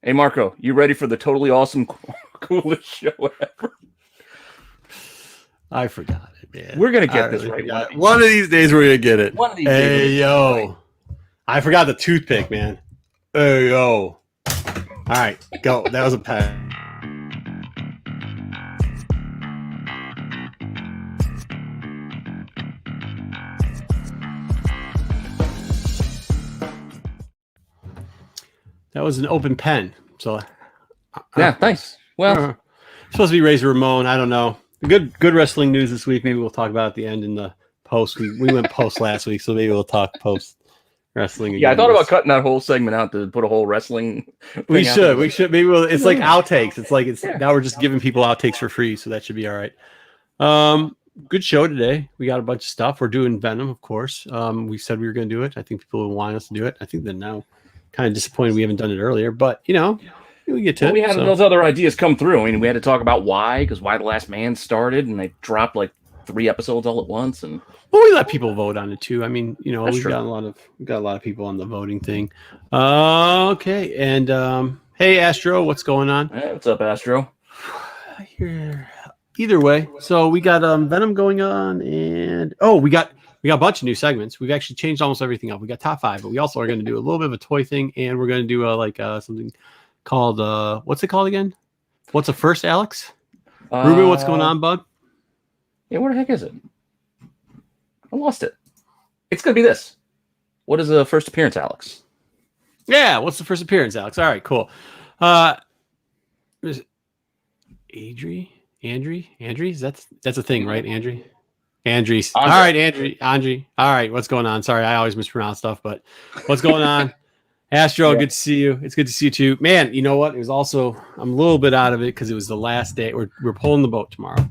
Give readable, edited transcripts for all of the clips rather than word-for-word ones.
Hey, Marco, you ready for the totally awesome, coolest show ever? I forgot it, man. We're going to get this right. One of these days we're going to get it. One of these hey, days. Yo. Right. I forgot the toothpick, man. Hey, yo. All right, go. That was a pen. That was an open pen. So yeah, thanks. Well, supposed to be Razor Ramon. I don't know. Good wrestling news this week. Maybe we'll talk about it at the end in the post. We went post last week, so maybe we'll talk post wrestling. Yeah, I thought about cutting that whole segment out to put a whole wrestling. We should. Maybe it's like outtakes. It's like now we're just giving people outtakes for free, so that should be all right. Good show today. We got a bunch of stuff. We're doing Venom, of course. We said we were going to do it. I think people will want us to do it. I think that now. Kind of disappointed we haven't done it earlier, but we get to it. We had those other ideas come through. I mean, we had to talk about why The Last Man started, and they dropped like 3 episodes all at once. And we let people vote on it too. I mean, we've got a lot of people on the voting thing. Okay, and hey, Astro, what's going on? Hey, what's up, Astro? Either way, so we got Venom going on, and we got a bunch of new segments. We've actually changed almost everything up. We got top 5, but we also are going to do a little bit of a toy thing, and we're going to do something called what's it called again? What's the first, Alex? Ruben, what's going on, bud? Yeah, where the heck is it? I lost it. It's going to be this. What is the first appearance, Alex? Yeah, what's the first appearance, Alex? All right, cool. Andrew? That's a thing, right, Andrew? Andres. All right, Andre. All right, what's going on? Sorry, I always mispronounce stuff, but what's going on? Astro, good to see you. It's good to see you too. Man, you know what? It was also, I'm a little bit out of it because it was the last day. We're pulling the boat tomorrow.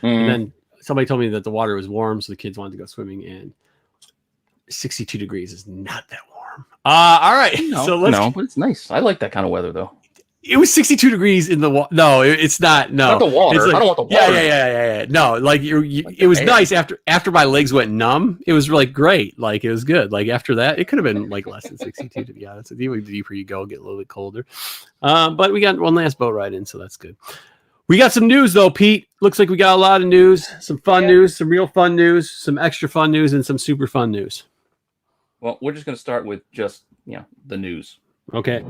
And then somebody told me that the water was warm, so the kids wanted to go swimming, and 62 degrees is not that warm. All right. But it's nice. I like that kind of weather, though. It was 62 degrees in the water. No, it's not. No, not the water. Like, I don't want the water. Yeah. No, like it was nice after my legs went numb. It was like great. Like it was good. Like after that, it could have been like less than 62 to be honest. The deeper you go, get a little bit colder. But we got one last boat ride in, so that's good. We got some news though, Pete. Looks like we got a lot of news. Some fun news, some real fun news, some extra fun news, and some super fun news. Well, we're just going to start with just the news. Okay.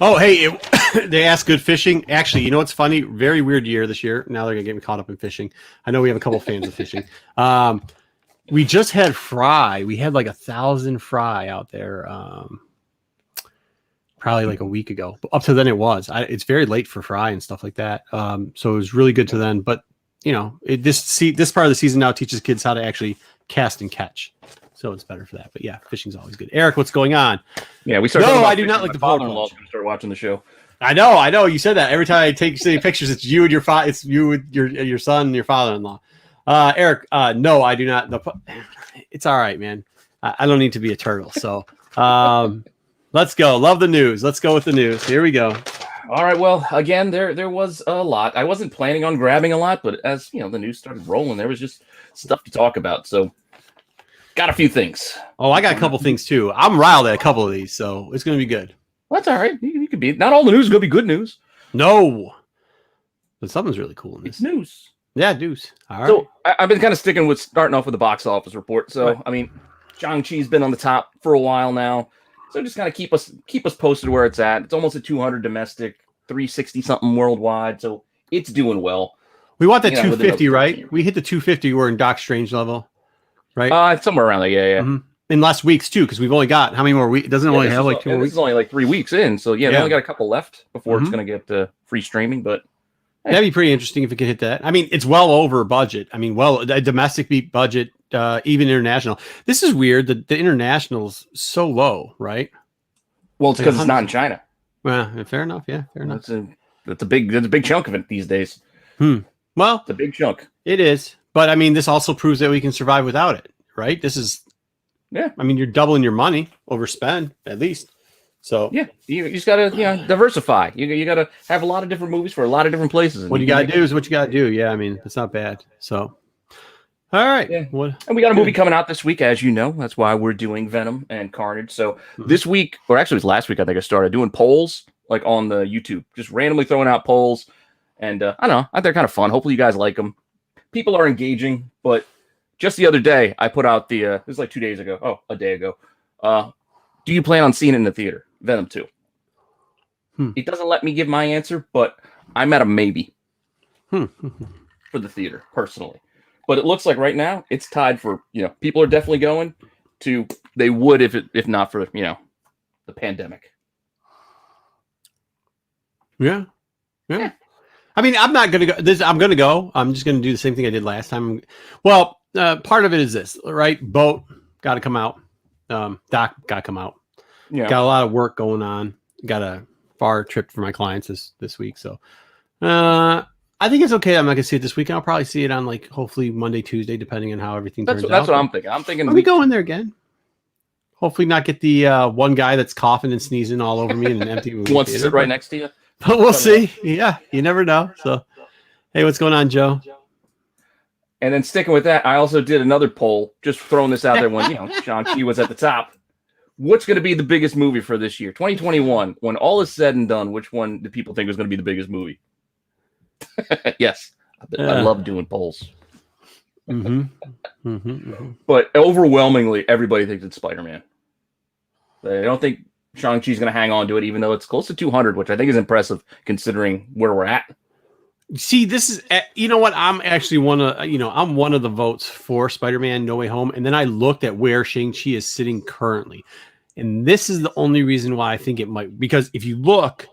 Oh, hey, they asked good fishing. Actually, you know what's funny? Very weird year this year. Now they're going to get me caught up in fishing. I know we have a couple fans of fishing. We just had fry. We had like 1,000 fry out there probably like a week ago. But up to then it was. It's very late for fry and stuff like that. So it was really good to then. But, this part of the season now teaches kids how to actually cast and catch. So it's better for that. But yeah, fishing's always good. Eric, what's going on? Yeah, we started. No, I do not like the father-in-law's going to start watching the show. I know. You said that every time I take pictures. It's you and your father. It's you with your son and your father-in-law. Eric, no, I do not. It's all right, man. I don't need to be a turtle. So let's go. Love the news. Let's go with the news. Here we go. All right. Well, again, there was a lot. I wasn't planning on grabbing a lot, but as the news started rolling, there was just stuff to talk about. So got a few things. Oh, I got a couple things too. I'm riled at a couple of these, so it's going to be good. Well, that's all right. You could be. Not all the news is going to be good news. No, but something's really cool in this. It's news. Yeah, news. All right. So I've been kind of sticking with starting off with the box office report. So, right. I mean, Shang-Chi's been on the top for a while now. So just kind of keep us posted where it's at. It's almost at 200 domestic, 360 something worldwide. So it's doing well. We want that 250, right? We hit the 250. We're in Doc Strange level, right? Somewhere around there. Yeah. Mm-hmm. In last weeks too, because we've only got how many more weeks? Doesn't it only have like 2 more weeks? This is only like 3 weeks in. So they only got a couple left before it's going to get free streaming. But that'd be pretty interesting if we could hit that. I mean, it's well over budget. I mean, a domestic beat budget, even international. This is weird that the international's so low, right? Well, it's because it's not in China. Well, fair enough. Yeah, fair enough. That's a big chunk of it these days. Well, it's a big chunk. It is, but I mean, this also proves that we can survive without it, right? This is, I mean, you're doubling your money overspend at least. So yeah, you just gotta diversify. You gotta have a lot of different movies for a lot of different places. What you gotta do is what you gotta do. Yeah, I mean it's not bad. So all right. Yeah. What? And we got a movie coming out this week, as you know. That's why we're doing Venom and Carnage. So this week, or actually it was last week, I think I started doing polls like on the YouTube, just randomly throwing out polls. And I don't know, I think they're kind of fun. Hopefully you guys like them. People are engaging, but just the other day, I put out the, this was like 2 days ago. Oh, a day ago. Do you plan on seeing it in the theater? Venom 2. It doesn't let me give my answer, but I'm at a maybe for the theater, personally. But it looks like right now it's tied for, people are definitely going to, they would if not for, the pandemic. Yeah. I mean, I'm not going to go. I'm going to go. I'm just going to do the same thing I did last time. Well, part of it is this, right? Boat got to come out. Doc got to come out. Yeah. Got a lot of work going on. Got a far trip for my clients this week. So I think it's okay. I'm not going to see it this weekend. I'll probably see it on hopefully Monday, Tuesday, depending on how everything turns out. That's what I'm thinking. I'm thinking we go in there again. Hopefully not get the one guy that's coughing and sneezing all over me in an empty movie wants to sit right next to you. But we'll see. Yeah, you never know. So, hey, what's going on, Joe? And then sticking with that, I also did another poll, just throwing this out there when, Shang-Chi was at the top. What's going to be the biggest movie for this year? 2021, when all is said and done, which one do people think is going to be the biggest movie? Yes, I love doing polls. But overwhelmingly, everybody thinks it's Spider-Man. They don't think Shang-Chi's going to hang on to it, even though it's close to 200, which I think is impressive considering where we're at. See, this is, you know what? I'm actually I'm one of the votes for Spider-Man No Way Home. And then I looked at where Shang-Chi is sitting currently. And this is the only reason why I think it might, because if you look,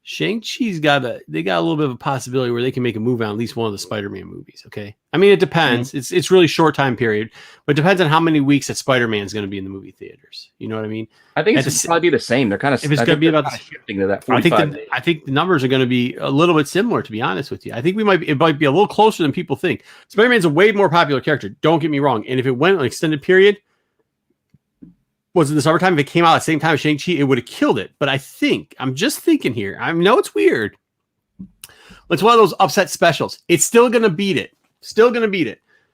Shang-Chi's got a little bit of a possibility where they can make a move on at least one of the Spider-Man movies. Okay. I mean, it depends. It's really short time period, but it depends on how many weeks that Spider-Man is going to be in the movie theaters. You know what I mean? I think it's probably be the same. They're kind of, if it's going to be about shifting to that 45 days. I think the numbers are going to be a little bit similar, to be honest with you. I think it might be a little closer than people think. Spider-Man's a way more popular character. Don't get me wrong. And if it went an extended period, was in the summertime, if it came out at the same time as Shang-Chi, it would have killed it. But I'm just thinking here. I know it's weird. It's one of those upset specials. It's still going to beat it.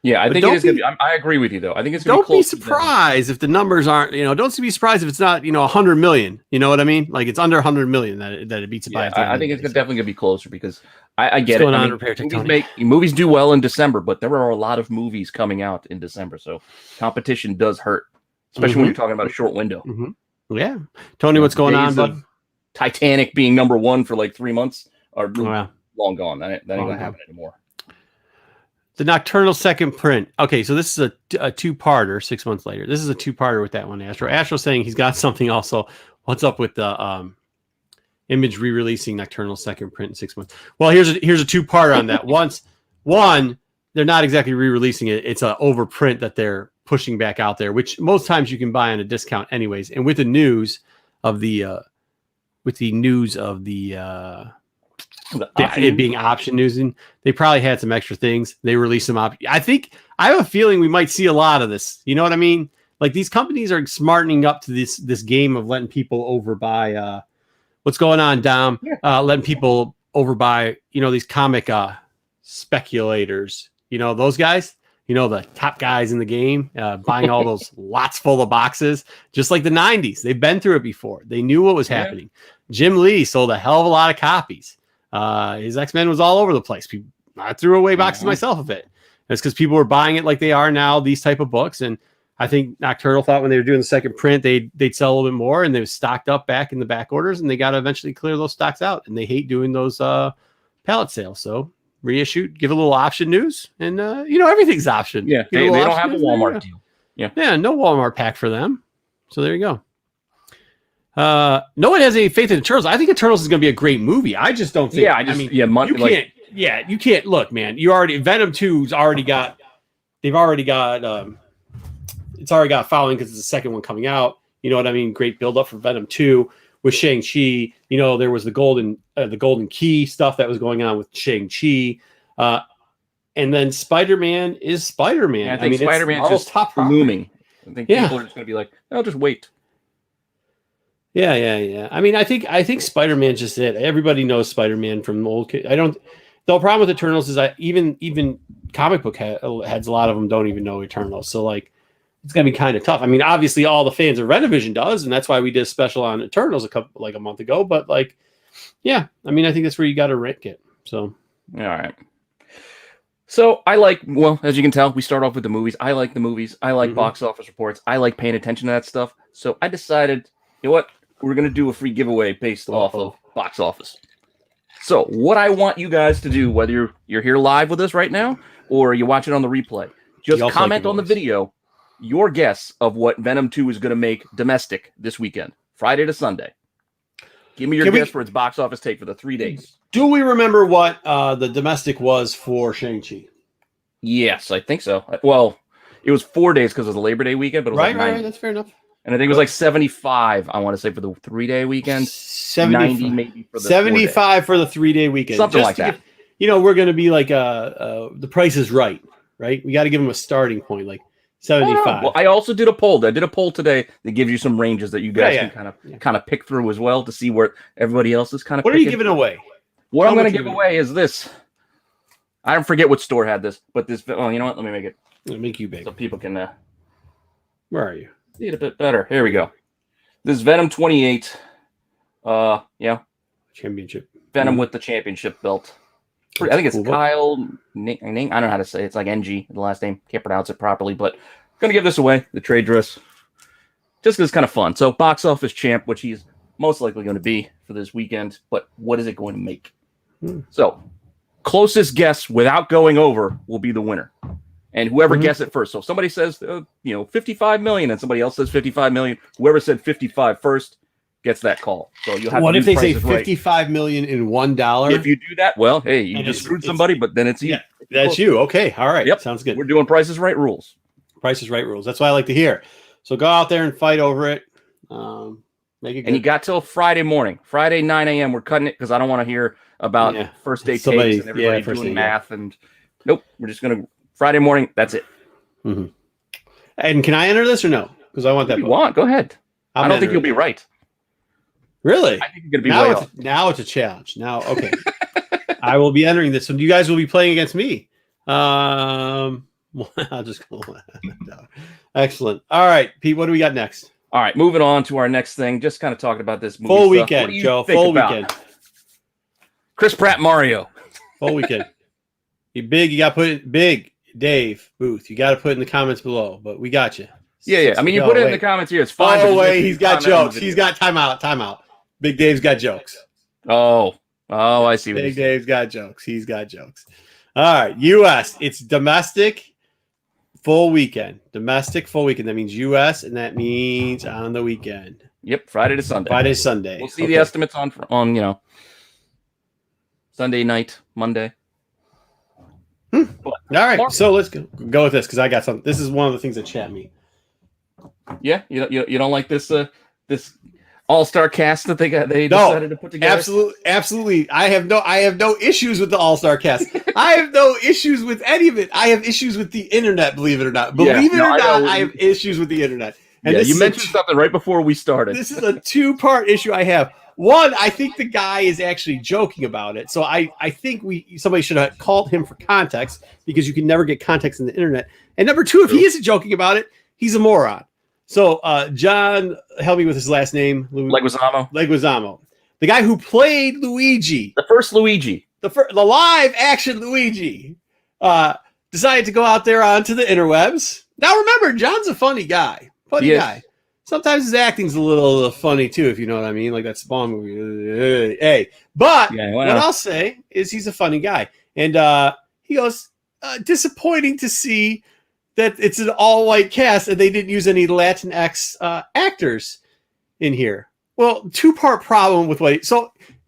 Yeah, I think it is going to be. I agree with you, though. I think it's going to be close. Don't be surprised if the numbers aren't, don't be surprised if it's not, 100 million. You know what I mean? Like it's under 100 million that it beats it by. I think it's definitely going to be closer because I get What's it. Going on, movies do well in December, but there are a lot of movies coming out in December. So competition does hurt. Especially when you're talking about a short window. Yeah. Tony, what's going on, bud? Titanic being number one for like 3 months are long gone. That ain't going to happen anymore. The Nocturnal second print. Okay, so this is a two-parter 6 months later. This is a two-parter with that one, Astro. Astro's saying he's got something also. What's up with the Image re-releasing Nocturnal second print in 6 months? Well, here's a two-parter on that. One, they're not exactly re-releasing it. It's an overprint that they're pushing back out there, which most times you can buy on a discount anyways. And with the news of it being option news, they probably had some extra things. They released some I have a feeling we might see a lot of this. You know what I mean? Like these companies are smartening up to this game of letting people overbuy. What's going on, Dom? Letting people overbuy. These comic speculators. Those guys. The top guys in the game, buying all those lots full of boxes, just like the 90s. They've been through it before. They knew what was happening. Jim Lee sold a hell of a lot of copies. His X-Men was all over the place. I threw away boxes myself of it. It's because people were buying it like they are now, these type of books. And I think Nocturnal thought when they were doing the second print, they'd sell a little bit more, and they were stocked up back in the back orders, and they got to eventually clear those stocks out. And they hate doing those pallet sales. So reissue, give a little option news, and everything's option. Yeah, they don't have a Walmart deal. Yeah, no Walmart pack for them. So there you go. No one has any faith in Eternals. I think Eternals is going to be a great movie. I just don't think. You can't look, man. Venom 2's already got. They've already got. It's already got following because it's the second one coming out. You know what I mean? Great build up for Venom 2 with Shang-Chi. There was the golden key stuff that was going on with Shang-Chi. And then Spider-Man is Spider-Man. Yeah, I think Spider-Man's just top looming. I think people are just going to be like, I'll just wait. Yeah. I mean, I think Spider-Man's just it. Everybody knows Spider-Man from the old. The problem with Eternals is even comic book heads, a lot of them don't even know Eternals. So like, it's gonna be kind of tough. I mean, obviously, all the fans of Rennavision does, and that's why we did a special on Eternals a month ago. But like, yeah, I mean, I think that's where you got to rank it. So, all right. So as you can tell, we start off with the movies. I like the movies. I like box office reports. I like paying attention to that stuff. So I decided, you know what? We're going to do a free giveaway based off of box office. So what I want you guys to do, whether you're here live with us right now or you watch it on the replay, just comment on the video your guess of what Venom 2 is going to make domestic this weekend, Friday to Sunday. Give me your guess for its box office take for the 3 days. Do we remember what the domestic was for Shang-Chi? Yes, I think so. Well, it was 4 days because of the Labor Day weekend, but it was right. That's fair enough. And I think it was like 75, I want to say, for the 3-day weekend. 90 maybe for the 75 for the 3-day weekend. Something like that. We're going to be like the Price is Right? We got to give them a starting point, like 75. Well, I also did a poll. I did a poll today that gives you some ranges that you guys can kind of pick through as well to see where everybody else is kind of. What are you giving away? What I'm going to give away is this. I don't forget what store had this, but this. Oh, you know what? Let me make it. I'll make you big so people can. Where are you? See it a bit better. Here we go. This is Venom 28. Championship. Venom with the championship belt. I think it's cool. Kyle. I don't know how to say it. It's like NG, the last name. Can't pronounce it properly, but I'm going to give this away, the trade dress, just because it's kind of fun. So, box office champ, which he's most likely going to be for this weekend, but what is it going to make? So, closest guess without going over will be the winner. And whoever guesses it first. So, if somebody says, 55 million, and somebody else says 55 million, whoever said 55 first gets that call. So you'll have. What if they say 55 million in $1? If you do that, well, hey, you just screwed somebody, but then it's you. Yeah, that's you. Okay, all right. Yep, sounds good. We're doing Price is Right rules. Price is Right rules. That's what I like to hear. So go out there and fight over it. Make it good. And you got till Friday morning, Friday 9 a.m. We're cutting it because I don't want to hear about first day takes and everybody doing math and nope. We're just gonna Friday morning. That's it. And can I enter this or no? Because I want that. If you want? Go ahead. I don't think you'll be right. Really? I think you're going to be now it's a challenge. Now, okay. I will be entering this. So you guys will be playing against me. I'll just go. Excellent. All right, Pete, what do we got next? All right, moving on to our next thing. Just kind of talking about this movie full weekend, Joe. Full weekend. Chris Pratt, Mario. Full weekend. You got to put it big. Dave Booth, you got to put it in the comments below, but we got you. Yeah. I mean, you put it in the comments here. It's fine. Oh, wait. He's got jokes. He's got timeout. Big Dave's got jokes. Oh, I see. Big Dave's got jokes. He's got jokes. All right. U.S. It's domestic full weekend. Domestic full weekend. That means U.S. and that means on the weekend. Yep. Friday to Sunday. We'll see the estimates on Sunday night, Monday. All right. So let's go with this because I got something. This is one of the things that chat me. Yeah. You don't like this this all-star cast that they decided to put together? Absolutely. I have no issues with the all-star cast. I have no issues with any of it. I have issues with the internet, believe it or not. I have issues with the internet. And you mentioned something right before we started. This is a two-part issue I have. One, I think the guy is actually joking about it. So I think somebody should have called him for context because you can never get context in the internet. And number two, if he isn't joking about it, he's a moron. So, John, help me with his last name. Leguizamo. The guy who played Luigi. The first Luigi. The live action Luigi. Decided to go out there onto the interwebs. Now, remember, John's a funny guy. Guy. Sometimes his acting's a little funny, too, if you know what I mean. Like that Spawn movie. But what I'll say is he's a funny guy. And he goes, disappointing to see that it's an all-white cast and they didn't use any Latinx actors in here. Well, two-part problem with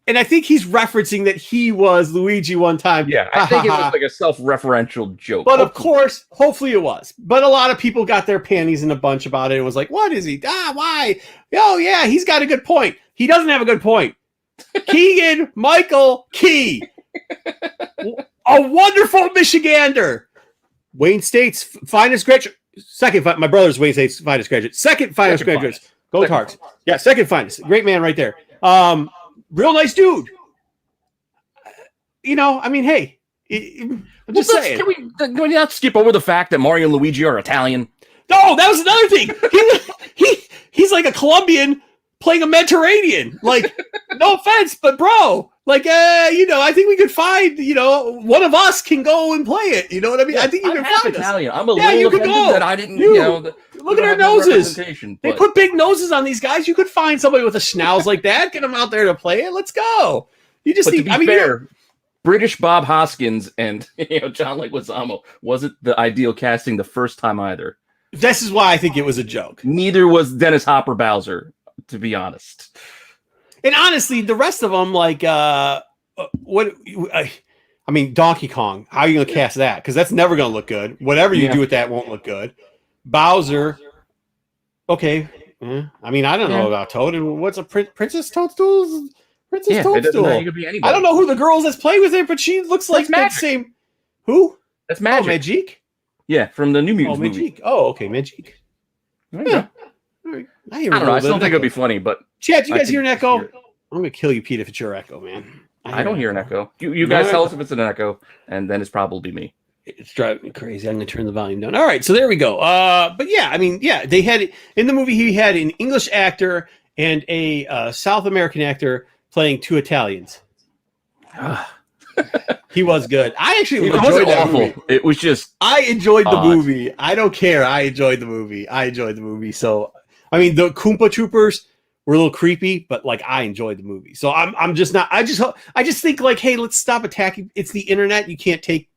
and I think he's referencing that he was Luigi one time. Yeah, I think it was like a self-referential joke. But of course, hopefully it was. But a lot of people got their panties in a bunch about it and was like, what is he? Why? Oh, yeah, he's got a good point. He doesn't have a good point. Keegan Michael Key. A wonderful Michigander. Wayne State's finest graduate. My brother's Wayne State's finest graduate. Second finest graduate. Go Tarks. Yeah, second finest. Great man right there. Real nice dude. I mean, hey, I'm just saying. Can we not skip over the fact that Mario and Luigi are Italian? No, that was another thing. He's like a Colombian playing a Mediterranean. Like, no offense, but bro, like, I think we could find, one of us can go and play it. You know what I mean? Yeah, I think you can find Italian. us. I'm a little offended that I didn't, look at our noses. They put big noses on these guys. You could find somebody with a schnauz like that, get them out there to play it. Let's go. You just need, to be fair, British Bob Hoskins and John Leguizamo wasn't the ideal casting the first time either. This is why I think it was a joke. Neither was Dennis Hopper Bowser, to be honest. And honestly, the rest of them, like, Donkey Kong, how are you going to cast that? Because that's never going to look good. Whatever you do with that won't look good. Bowser, okay. I mean, I don't know about Toad. And what's a Princess Toadstool? Toadstool. Could be anybody. I don't know who the girls that's playing with it, but she looks like that same. Who? That's Magic. Oh, Magic? Yeah, from the New Mutants movie. Oh, okay, Magic. Yeah. All right. I don't know. I still think it'd be funny, but Chad, do you guys hear an echo? I'm gonna kill you, Pete, if it's your echo, man. I don't hear an echo. You guys tell us if it's an echo, and then it's probably me. It's driving me crazy. I'm gonna turn the volume down. All right, so there we go. But yeah, I mean, yeah, they had in the movie he had an English actor and a South American actor playing two Italians. He was good. I actually enjoyed that movie. It was just I enjoyed the movie. I don't care. I enjoyed the movie. So I mean, the Koompa Troopers were a little creepy, but like I enjoyed the movie. So I'm just not. I just think like, hey, let's stop attacking. It's the internet. You can't take.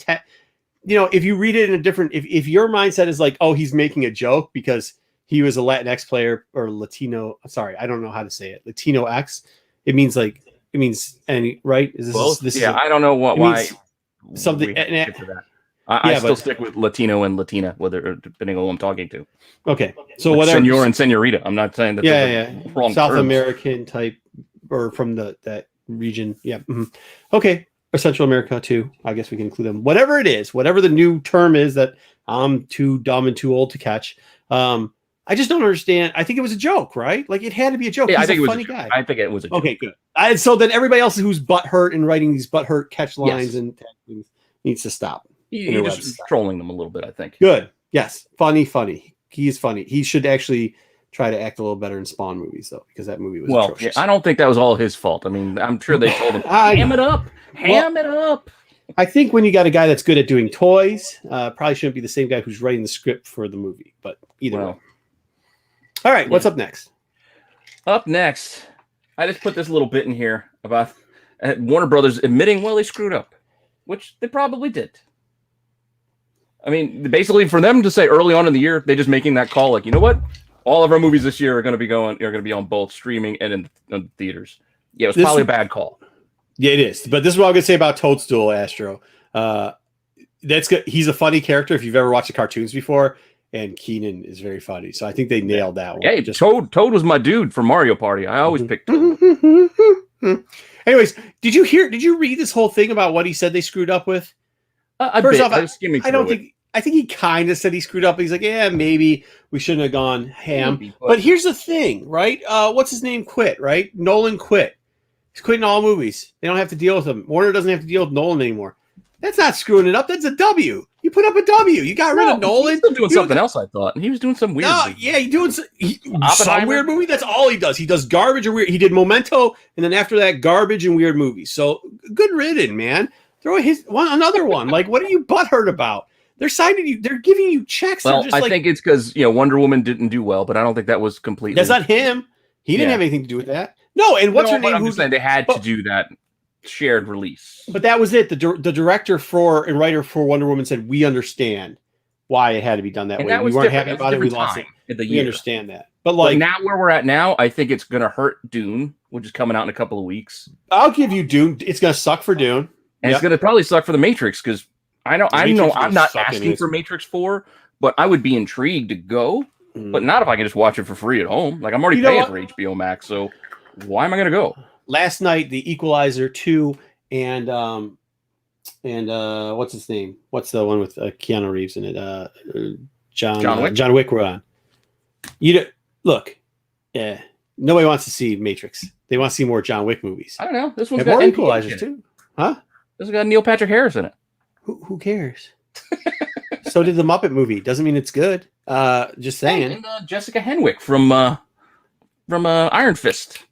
If you read it in a different. If your mindset is like, oh, he's making a joke because he was a Latinx player or Latino. Sorry, I don't know how to say it. Latino X. It means any right? I don't know why something. I still stick with Latino and Latina, depending on who I'm talking to. Okay, so whatever. Senor and Senorita. I'm not saying that. Wrong South terms. American type, or from that region. Yeah. Mm-hmm. Okay, or Central America too. I guess we can include them. Whatever it is, whatever the new term is that I'm too dumb and too old to catch. I just don't understand. I think it was a joke, right? Like it had to be a joke. Yeah, He's I think a it was funny guy. I think it was a joke. Okay, good. So then everybody else who's butthurt and writing these butthurt catch lines and things needs to stop. He's just trolling them a little bit, I think. Good. Yes. Funny. He is funny. He should actually try to act a little better in Spawn movies, though, because that movie was atrocious. I don't think that was all his fault. I mean, I'm sure they told him, ham it up. I think when you got a guy that's good at doing toys, probably shouldn't be the same guy who's writing the script for the movie. But either way. All right. What's up next? Up next, I just put this little bit in here about Warner Brothers admitting, they screwed up, which they probably did. I mean, basically, for them to say early on in the year, they're just making that call, like, you know what? All of our movies this year are going to be on both streaming and in theaters. Yeah, it was probably a bad call. Yeah, it is. But this is what I'm going to say about Toadstool, Astro. That's good. He's a funny character if you've ever watched the cartoons before, and Keenan is very funny. So I think they nailed that one. Hey, Toad was my dude for Mario Party. I always picked Toad. Anyways, did you read this whole thing about what he said they screwed up with? I think he kind of said he screwed up. He's like, yeah, maybe we shouldn't have gone ham. But here's the thing, right? What's his name? Quit, right? Nolan quit. He's quitting all movies. They don't have to deal with him. Warner doesn't have to deal with Nolan anymore. That's not screwing it up. That's a W. You put up a W. You got rid of Nolan. He's still doing something else, I thought. He was doing some weird movie. Yeah, he's doing some weird movie. That's all he does. He does garbage or weird. He did Memento, and then after that, garbage and weird movies. So good riddance, man. Throw another one. Like, what are you butthurt about? They're signing you. They're giving you checks. Well, I think it's because Wonder Woman didn't do well, but I don't think that was completely. That's not him. He didn't have anything to do with that. No, and what's her name? I'm just saying they had to do that shared release. But that was it. The director and writer for Wonder Woman said, "We understand why it had to be done that way. We weren't happy about it. We lost it. We understand that." But now where we're at now, I think it's going to hurt Dune, which is coming out in a couple of weeks. I'll give you Dune. It's going to suck for Dune. And it's going to probably suck for the Matrix because I know I'm not asking for Matrix 4, but I would be intrigued to go. But not if I can just watch it for free at home. Like I'm already paying for HBO Max, so why am I going to go? Last night, The Equalizer 2 and what's his name? What's the one with Keanu Reeves in it? John Wick were on. Look, Yeah. Nobody wants to see Matrix. They want to see more John Wick movies. I don't know. This one's And got more NPH Equalizers in it. too. Huh? This one's got Neil Patrick Harris in it. Who cares? So did the Muppet movie. Doesn't mean it's good. Just saying. And Jessica Henwick from Iron Fist.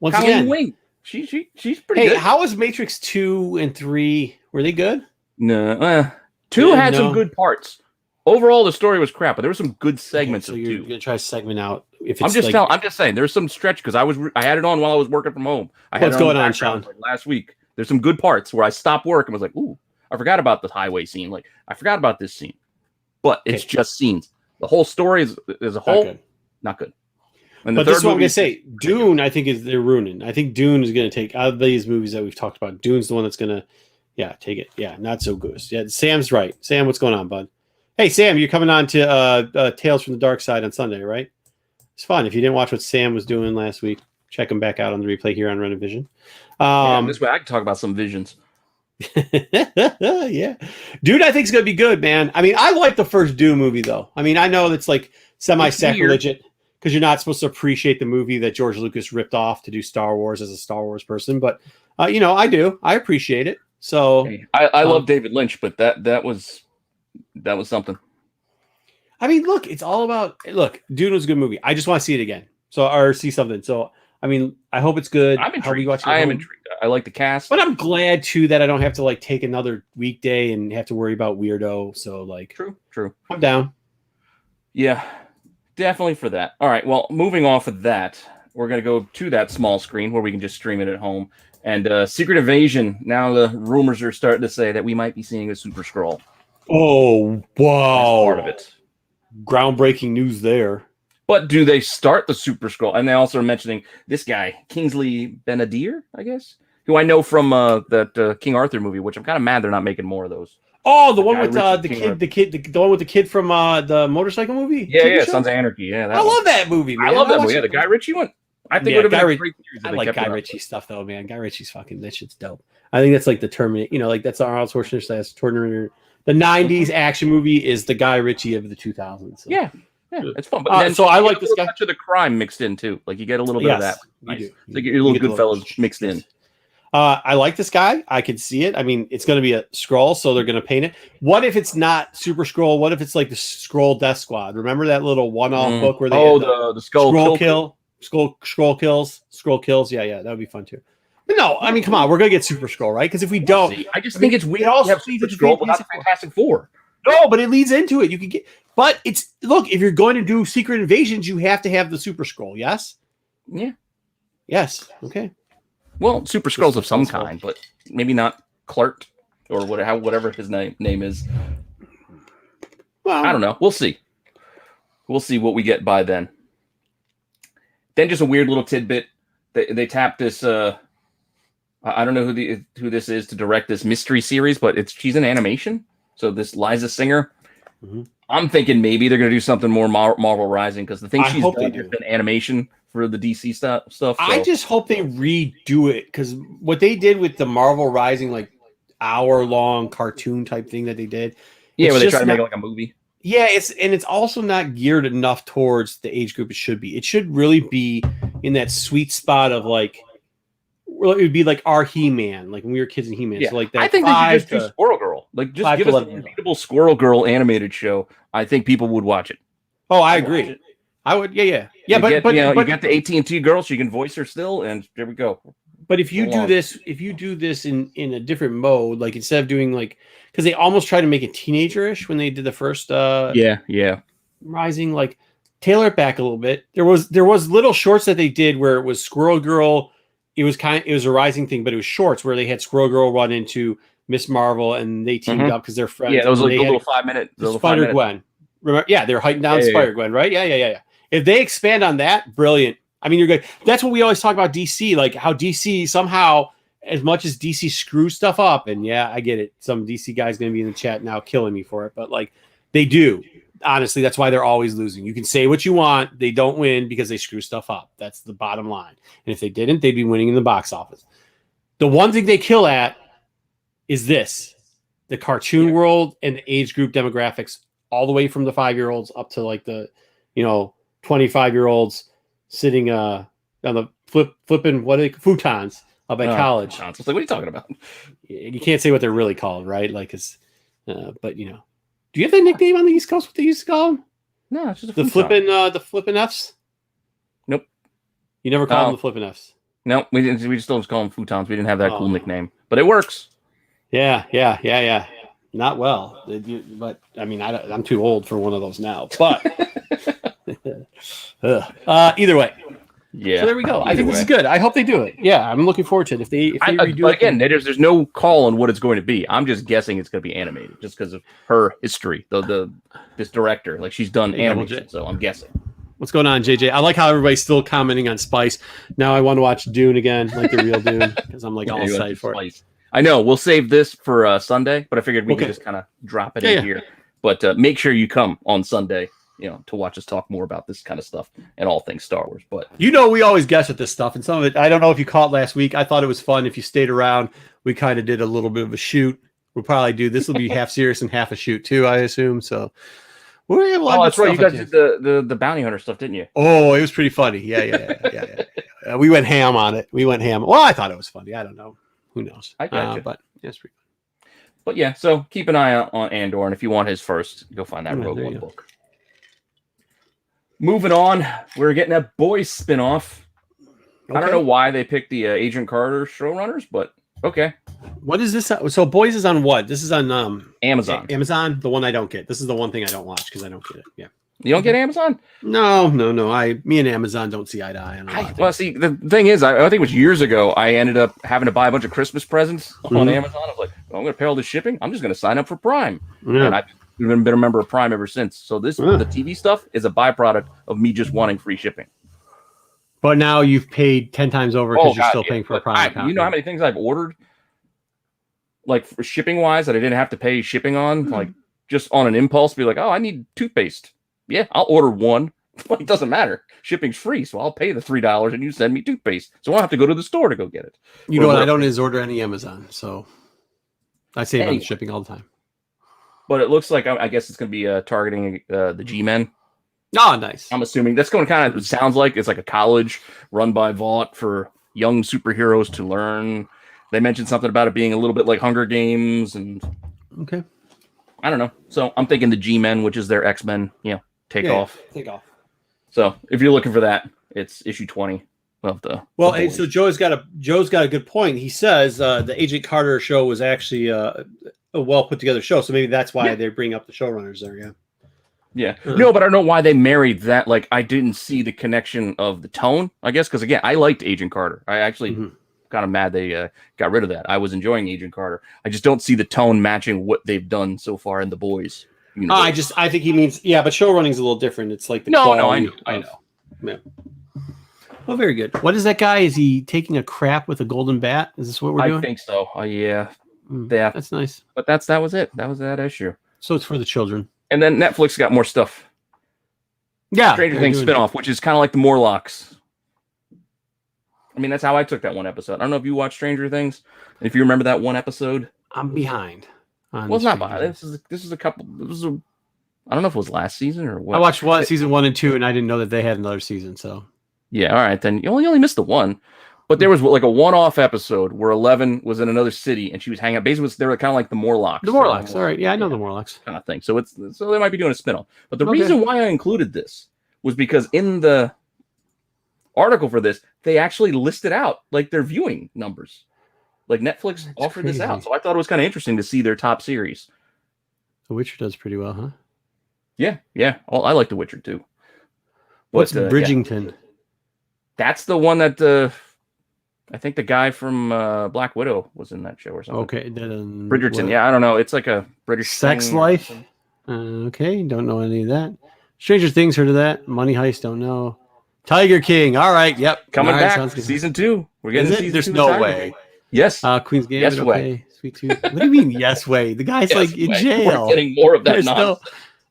Once Colleen again, Wing. She's pretty good. How was Matrix 2 and 3? Were they good? No, 2 had some good parts. Overall, the story was crap, but there were some good segments so of you're 2. gonna try to segment out. If it's I'm just saying. There's some stretch because I had it on while I was working from home. What's going on, Sean? Like last week. There's some good parts where I stopped work and was like, "Ooh, I forgot about the highway scene. Like, I forgot about this scene." But it's just scenes. The whole story is as a whole not good. And but this is what I'm gonna say. Dune, I think they're ruining. I think Dune is gonna take out of these movies that we've talked about. Dune's the one that's gonna, take it. Yeah, not so good. Yeah, Sam's right. Sam, what's going on, bud? Hey, Sam, you're coming on to Tales from the Dark Side on Sunday, right? It's fun. If you didn't watch what Sam was doing last week, check him back out on the replay here on Rennavision. This way I can talk about some visions. Yeah. Dude, I think it's going to be good, man. I mean, I like the first Dune movie, though. I mean, I know that's like semi-sacrilegious because you're not supposed to appreciate the movie that George Lucas ripped off to do Star Wars as a Star Wars person. But, I do. I appreciate it. So I love David Lynch, but that was something. I mean, look, it's all about Dune was a good movie. I just want to see it again. Or see something. So I mean, I hope it's good. I'm intrigued. I am intrigued. I like the cast. But I'm glad too that I don't have to like take another weekday and have to worry about weirdo. So like True. I'm down. Yeah. Definitely for that. All right. Well, moving off of that, we're gonna go to that small screen where we can just stream it at home. And Secret Invasion. Now the rumors are starting to say that we might be seeing a Super Skrull. Oh, wow. Part of it. Groundbreaking news there. But do they start the Super Skrull? And they also are mentioning this guy, Kingsley Benadir, I guess, who I know from that King Arthur movie, which I'm kind of mad they're not making more of those. Oh, the one with the one with the kid from the motorcycle movie? Yeah, Sons of Anarchy. Yeah, I love that movie, man. I love that movie. Yeah, the Guy Ritchie one. I think it would have been a great series. I like Guy Ritchie stuff, though, man. Guy Ritchie's fucking, that shit's dope. I think that's like the Terminator, like that's Arnold Schwarzenegger Terminator. The 90s action movie is the Guy Ritchie of the 2000s. So. Yeah, it's fun. But then so I like this guy. Touch of the crime mixed in too. Like you get a little bit of that. Nice. You do. So you get your little Goodfellas mixed in. I like this guy. I can see it. I mean, it's going to be a Skrull, so they're going to paint it. What if it's not Super Skrull? What if it's like the Skrull Death Squad? Remember that little one-off book where they the Skrull kills? Yeah, that would be fun too. But no, I mean, come on, we're going to get Super Skrull, right? Because if we don't, I just think it's weird. Also, have Super Skrull without the Fantastic Four. No, but it leads into it. You can get, but it's if you're going to do Secret Invasions, you have to have the Super Skrull. Yes. Yeah. Yes. Okay. Well, Super Skrulls of some kind, but maybe not Clark or whatever his name is. Well, I don't know. We'll see. We'll see what we get by then. Then just a weird little tidbit. They tapped this. I don't know who this is to direct this mystery series, but she's in animation. So this Liza Singer. Mm-hmm. I'm thinking maybe they're going to do something more Marvel Rising because the thing she's done has been animation for the DC stuff. So. I just hope they redo it because what they did with the Marvel Rising, like hour-long cartoon type thing that they did. Yeah, where they try to make it like a movie. Yeah, it's also not geared enough towards the age group it should be. It should really be in that sweet spot of like, well, it would be like our He-Man, like when we were kids in He-Man. Yeah. So like that. I think they should just do Squirrel Girl. Like just give us an unbeatable Squirrel Girl animated show. I think people would watch it. Oh, I agree. I would. Yeah. But you get the AT&T girl, she can voice her still, and there we go. But if you do this in a different mode, like instead of doing like, because they almost tried to make it teenager-ish when they did the first Rising, like tailor it back a little bit. There was little shorts that they did where it was Squirrel Girl. It was a Rising thing, but it was shorts where they had Squirrel Girl run into Miss Marvel and they teamed up because they're friends. Yeah, it was like a little 5-minute. Spider-Gwen. Remember? Yeah, they're hunting down Spider-Gwen, right? Yeah. If they expand on that, brilliant. I mean, you're good. That's what we always talk about DC, like how DC somehow, as much as DC screws stuff up, and yeah, I get it. Some DC guy's going to be in the chat now killing me for it, but like they do. Honestly, that's why they're always losing. You can say what you want. They don't win because they screw stuff up. That's the bottom line. And if they didn't, they'd be winning in the box office. The one thing they kill at is this, the cartoon world and the age group demographics, all the way from the 5-year-olds up to like the, 25-year-olds sitting on the flipping futons up at college. I was like, what are you talking about? You can't say what they're really called, right? Like it's, but you know, do you have that nickname on the East Coast? What they used to call them? No, it's just the flipping Fs. Nope. You never call them the flipping Fs. No, we didn't. We just don't call them futons. We didn't have that cool nickname, but it works. Yeah. Not well, but I mean, I'm too old for one of those now. But either way, yeah. So there we go. I think this is good. I hope they do it. Yeah, I'm looking forward to it. If they redo it again, there's no call on what it's going to be. I'm just guessing it's going to be animated, just because of her history. This director, like she's done animation, so I'm guessing. What's going on, JJ? I like how everybody's still commenting on Spice. Now I want to watch Dune again, like the real Dune, because I'm like all excited for it. I know we'll save this for Sunday, but I figured we could just kind of drop it in here. But make sure you come on Sunday, to watch us talk more about this kind of stuff and all things Star Wars. But we always guess at this stuff, and some of it I don't know if you caught last week. I thought it was fun. If you stayed around, we kind of did a little bit of a shoot. We'll probably do this. Will be half serious and half a shoot too, I assume. So. That's right. You guys did the bounty hunter stuff, didn't you? Oh, it was pretty funny. Yeah. We went ham on it. Well, I thought it was funny. I don't know. Who knows? I got you. But it's pretty fun. But yeah, so keep an eye out on Andor, and if you want his first, go find that Rogue One book. Moving on, we're getting a Boys spinoff. Okay. I don't know why they picked the Agent Carter showrunners, but okay. What is this? So Boys is on what? This is on Amazon. Amazon, the one I don't get. This is the one thing I don't watch because I don't get it. Yeah. You don't get Amazon? No. Me and Amazon don't see eye to eye. Well, see, the thing is, I think it was years ago, I ended up having to buy a bunch of Christmas presents on Amazon. I was like, I'm going to pay all this shipping. I'm just going to sign up for Prime. Yeah. And I've been a member of Prime ever since. So the TV stuff is a byproduct of me just wanting free shipping. But now you've paid 10 times over because you're still paying for a Prime account. You know how many things I've ordered? Like for shipping wise that I didn't have to pay shipping on, like just on an impulse, be like, oh, I need toothpaste. Yeah, I'll order one. It doesn't matter. Shipping's free, so I'll pay the $3 and you send me toothpaste. So I don't have to go to the store to go get it. You know what? I don't order any Amazon, so I save on shipping all the time. But it looks like I guess it's going to be targeting the G-Men. Oh, nice. I'm assuming that's going to kind of sounds like it's like a college run by Vought for young superheroes to learn. They mentioned something about it being a little bit like Hunger Games, and I don't know. So I'm thinking the G-Men, which is their X-Men, take off. So if you're looking for that, it's issue 20 of the. Well, and so Joe's got a good point. He says the Agent Carter show was actually a well put together show, so maybe that's why they bring up the showrunners there. Yeah. Yeah. No, but I don't know why they married that. Like, I didn't see the connection of the tone, I guess, because again, I liked Agent Carter. I actually. Kind of mad they got rid of that. I was enjoying Agent Carter. I just don't see the tone matching what they've done so far in the Boys. I think he means but show running's a little different. It's like the I know. Yeah. Well, very good. What is that guy? Is he taking a crap with a golden bat? Is this what we're doing? I think so. Yeah. That's nice. But that was it. That was that issue. So it's for the children. And then Netflix got more stuff. Yeah. Stranger Things spinoff, which is kind of like the Morlocks. I mean, that's how I took that one episode. I don't know if you watched Stranger Things. If you remember that one episode. I'm behind. Well, it's not behind. This is a couple. I don't know if it was last season or what. I watched season 1 and 2, and I didn't know that they had another season. So. Yeah. All right. Then you only missed the one. But there was like a one-off episode where 11 was in another city and she was hanging out. Basically, they were kind of like the Morlocks. The Morlocks. All right. Yeah, I know the Morlocks. Kind of thing. So they might be doing a spinoff. But the reason why I included this was because in the article for this, they actually listed out like their viewing numbers. Like Netflix offered this out. So I thought it was kind of interesting to see their top series. The Witcher does pretty well, huh? Yeah. Well, I like The Witcher too. What's Bridgerton? Yeah. That's the one that I think the guy from Black Widow was in that show or something. Okay. Bridgerton. Yeah, I don't know. It's like a British Sex Life. Okay. Don't know any of that. Stranger Things, heard of that. Money Heist, don't know. Tiger King. All right. Yep. Coming back. Season 2. We're getting season 2. There's no way. Yes. Queen's Gambit. Yes okay. way. Sweet Tooth. What do you mean, yes way? The guy's like in jail. We're getting more of that nonsense.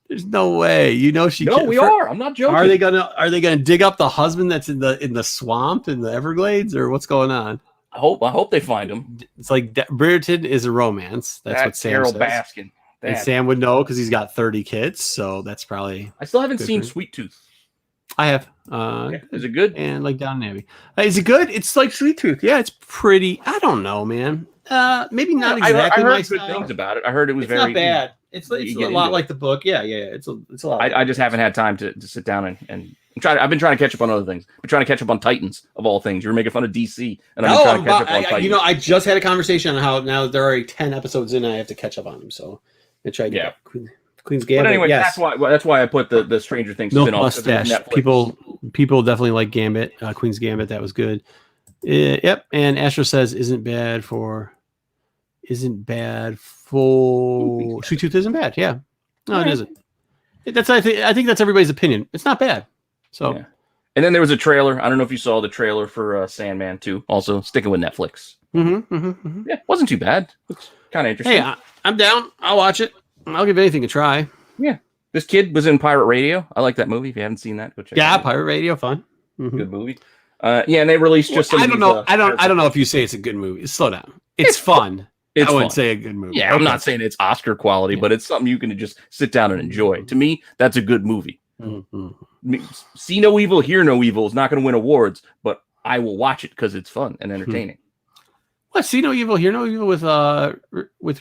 There's no way. You know she. No, we are. I'm not joking. Are they gonna dig up the husband that's in the swamp in the Everglades, or what's going on? I hope they find him. It's like Bridgerton is a romance. That's what Sam Carol says. Baskin. And Sam would know because he's got 30 kids, so that's probably. I still haven't seen Sweet Tooth. I have. Is it good? And like Down Abbey. Is it good? It's like Sweet Tooth. Yeah, it's pretty. I don't know, man. Maybe not exactly I heard my good style. things about it. I heard it was It's very not bad. It's a lot like the book. Yeah. It's a lot. I just haven't had time to sit down and I've been trying to catch up on other things. I've been trying to catch up on Titans of all things. You were making fun of DC, and I've been trying to catch up on Titans. I just had a conversation on how now there are 10 episodes in, and I have to catch up on them. So I try to get Queen's Gambit. But anyway, yes. that's why I put the Stranger Things Milk spin-off. Mustache. People definitely like Gambit. Queen's Gambit. That was good. Yep. And Astro says isn't bad for Sweet Tooth isn't bad. Yeah. No, it isn't. I think that's everybody's opinion. It's not bad. So, and then there was a trailer. I don't know if you saw the trailer for Sandman 2. Also sticking with Netflix. Yeah, wasn't too bad. Looks kind of interesting. Hey, I'm down. I'll watch it. I'll give anything a try. Yeah, this kid was in Pirate Radio. I like that movie. If you haven't seen that, go check it out. Pirate Radio, fun. Good movie. And they released just. I don't know. I don't know if you say it's a good movie. Slow down. It's fun. I wouldn't say a good movie. Yeah, I'm not saying it's Oscar quality, but it's something you can just sit down and enjoy. To me, that's a good movie. See no evil, hear no evil is not going to win awards, but I will watch it because it's fun and entertaining. What? See no evil, hear no evil with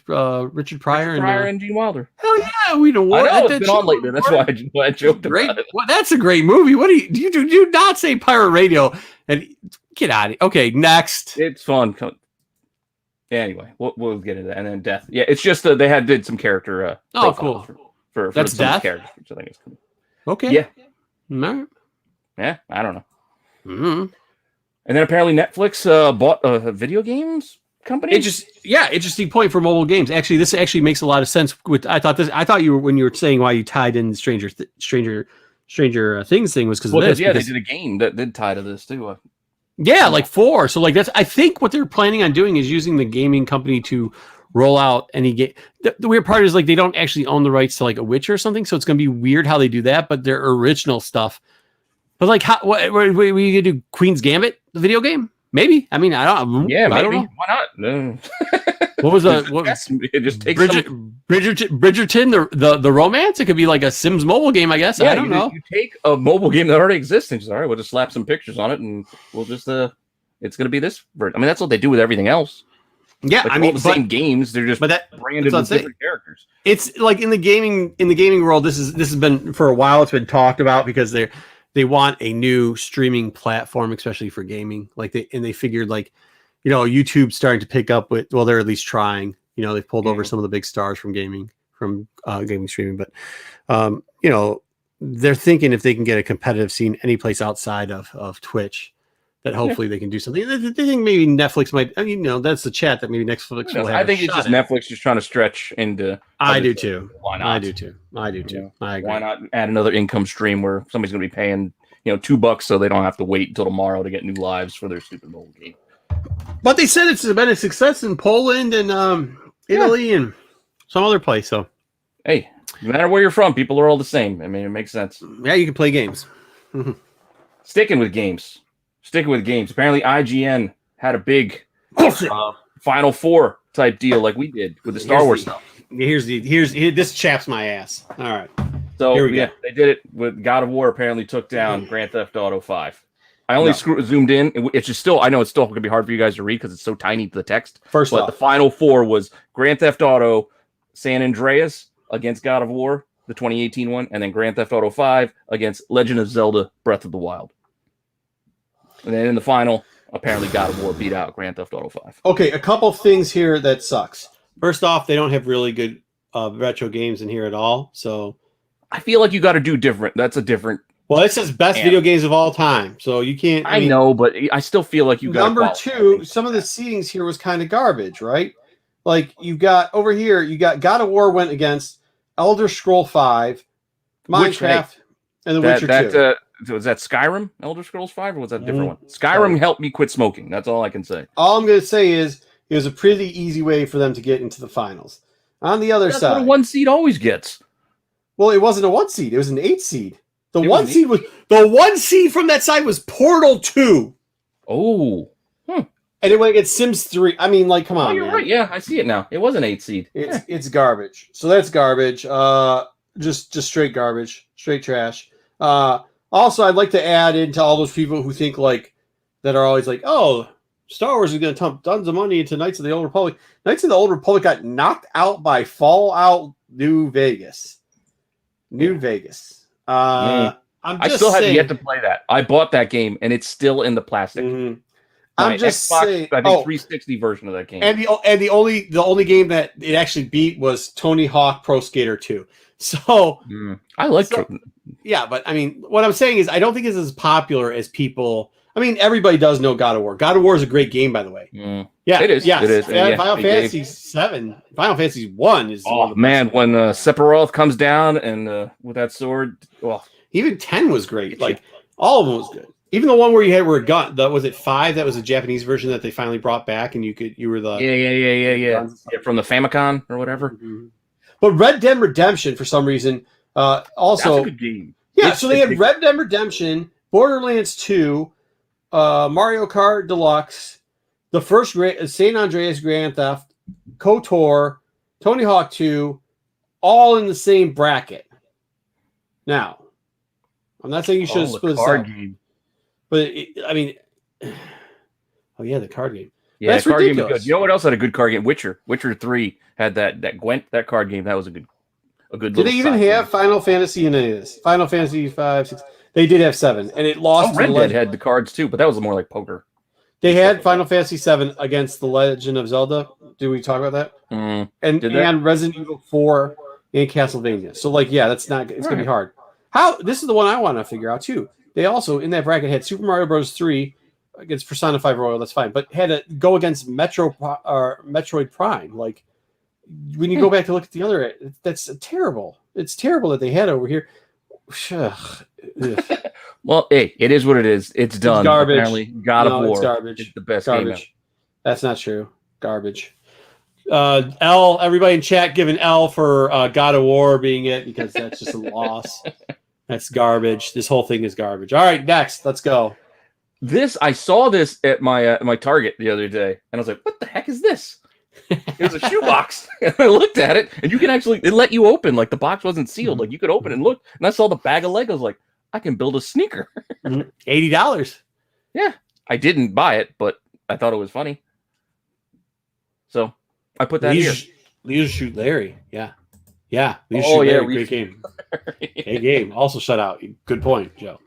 Richard Pryor and Gene Wilder. Hell yeah, we know what. I know it's been on lately. That's why I joked about it. Well, that's a great movie. What do you not say Pirate Radio and get out of it? Okay, next. It's fun. Anyway, we'll get into that. And then Death. Yeah, it's just they did some character. Cool. For that's some Death. Characters, which I think is cool. Okay. Yeah. Right. Yeah, I don't know. Mm-hmm. And then apparently Netflix bought a video games company. Interesting point for mobile games. Actually, this actually makes a lot of sense. I thought you were when you were saying why you tied in Stranger Things thing was because of this. They did a game that did tie to this too. Like 4. So like I think what they're planning on doing is using the gaming company to roll out any game. The weird part is like they don't actually own the rights to like a Witcher or something, so it's going to be weird how they do that. But their original stuff. But like, what we gonna do? Queen's Gambit, the video game? Maybe. I mean, I don't. Yeah, maybe. I don't know. Why not? No. What was it just takes Bridgerton, the romance? It could be like a Sims mobile game, I guess. Yeah, I don't know. You take a mobile game that already exists and just, all right, we'll just slap some pictures on it and we'll just it's gonna be this version. I mean, that's what they do with everything else. Yeah, like, I mean, the same games, they're just branded with different characters. It's like in the gaming world, this has been for a while. It's been talked about because they want a new streaming platform, especially for gaming. Like they figured like, YouTube's starting to pick up with, well, they're at least trying. They've pulled over some of the big stars from gaming streaming, but they're thinking if they can get a competitive scene any place outside of Twitch, that hopefully they can do something. They think maybe Netflix might. I mean, that's the chat that maybe Netflix will have. I think it's just Netflix just trying to stretch into. I do too. Why not? I do too. I agree. Why not add another income stream where somebody's going to be paying $2 so they don't have to wait until tomorrow to get new lives for their stupid mobile game. But they said it's been a success in Poland and Italy and some other place. So, hey, no matter where you're from, people are all the same. I mean, it makes sense. Yeah, you can play games. Sticking with games. Apparently, IGN had a big Final Four type deal like we did with the Star Wars stuff. Here's this chaps my ass. All right. So they did it with God of War. Apparently, took down Grand Theft Auto 5. I only zoomed in. It's just still. I know it's still going to be hard for you guys to read because it's so tiny to the text. First off, the Final Four was Grand Theft Auto San Andreas against God of War, the 2018 one, and then Grand Theft Auto 5 against Legend of Zelda: Breath of the Wild. And then in the final, apparently God of War beat out Grand Theft Auto 5. Okay, a couple things here that sucks. First off, they don't have really good retro games in here at all. So I feel like you got to do different. That's a different. Well, it says best video games of all time. So you can't. I know, but I still feel like you got number 2. Some of the seedings here was kind of garbage, right? Like you got over here, you got God of War went against Elder Scroll 5, Minecraft, and The Witcher 2. Was that Skyrim, Elder Scrolls 5, or was that a different one? Skyrim helped me quit smoking. That's all I can say. All I'm going to say is it was a pretty easy way for them to get into the finals. On the other side, that's what a 1 seed always gets. Well, it wasn't a 1 seed; it was an 8 seed. The 1 seed from that side was Portal 2. Oh, and it went against Sims 3. I mean, like, come on, you're right. Yeah, I see it now. It was an 8 seed. It's garbage. So that's garbage. Just straight garbage, straight trash. Also, I'd like to add into all those people who think like that are always like, oh, Star Wars is going to dump tons of money into Knights of the Old Republic. Knights of the Old Republic got knocked out by Fallout New Vegas. I still have yet to play that. I bought that game, and it's still in the plastic. Mm-hmm. I'm just Xbox, saying. I think 360 version of that game. And the only game that it actually beat was Tony Hawk Pro Skater 2. So I like. Yeah, but I mean, what I'm saying is, I don't think it's as popular as people. I mean, everybody does know God of War. God of War is a great game, by the way. Yeah, it is. Yes. It is. Final Fantasy 7, Final Fantasy 1 is. Oh man, when Sephiroth comes down and with that sword, well, even 10 was great. Like all of them was good. Even the one where you were a gun. Was it 5? That was a Japanese version that they finally brought back, and you were the yeah from the Famicom or whatever. Mm-hmm. But Red Dead Redemption, for some reason, also that's a good game. Yeah, so they had Red Dead Redemption, Borderlands 2. Mario Kart Deluxe, the first San Andreas Grand Theft, KOTOR, Tony Hawk 2, all in the same bracket. Now, I'm not saying you should have split this up, but I mean, oh yeah, the card game. Yeah, that's card ridiculous. game is good. You know what else had a good card game? Witcher 3 had that Gwent, that card game. That was a good. Did they even have Final Fantasy in any of this? Final Fantasy 5, 6. They did have 7, and it lost. Red Dead had the cards too, but that was more like poker. They had Final Fantasy 7 against The Legend of Zelda. Did we talk about that? And Resident Evil 4 and Castlevania. So, like, yeah, that's not. It's gonna be hard. This is the one I want to figure out too. They also in that bracket had Super Mario Bros. 3 against Persona 5 Royal. That's fine, but had to go against Metroid Prime. Like, when you go back to look at the other, that's terrible. It's terrible that they had over here. Well, hey, it is what it is. It's done. It's garbage. Apparently, God of War. It's garbage. It's the best garbage. game. That's not true. Garbage. L. Everybody in chat giving L for God of War being it because that's just a loss. That's garbage. This whole thing is garbage. All right, next, let's go. I saw this at my Target the other day, and I was like, "What the heck is this?" It was a shoebox. And I looked at it, and you can actually it let you open. Like the box wasn't sealed. Like you could open and look. And I saw the bag of Legos. Like I can build a sneaker. $80. Yeah, I didn't buy it, but I thought it was funny. So I put that here. Leisure Shoot Larry. Yeah. Leisure Shoot Larry. Great game. Great game. Also shut out. Good point, Joe.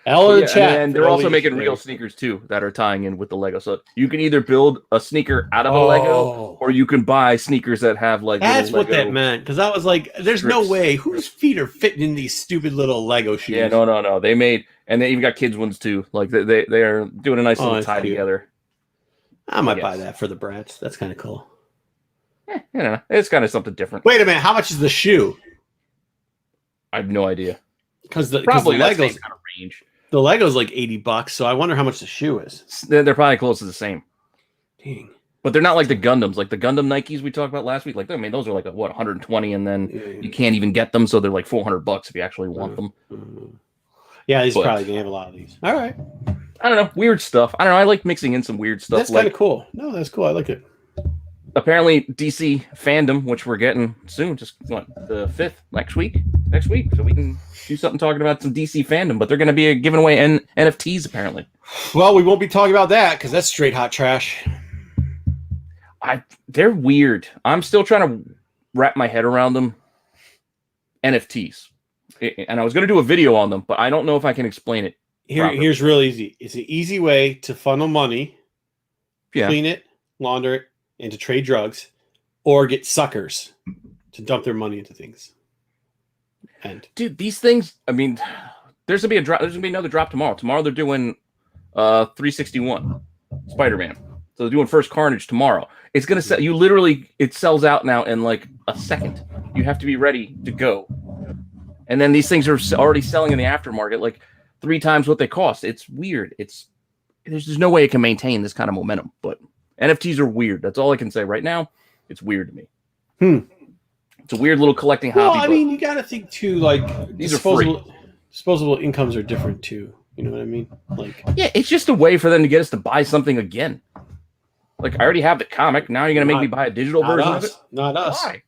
L in the chat. And they're also making real sneakers too that are tying in with the Lego. So you can either build a sneaker out of a Lego, or you can buy sneakers that have like. That's what that meant, because I was like, "There's no way whose feet are fitting in these stupid little Lego shoes." Yeah, no. They made, and they even got kids ones too. Like they are doing a nice little tie together. I might buy that for the brats. That's kind of cool. It's kind of something different. Wait a minute, how much is the shoe? I have no idea. Because the probably Legos kind of range. The Lego's like $80, so I wonder how much the shoe is. They're probably close to the same. Dang. But they're not like the Gundams, like the Gundam Nikes we talked about last week. Like, I mean, those are like 120, and then you can't even get them, so they're like $400 if you actually want them. Yeah, he's probably gonna have a lot of these. All right. I don't know, weird stuff. I don't know. I like mixing in some weird stuff. That's kind of cool. No, that's cool. I like it. Apparently, DC fandom, which we're getting soon, just the 5th next week, so we can do something talking about some DC fandom. But they're going to be giving away NFTs apparently. Well, we won't be talking about that because that's straight hot trash. They're weird. I'm still trying to wrap my head around them. NFTs, and I was going to do a video on them, but I don't know if I can explain it. Here's real easy. It's an easy way to funnel money, clean it, launder it, and to trade drugs, or get suckers to dump their money into things. And dude, these things. I mean, there's gonna be a drop. There's gonna be another drop tomorrow. Tomorrow they're doing 361 Spider-Man. So they're doing first Carnage tomorrow. It's gonna sell. You literally, it sells out now in like a second. You have to be ready to go. And then these things are already selling in the aftermarket like 3 times what they cost. It's weird. There's no way it can maintain this kind of momentum. But NFTs are weird. That's all I can say right now. It's weird to me. It's a weird little collecting hobby. Well, I mean, you got to think too. Like these are free. Disposable incomes are different too. You know what I mean? Like, yeah, it's just a way for them to get us to buy something again. Like, I already have the comic. Now you're gonna make me buy a digital version of it? Not us. Why?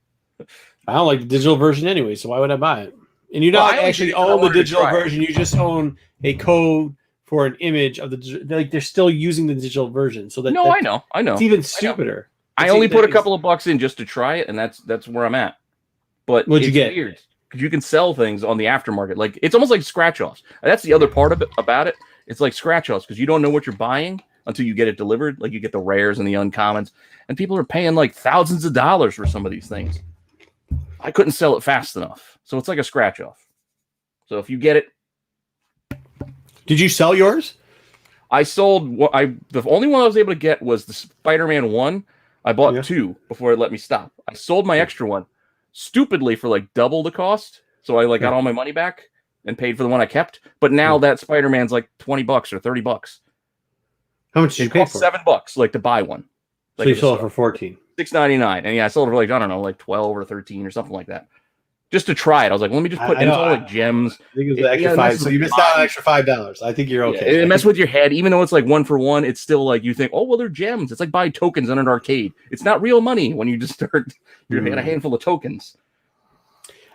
I don't like the digital version anyway. So why would I buy it? And you don't actually own the digital try it. version. You just own a code for an image of the like. They're still using the digital version, so that No, I know. It's even stupider. I only put a couple of bucks in just to try it, and that's where I'm at. But What'd you get? Weird because you can sell things on the aftermarket. Like it's almost like scratch offs. That's the other part of it about it. It's like scratch offs because you don't know what you're buying until you get it delivered. Like you get the rares and the uncommons, and people are paying like thousands of dollars for some of these things. I couldn't sell it fast enough, so it's like a scratch off. So if you get it, did you sell yours? I sold what the only one I was able to get was the Spider-Man 1. I bought 2 before it let me stop. I sold my extra one stupidly for like double the cost. So I got all my money back and paid for the one I kept. But now that Spider-Man's like $20 or $30. How much did you pay for? $7 like to buy one. So you sold it for $14. $6.99. And I sold it for like, I don't know, like 12 or 13 or something like that. Just to try it. I was like, let me just put in all like gems. I think it was the extra $5. So you missed out on an extra $5. I think you're okay. Yeah, it messes with your head. Even though it's like 1 for 1, it's still like you think, oh, well, they're gems. It's like buying tokens on an arcade. It's not real money when you just start, you're getting a handful of tokens.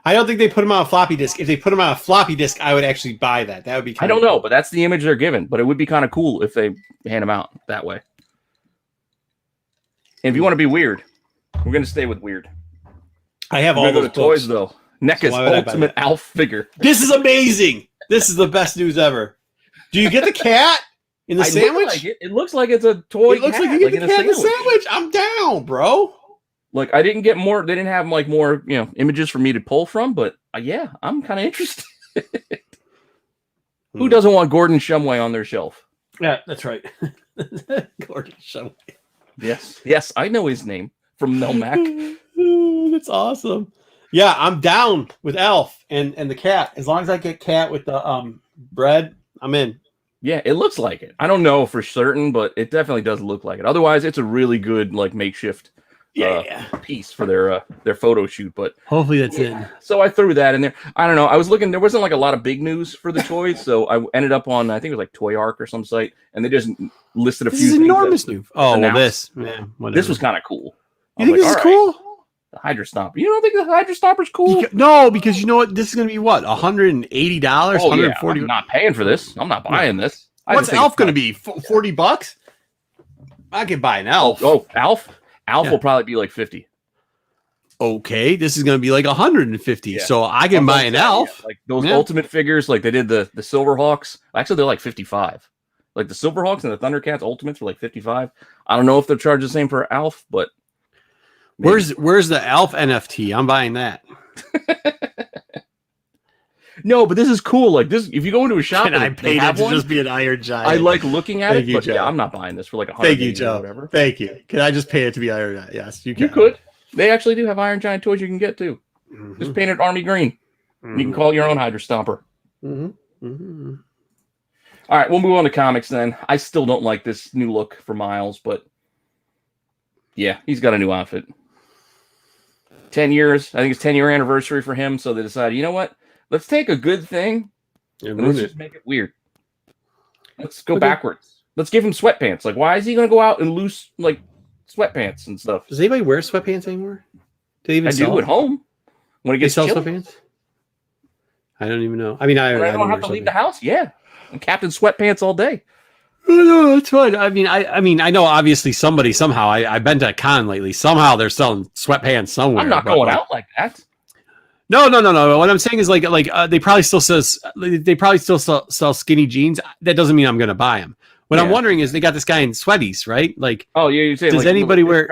I don't think they put them on a floppy disk. If they put them on a floppy disk, I would actually buy that. That would be I don't know, but that's the image they're given. But it would be kind of cool if they hand them out that way. And if you want to be weird, we're going to stay with weird. I have all those toys, though. NECA's Ultimate Alf figure. This is amazing. This is the best news ever. Do you get the cat in the sandwich? It looks like it's a toy. It looks like you get the cat in the sandwich. I'm down, bro. Like I didn't get more. They didn't have like more, images for me to pull from. But yeah, I'm kind of interested. Who doesn't want Gordon Shumway on their shelf? Yeah, that's right. Gordon Shumway. Yes, I know his name from Melmac. That's awesome. Yeah, I'm down with Elf and the cat. As long as I get cat with the bread, I'm in. Yeah, it looks like it. I don't know for certain, but it definitely does look like it. Otherwise, it's a really good like makeshift piece for their photo shoot. But hopefully that's in. So I threw that in there. I don't know. I was looking. There wasn't like a lot of big news for the toys, so I ended up on I think it was like Toy Arc or some site, and they just listed a few. This is enormous news. Oh, well, this was kind of cool. You think this is cool? The Hydra Stomper. You don't think the Hydra Stomper's cool? No, because you know what? This is going to be what? $180? $140? I'm not paying for this. I'm not buying this. What's Elf going to be? $40? I could buy an Elf. Oh, Elf? Elf will probably be like 50. Okay, this is going to be like 150. Yeah. So I can buy an Elf. Yeah. Like those Ultimate figures, like they did the Silverhawks. Actually, they're like 55. Like the Silverhawks and the Thundercats Ultimates are like 55. I don't know if they'll charge the same for Elf, but maybe. Where's the Elf NFT? I'm buying that. No, but this is cool. Like this, if you go into a shop, and I paid it to just be an Iron Giant. I like looking at it, but yeah, I'm not buying this for like $100. Thank you, Joe. Whatever. Thank you. Can I just pay it to be Iron Giant? Yes, you can. You could. They actually do have Iron Giant toys you can get too. Mm-hmm. Just paint it army green. Mm-hmm. You can call it your own Hydra Stomper. Mm-hmm. Mm-hmm. All right, we'll move on to comics then. I still don't like this new look for Miles, but yeah, he's got a new outfit. 10 years. I think it's 10-year anniversary for him, so they decided, you know what? Let's take a good thing and let's just make it weird. Let's go backwards. Let's give him sweatpants. Like, why is he going to go out in loose, like, sweatpants and stuff? Does anybody wear sweatpants anymore? Do they even do at home. When it gets sell sweatpants? I don't even know. I mean, I don't have to leave the house. Yeah. I'm Captain Sweatpants all day. No, that's fine. I mean, I know obviously somebody somehow. I've been to a con lately. Somehow they're selling sweatpants somewhere. I'm not going out like that. No. What I'm saying is like they probably still sell skinny jeans. That doesn't mean I'm going to buy them. What I'm wondering is they got this guy in sweaties, right? Like, oh yeah, you say does like, anybody wear?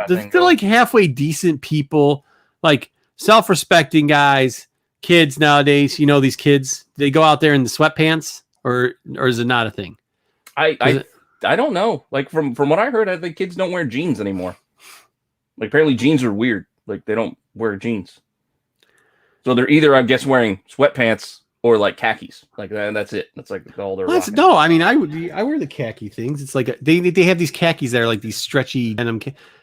They're like halfway decent people, like self-respecting guys, kids nowadays. You know these kids. They go out there in the sweatpants, or is it not a thing? I don't know. Like from what I heard, I think kids don't wear jeans anymore. Like apparently jeans are weird. Like they don't wear jeans. So they're either, I guess, wearing sweatpants or like khakis. Like that's it. That's like all they're rocking. No, I mean I wear the khaki things. It's like they have these khakis that are like these stretchy denim.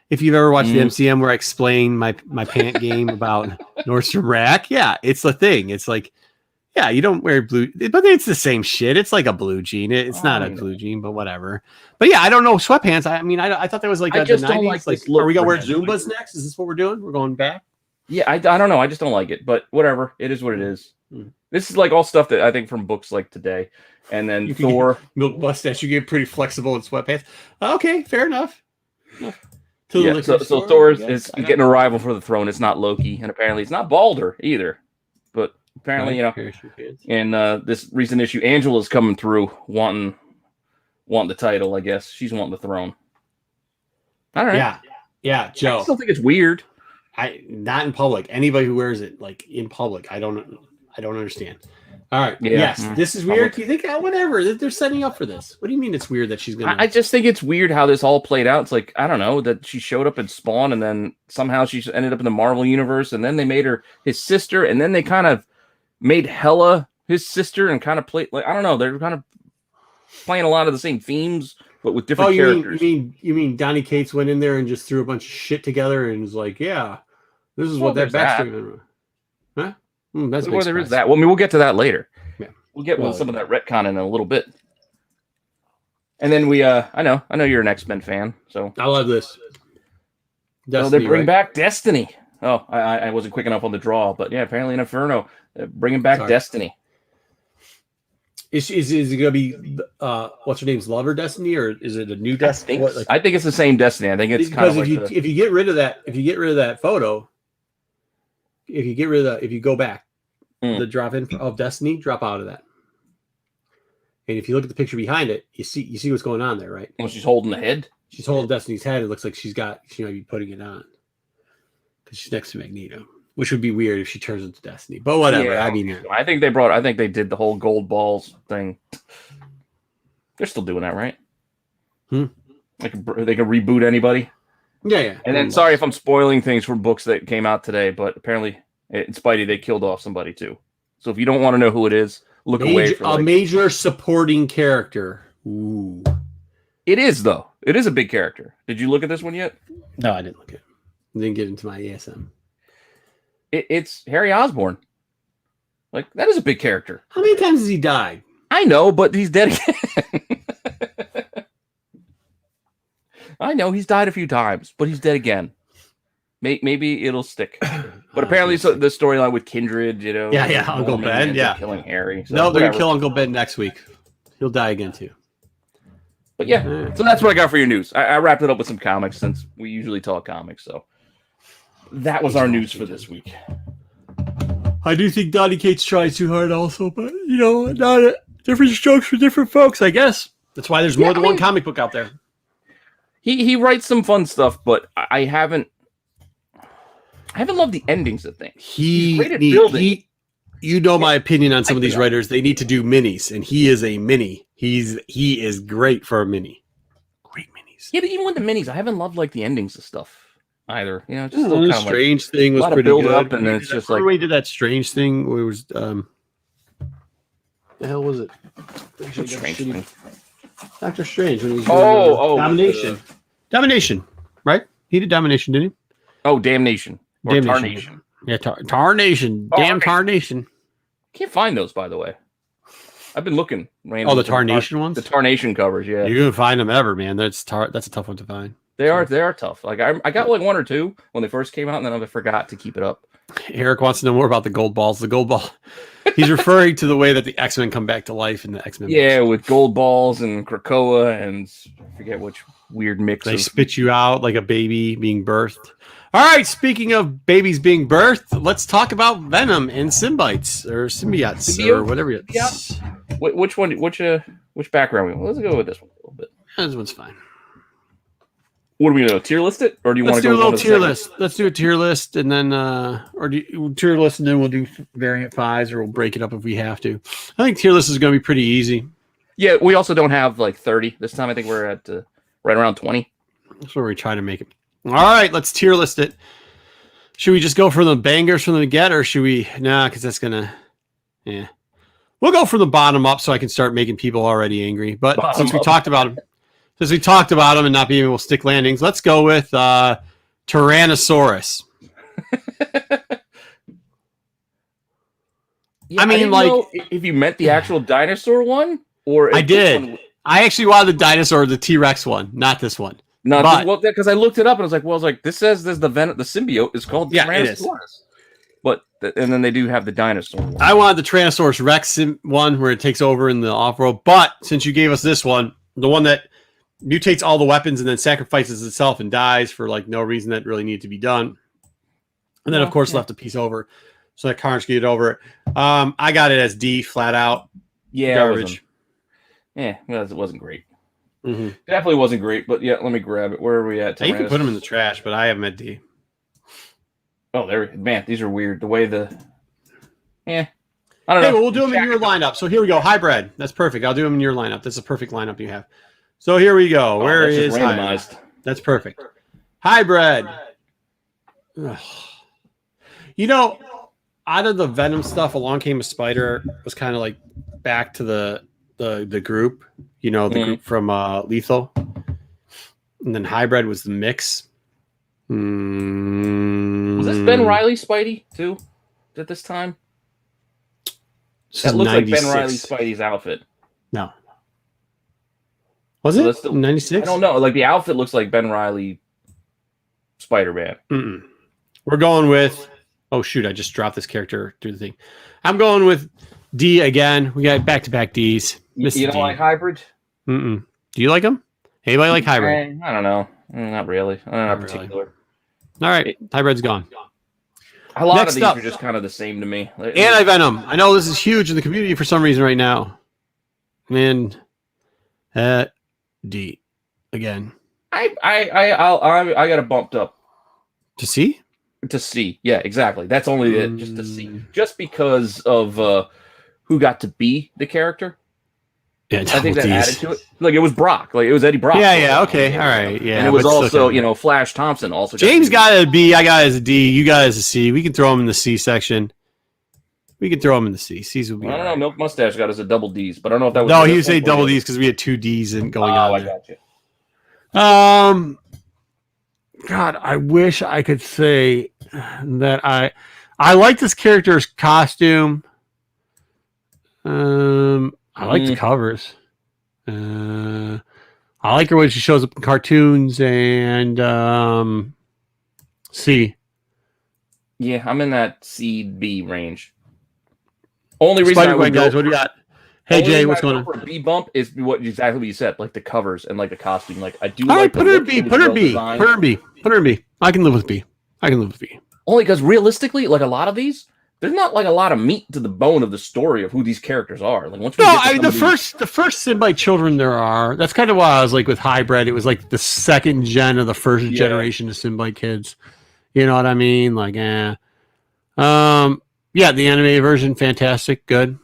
If you've ever watched the MCM where I explain my pant game about Nordstrom Rack, yeah, it's the thing. It's like, yeah, you don't wear blue, but it's the same shit. It's like a blue jean. It's not a blue jean, but whatever. But yeah, I don't know sweatpants. I mean, I thought that was like I just don't like are we gonna wear Zumbas next? Is this what we're doing? We're going back. Yeah, I don't know. I just don't like it, but whatever. It is what it is. Mm. This is like all stuff that I think from books like today. And then You Thor. Milk mustache. You get pretty flexible in sweatpants. Okay, fair enough. Yeah, so Thor is getting a rival for the throne. It's not Loki, and apparently it's not Balder either. But apparently, in this recent issue, Angela's coming through wanting the title. I guess she's wanting the throne. All right. Yeah, Joe. I still think it's weird. Not in public. Anybody who wears it like in public, I don't understand. All right. Yeah. Yes, this is weird. Do you think whatever they're setting up for this? What do you mean it's weird that she's gonna? I just think it's weird how this all played out. It's like I don't know that she showed up in Spawn and then somehow she ended up in the Marvel universe and then they made her his sister and then they kind of made Hela his sister and kind of played like I don't know. They're kind of playing a lot of the same themes but with different characters. You mean Donny Cates went in there and just threw a bunch of shit together and was like, yeah, this is what that backstory. Huh? That's well, there is that. Well, I mean, we'll get to that later. Yeah, we'll get some of that retcon in a little bit. And then we, I know you're an X-Men fan, so I love this. Destiny, they bring back Destiny. Oh, I wasn't quick enough on the draw, but yeah, apparently in Inferno, bringing back Destiny. Is it gonna be what's her name's lover Destiny or is it a new Destiny? I think it's the same Destiny. I think it's kind of like if you get rid of that photo. If you go back, the drop in of Destiny, drop out of that. And if you look at the picture behind it, you see what's going on there, right? Well, she's holding the head. She's holding Destiny's head. It looks like she might be putting it on because she's next to Magneto, which would be weird if she turns into Destiny. But whatever. Yeah, I think they did the whole gold balls thing. They're still doing that, right? They can reboot anybody. Yeah. And then, sorry if I'm spoiling things from books that came out today, but apparently in Spidey, they killed off somebody too. So if you don't want to know who it is, look away from a major supporting character. Ooh. It is, though. It is a big character. Did you look at this one yet? No, I didn't look at it. I didn't get into my ASM. It's Harry Osborn. Like, that is a big character. How many times has he died? I know, but he's dead again. I know he's died a few times, but he's dead again. Maybe it'll stick. But apparently, the storyline with Kindred, yeah, Uncle Ben, killing Harry. So no, they're gonna kill Uncle Ben next week. He'll die again too. But yeah, so that's what I got for your news. I wrapped it up with some comics since we usually talk comics. So that was our news for this week. I do think Donny Cates tries too hard, also, but not different strokes for different folks, I guess. That's why there's more than one comic book out there. He writes some fun stuff, but I haven't loved the endings of things. He's great at building. My opinion on some of these writers. They need to do minis, and he is a mini. He is great for a mini. Great minis. Yeah, but even with the minis, I haven't loved like the endings of stuff either. Just a little kind of Strange thing was pretty good. Up, and then it's just like we did that Strange thing where it was the hell was it? Strange thing. Doctor Strange when he was Domination, right? He did Domination, didn't he? Oh, Damnation. Or Tarnation. Yeah, Tarnation. Damn Tarnation. Can't find those, by the way. I've been looking. The Tarnation ones? The Tarnation covers, yeah. You're going to find them ever, man. That's a tough one to find. They are tough. Like I got like one or two when they first came out, and then I forgot to keep it up. Eric wants to know more about the gold balls. The gold ball. He's referring to the way that the X-Men come back to life in the X-Men. Yeah, with gold balls and Krakoa and I forget which weird mix. They spit you out like a baby being birthed. All right, speaking of babies being birthed, let's talk about Venom and symbiotes or whatever it is. Which one? Which background? Let's go with this one a little bit. This one's fine. What are we gonna do? Tier list it, or do you want to do a little tier list? Let's do a tier list, and then tier list, and then we'll do variant fives, or we'll break it up if we have to. I think tier list is going to be pretty easy. Yeah, we also don't have like 30 this time. I think we're at right around 20. That's where we try to make it. All right, let's tier list it. Should we just go for the bangers from the get, or should we? Nah, because that's gonna. Yeah, we'll go from the bottom up, so I can start making people already angry. But since we talked about them and not being able to stick landings, let's go with Tyrannosaurus. Yeah, I mean, if you meant the actual dinosaur one, or I did. I actually wanted the dinosaur, the T-Rex one, not this one. No, but because I looked it up and I was like, this says there's the symbiote is called Tyrannosaurus. But and then they do have the dinosaur one. I wanted the Tyrannosaurus Rex one where it takes over in the off-world. But since you gave us this one, the one that mutates all the weapons and then sacrifices itself and dies for like no reason that really needed to be done. And then, of course, left a piece over so that Carnage could get over it. I got it as D, flat out. Yeah, garbage. It wasn't great. Mm-hmm. Definitely wasn't great, but yeah, let me grab it. Where are we at? You can put them in the trash, but I have them at D. Oh, man, these are weird. The way I don't know. Well, we'll do them in your lineup. So here we go. Hybrid. That's perfect. I'll do them in your lineup. That's a perfect lineup you have. So here we go. Where is randomized? That's perfect. Hybrid. You know, out of the Venom stuff, Along Came a Spider was kind of like back to the group. You know, the group from Lethal. And then Hybrid was the mix. Was this Ben Reilly Spidey too at this time? That looks 96. Like Ben Reilly Spidey's outfit. No. Was it 96? I don't know. Like the outfit looks like Ben Reilly Spider-Man. We're going with... Oh, shoot. I just dropped this character through the thing. I'm going with D again. We got back-to-back Ds. You don't like Hybrid? Do you like them? Anybody like Hybrid? I don't know. Not really. Not particular. Really. All right. Hybrid's gone. A lot of these are just kind of the same to me. Anti-Venom. I know this is huge in the community for some reason right now. And D again. I got it bumped up to C. To C, yeah, exactly. That's only it, just to C, just because of who got to be the character. Yeah, I think that added to it. Like it was Brock, like it was Eddie Brock. Yeah, okay, all right, yeah. And it was also, Flash Thompson also. James got a B, I got it as a D, you got it as a C. We can throw him in the C section. We can throw him in the C. C's will be. I don't know. Milk Mustache got us a double D's, but I don't know if that was. No, he would say double D's because we had two D's going on. Oh, I got you. God, I wish I could say that I like this character's costume. I like the covers. I like her when she shows up in cartoons and C. Yeah, I'm in that C-B range. Only reason Spider-Man, guys, what do you got? Hey, Jay, what's going on? For a B bump is exactly what you said, like the covers and like the costume. Like I do. All like right, put her in B. Put her in B. Put her in B. Put her in B. I can live with B. Only because realistically, like a lot of these, there's not like a lot of meat to the bone of the story of who these characters are. Like once we the first Symbiote children there are. That's kind of why I was like with Hybrid. It was like the second gen of the first generation of Symbiote kids. You know what I mean? Like, the animated version, fantastic, good.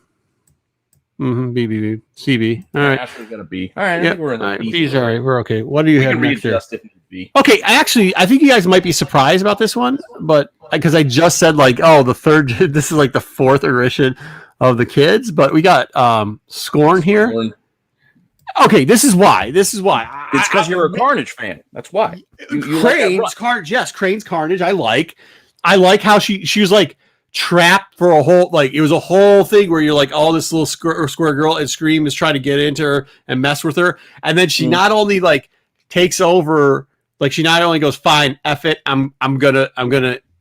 B, CB. All right. Ashley's gonna B. All right. I think we're in the B. B's all right. We're okay. What do you have next there? B. Okay. I think you guys might be surprised about this one, but because I just said like, the third. This is like the fourth iteration of the kids, but we got Scorn here. Okay. This is why. It's because you're a Carnage fan. That's why. Crane's Carnage. Yes, Crane's Carnage. I like how she was like trapped for a whole, like it was a whole thing where you're like, this little square girl, and Scream is trying to get into her and mess with her, and then she not only like takes over, like she not only goes, fine, F it, I'm gonna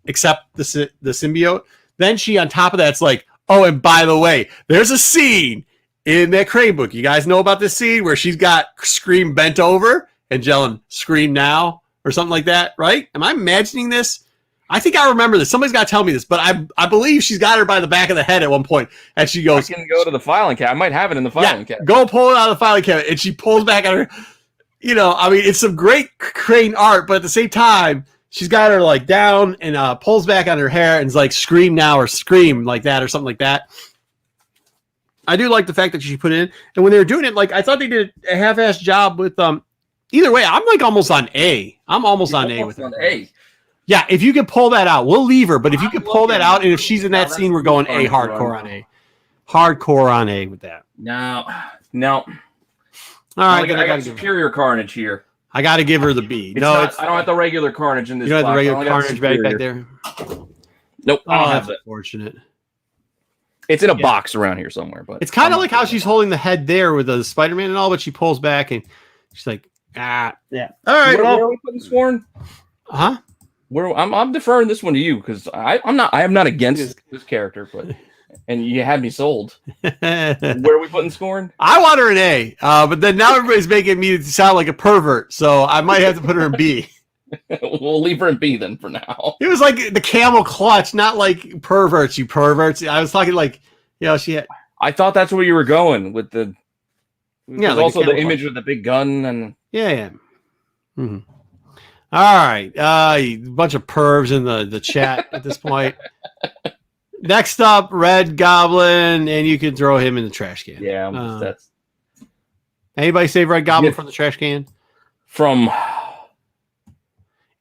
accept the symbiote. Then she on top of that's like, and by the way, there's a scene in that Crane book. You guys know about this scene where she's got Scream bent over and yelling "Scream now" or something like that, right? Am I imagining this? I think I remember this. Somebody's got to tell me this, but I believe she's got her by the back of the head at one point, and she goes, I can go to the filing cabinet. I might have it in the filing cabinet. Go pull it out of the filing cabinet, and she pulls back on her. It's some great Crane art, but at the same time, she's got her like down and pulls back on her hair and is like, "Scream now" or "Scream" like that or something like that. I do like the fact that she put it in, and when they were doing it, like I thought they did a half-assed job with Either way, I'm like almost on A. I'm almost on A with her. Yeah, if you can pull that out, we'll leave her. But if you can pull that out, and if she's in that scene, we're going A, hardcore on A. Hardcore on A with that. No. All right, I got superior Carnage here. I got to give her the B. I don't have the regular Carnage in this. You don't have the regular Carnage back there? Nope. I don't have that. Unfortunate. It's in a box around here somewhere. But it's kind of like how she's holding the head there with the Spider-Man and all, but she pulls back and she's like, Yeah. All right. Where are we putting Scorn? Huh? I'm deferring this one to you because I am not against this character, but and you had me sold. Where are we putting Scorn? I want her in A, but then now everybody's making me sound like a pervert, so I might have to put her in B. We'll leave her in B then for now. It was like the camel clutch, not like perverts, you perverts. I was talking like, she had. I thought that's where you were going with the. Yeah, like also the image with the big gun and. Yeah. Mm-hmm. All right, a bunch of pervs in the chat at this point. Next up, Red Goblin, and you can throw him in the trash can. Yeah, that's. Anybody save Red Goblin from the trash can? From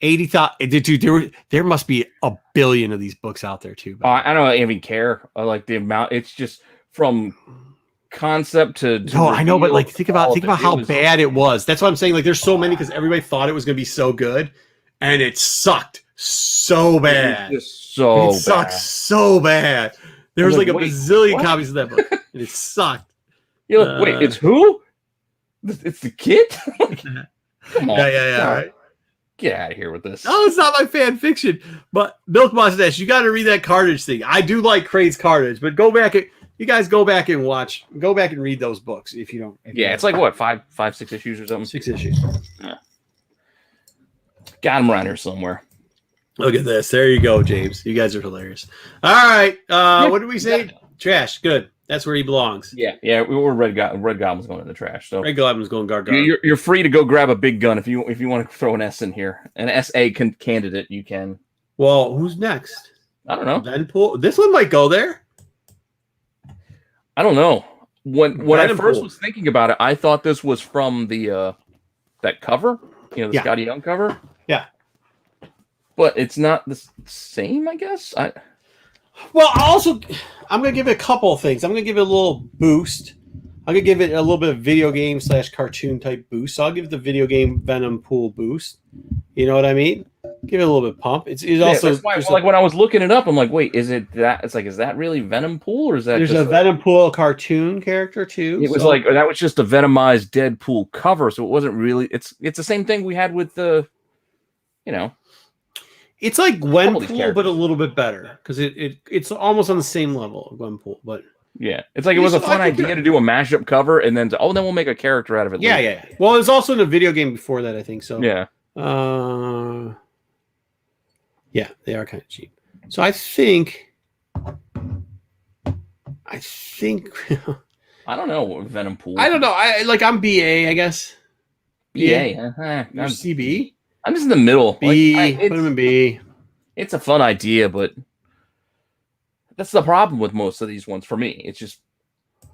80 thought, dude, there must be a billion of these books out there too. I don't even care. I like the amount. It's just from concept to no, I know, but like think about how bad it was. That's what I'm saying. Like, there's so many because everybody thought it was going to be so good, and it sucked so bad. It sucked so bad. There was like a bazillion copies of that book, and it sucked. You're like, wait, it's who? It's the kid? Come on. Yeah. Right. Get out of here with this. Oh, it's not my fan fiction. But Milk Mustache, you got to read that Carnage thing. I do like Craig's Carnage, but go back and read those books if you don't. It's like what, five, 6 issues or something? 6 issues. Yeah. Got them around here somewhere. Look at this. There you go, James. You guys are hilarious. All right. What did we say? Trash. Good. That's where he belongs. Yeah. We're Red Goblin's going in the trash. So Red Goblin's going gar. You're free to go grab a big gun if you want to throw an S in here, an SA candidate. You can. Well, who's next? I don't know. Deadpool. This one might go there. I don't know. When I first was thinking about it, I thought this was from the that cover, the Scotty Young cover. Yeah. But it's not the same, I guess. Well, I'm going to give it a couple of things. I'm going to give it a little boost. I'm going to give it a little bit of video game / cartoon type boost. So I'll give the video game Venom pool boost. You know what I mean? Give it a little bit of pump. It's also that's why, like when I was looking it up, I'm like, wait, is it that? It's like, is that really Venom pool or is that? There's a Venom pool cartoon character too. It was like that was just a Venomized Deadpool cover, so it wasn't really. It's the same thing we had with the, It's like Gwenpool, but a little bit better because it's almost on the same level of Gwenpool. But yeah, it's like it was a fun idea to do a mashup cover, and then then we'll make a character out of it. Yeah. Well, it was also in a video game before that, I think. So yeah, yeah, they are kind of cheap. So I think. I don't know Venom pool. I don't know. I'm BA, I guess. BA. You're CB. I'm just in the middle. B. Put him in B. It's a fun idea, but that's the problem with most of these ones for me. It's just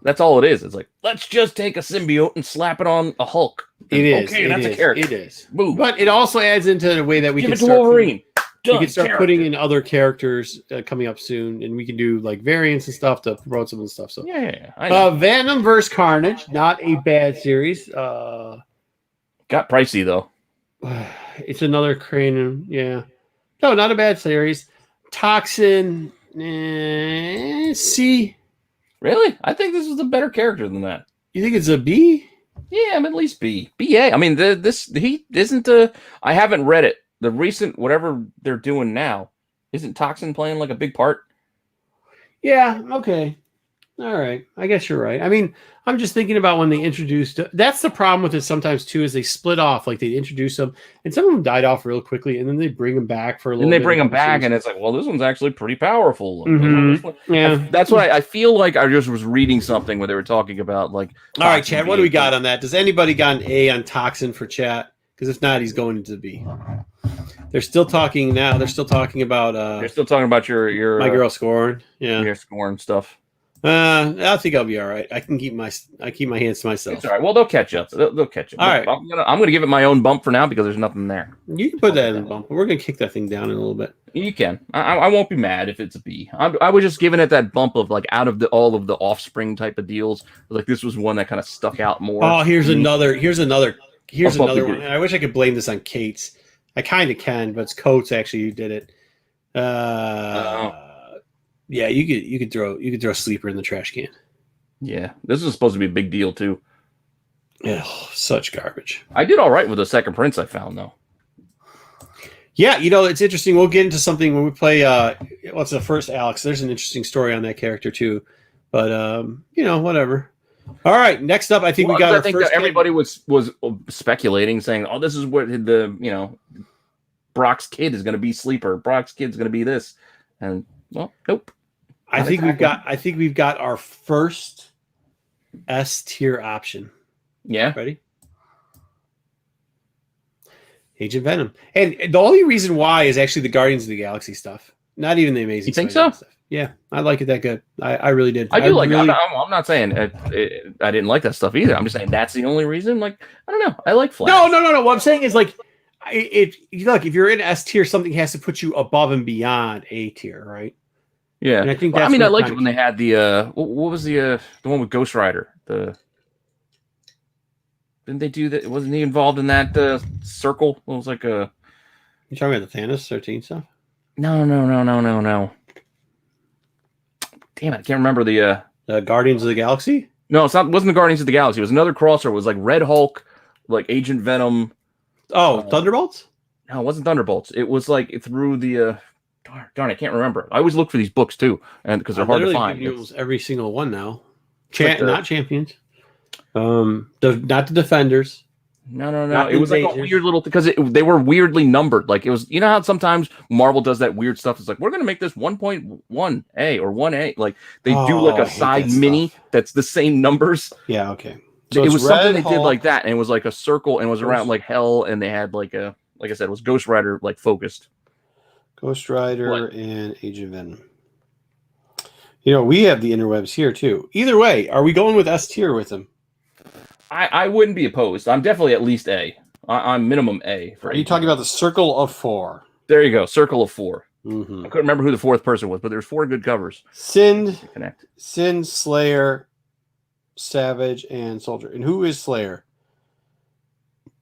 that's all it is. It's like, let's just take a symbiote and slap it on a Hulk. It is. Okay, that's a character. It is. Boom. But it also adds into the way that we give can it to start Wolverine. We can start putting in other characters coming up soon, and we can do like variants and stuff to promote some of the stuff. So yeah. Venom vs. Carnage, not a bad series. Got pricey though. It's another crane. Yeah. No, not a bad series. Toxin. C. Really? I think this is a better character than that. You think it's a B? Yeah, I'm at least B. BA. I mean, he isn't I haven't read it. The recent whatever they're doing now, isn't Toxin playing like a big part? Yeah. Okay. All right. I guess you're right. I mean, I'm just thinking about when they introduced. That's the problem with it sometimes too, is they split off. Like they introduce them, and some of them died off real quickly, and then they bring them back for a little. And they bring them back, and it's like, well, this one's actually pretty powerful. Mm-hmm. Yeah, that's why I feel like I just was reading something where they were talking about like. All right, Chad. What do we got on that? Does anybody got an A on Toxin for chat? Because if not, he's going into the B. They're still talking now. They're still talking about. They're still talking about your my girl Scorn. Yeah, your Scorn stuff. I think I'll be all right. I keep my hands to myself. It's all right. Well, they'll catch up. They'll catch up. All right. I'm gonna give it my own bump for now because there's nothing there. You can put that in the bump. We're gonna kick that thing down in a little bit. You can. I won't be mad if it's a B. I was just giving it that bump of like out of all of the Offspring type of deals. Like this was one that kind of stuck out more. Oh, here's another one. I wish I could blame this on Kate's. I kind of can, but it's Coates actually who did it. Yeah, you could throw Sleeper in the trash can. Yeah, this is supposed to be a big deal too. Oh, such garbage. I did all right with the second prince I found though. Yeah, it's interesting. We'll get into something when we play. What's the first Alex? There's an interesting story on that character too, but whatever. All right, next up, I think we got. I think that everybody was speculating, saying, "Oh, this is what the Brock's kid is going to be Sleeper. Brock's kid's going to be this," and well, nope. I think we've got our first S tier option. Yeah, ready? Agent Venom, and the only reason why is actually the Guardians of the Galaxy stuff, not even the Amazing. You think so? Stuff. Yeah, I like it that good. I really did. I do like. Really... I'm not saying I didn't like that stuff either. I'm just saying that's the only reason. Like, I don't know. I like Flash. No. What I'm saying is like, if you're in S tier, something has to put you above and beyond A tier, right? Yeah, and I think. I liked it when they had the what was the one with Ghost Rider? Didn't they do that? Wasn't he involved in that circle? It was like a. You talking about the Thanos 13 stuff? No. Damn it! I can't remember the Guardians of the Galaxy. No, it wasn't the Guardians of the Galaxy. It was another crossover. It was like Red Hulk, like Agent Venom. Oh, Thunderbolts? No, it wasn't Thunderbolts. It was like through the darn, I can't remember. I always look for these books too, and because they're hard to find. Every single one now. Not Champions. Not the Defenders. No. It was like a weird little because they were weirdly numbered. Like it was, you know how sometimes Marvel does that weird stuff. It's like we're gonna make this 1.1A or 1A. Like they do like a side mini that's the same numbers. Yeah, okay. So it was something they did like that, and it was like a circle, and it was around like hell, and they had like I said, it was Ghost Rider like focused. Ghost Rider and Agent Venom. We have the interwebs here too. Either way, are we going with S tier with them? I wouldn't be opposed. I'm definitely at least A. I'm minimum A. Are you talking about the Circle of 4? There you go. Circle of 4. Mm-hmm. I couldn't remember who the fourth person was, but there's 4 good covers. Sin, Slayer, Savage, and Soldier. And who is Slayer?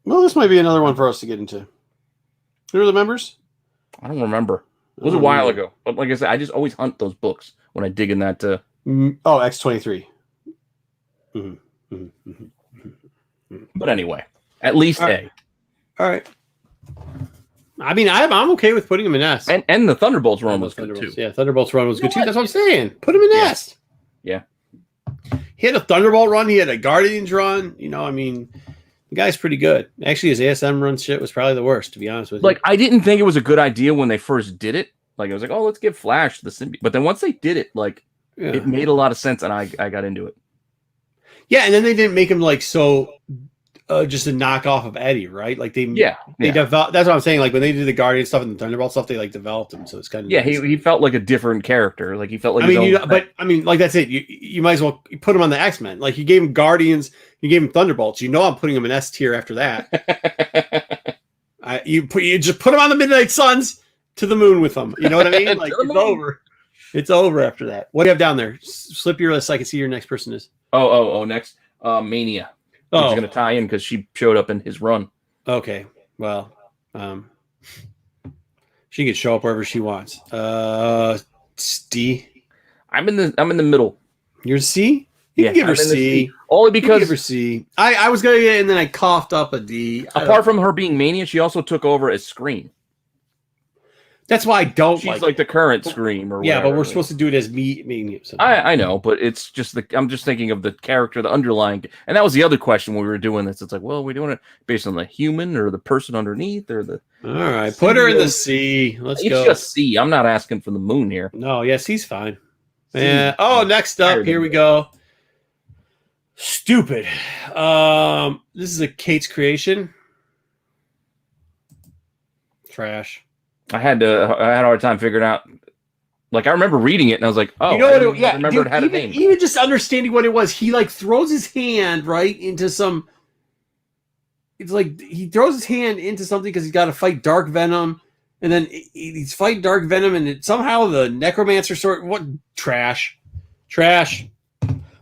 Well, this might be another one for us to get into. Who are the members? I don't remember. It was a while ago. But like I said, I just always hunt those books when I dig in that. X-23. Mm-hmm. Mm-hmm. But anyway, at least A. All right. I mean, I'm okay with putting him in S. And the Thunderbolts run was good too. Yeah, Thunderbolts run was good too. That's what I'm saying. Put him in S. Yeah. He had a Thunderbolt run. He had a Guardians run. The guy's pretty good. Actually, his ASM run shit was probably the worst, to be honest with you. Like, I didn't think it was a good idea when they first did it. Like, I was like, oh, let's give Flash the symbiote. But then once they did it, it made a lot of sense, and I got into it. Yeah, and then they didn't make him just a knockoff of Eddie, right? Like they developed. That's what I'm saying. Like when they did the Guardian stuff and the Thunderbolt stuff, they developed him. So it's kind of he felt like a different character. Like he felt like that's it. You might as well put him on the X-Men. Like you gave him Guardians, you gave him Thunderbolts. I'm putting him in S tier after that. You just put him on the Midnight Suns to the moon with them. You know what I mean? Like it's over. It's over after that. What do you have down there? Slip your list so I can see your next person is. Next. Mania. Which is going to tie in because she showed up in his run. Okay. Well, she can show up wherever she wants. D. I'm in the middle. You're C? You can give her C. Only because give her C. I was going to get it and then I coughed up a D. Apart from her being Mania, she also took over as Scream. That's why I don't. She's like the current Scream, or whatever. But we're supposed to do it as Mania. So. I know, but it's just I'm just thinking of the character, the underlying, and that was the other question when we were doing this. It's like, well, are we doing it based on the human or the person underneath or the? All right, put her in the C. Let's go. It's just C. I'm not asking for the moon here. No, yeah, C's fine. Yeah. Next up, here we go. Stupid. This is a Kate's creation. Trash. I had a hard time figuring out. Like I remember reading it, and I was like, "Oh, you know what? I remember it had a name." Even just understanding what it was, he throws his hand right into some. It's like he throws his hand into something because he's got to fight Dark Venom, and then he's fighting Dark Venom, and somehow the Necromancer trash.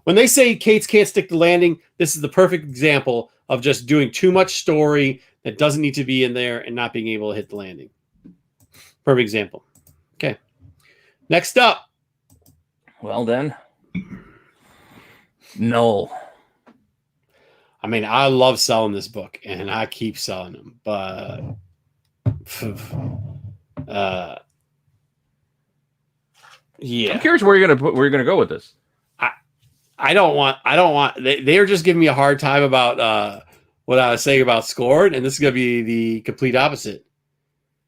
When they say Kate's can't stick the landing, this is the perfect example of just doing too much story that doesn't need to be in there and not being able to hit the landing. Perfect example. Okay. Next up. Well then. Knull. I mean, I love selling this book, and I keep selling them, but yeah. I'm curious where you're gonna go with this. I don't want. They are just giving me a hard time about what I was saying about Scorn, and this is gonna be the complete opposite.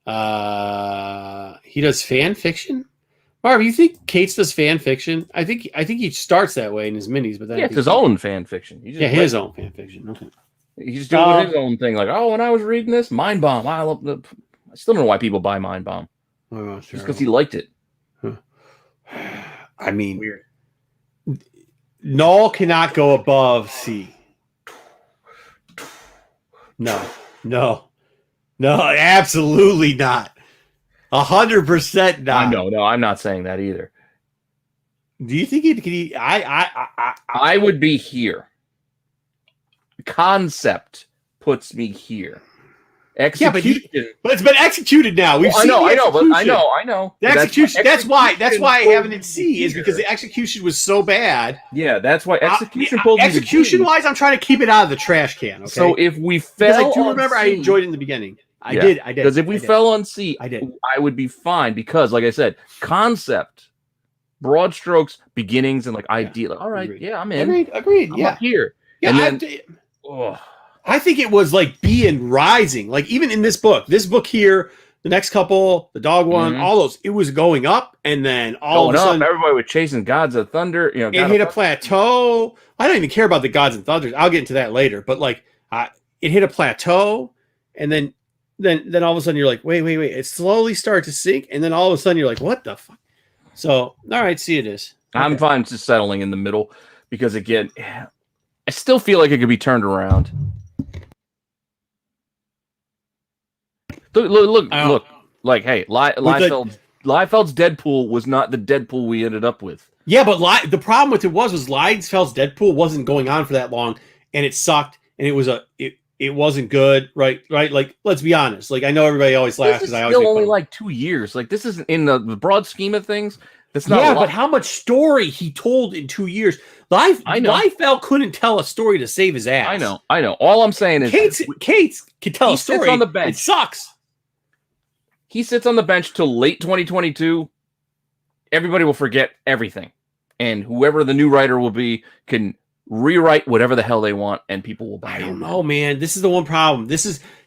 He does fan fiction. Marv, you think Cates does fan fiction? I think he starts that way in his minis, but then it's his own fan fiction. His own fan fiction. Okay. He's doing his own thing. Like, when I was reading this, Mind Bomb. I still don't know why people buy Mind Bomb. Oh, just because he liked it. I mean, weird. Knull cannot go above C. No, absolutely not. 100% not. No, I'm not saying that either. Do you think he? I would be here. Concept puts me here. Execution, but it's been executed now. We've seen I know. The execution. That's why I haven't in C is because the execution was so bad. Yeah, that's why execution pulled me. Execution wise, I'm trying to keep it out of the trash can. Okay? So if we fell, because I do remember I enjoyed it in the beginning. I did. Because if we fell on C, I would be fine. Because, like I said, concept, broad strokes, beginnings, and like idea. Like, all right, agreed. I'm in. Agreed. I'm up here. Yeah, and then, I think it was like B and rising. Like even in this book here, the next couple, the dog one, all those, it was going up, and then all of a sudden, everybody was chasing Gods of Thunder. It hit a plateau. I don't even care about the Gods and Thunders. I'll get into that later. But like, it hit a plateau, and then all of a sudden you're like, wait. It slowly started to sink, and then all of a sudden you're like, what the fuck? So all right, see it is. Okay. I'm fine just settling in the middle because again, I still feel like it could be turned around. Look. Like, hey, Liefeld's Deadpool was not the Deadpool we ended up with. Yeah, but the problem with it was Liefeld's Deadpool wasn't going on for that long, and it sucked, and it wasn't good, right? Like, let's be honest. Like, I know everybody always laughs because I always still only like 2 years. Like, this isn't in the broad scheme of things. That's not. Yeah, but how much story he told in 2 years? Liefeld couldn't tell a story to save his ass. I know. All I'm saying is Cates can tell a story. Sits on the bench. It sucks. He sits on the bench till late 2022. Everybody will forget everything, and whoever the new writer will be can rewrite whatever the hell they want, and people will buy it. I don't know, man. This is the one problem.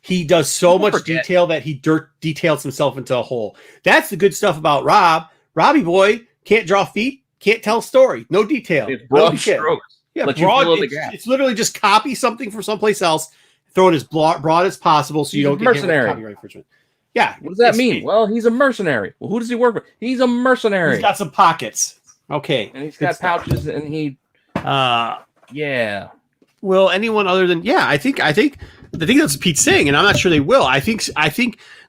He does so much detail that he details himself into a hole. That's the good stuff about Rob. Robbie boy can't draw feet, can't tell a story. No detail. It's broad strokes. Yeah, it's literally just copy something from someplace else, throw it as broad as possible so you don't get hit with copyright infringement. Yeah. What does that mean? Well, he's a mercenary. Well, who does he work with? He's a mercenary. He's got some pockets. Okay. And he's got pouches, and he yeah. Will anyone other than I think that's Pete saying, and I'm not sure they will. I think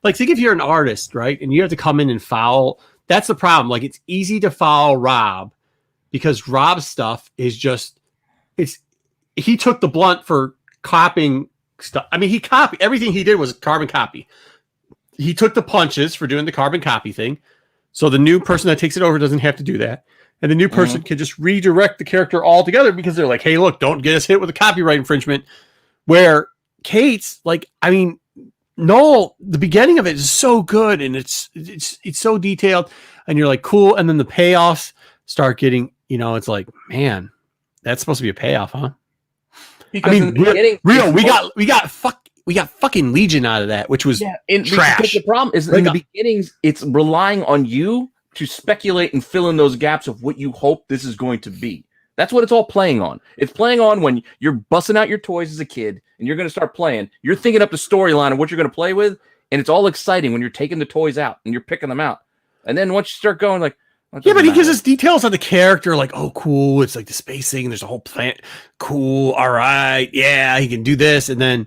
like think if you're an artist, right? And you have to come in and foul. That's the problem. Like, it's easy to follow Rob because Rob's stuff is just he took the blunt for copying stuff. I mean, everything he did was carbon copy. He took the punches for doing the carbon copy thing. So the new person that takes it over doesn't have to do that. And the new person can just redirect the character altogether because they're like, hey, look, don't get us hit with a copyright infringement. Where Cates, like, I mean, Knull, the beginning of it is so good and it's so detailed and you're like, cool. And then the payoffs start getting, it's like, man, that's supposed to be a payoff, huh? Because we got fucking Legion out of that, which was trash. The problem is in the beginnings, it's relying on you to speculate and fill in those gaps of what you hope this is going to be. That's what it's all playing on. It's playing on when you're busting out your toys as a kid and you're going to start playing. You're thinking up the storyline of what you're going to play with, and it's all exciting when you're taking the toys out and you're picking them out. And then once you start going, like, but he gives us details on the character, like, oh, cool, it's like the space thing, and there's a whole planet. Cool, all right, yeah, he can do this, and then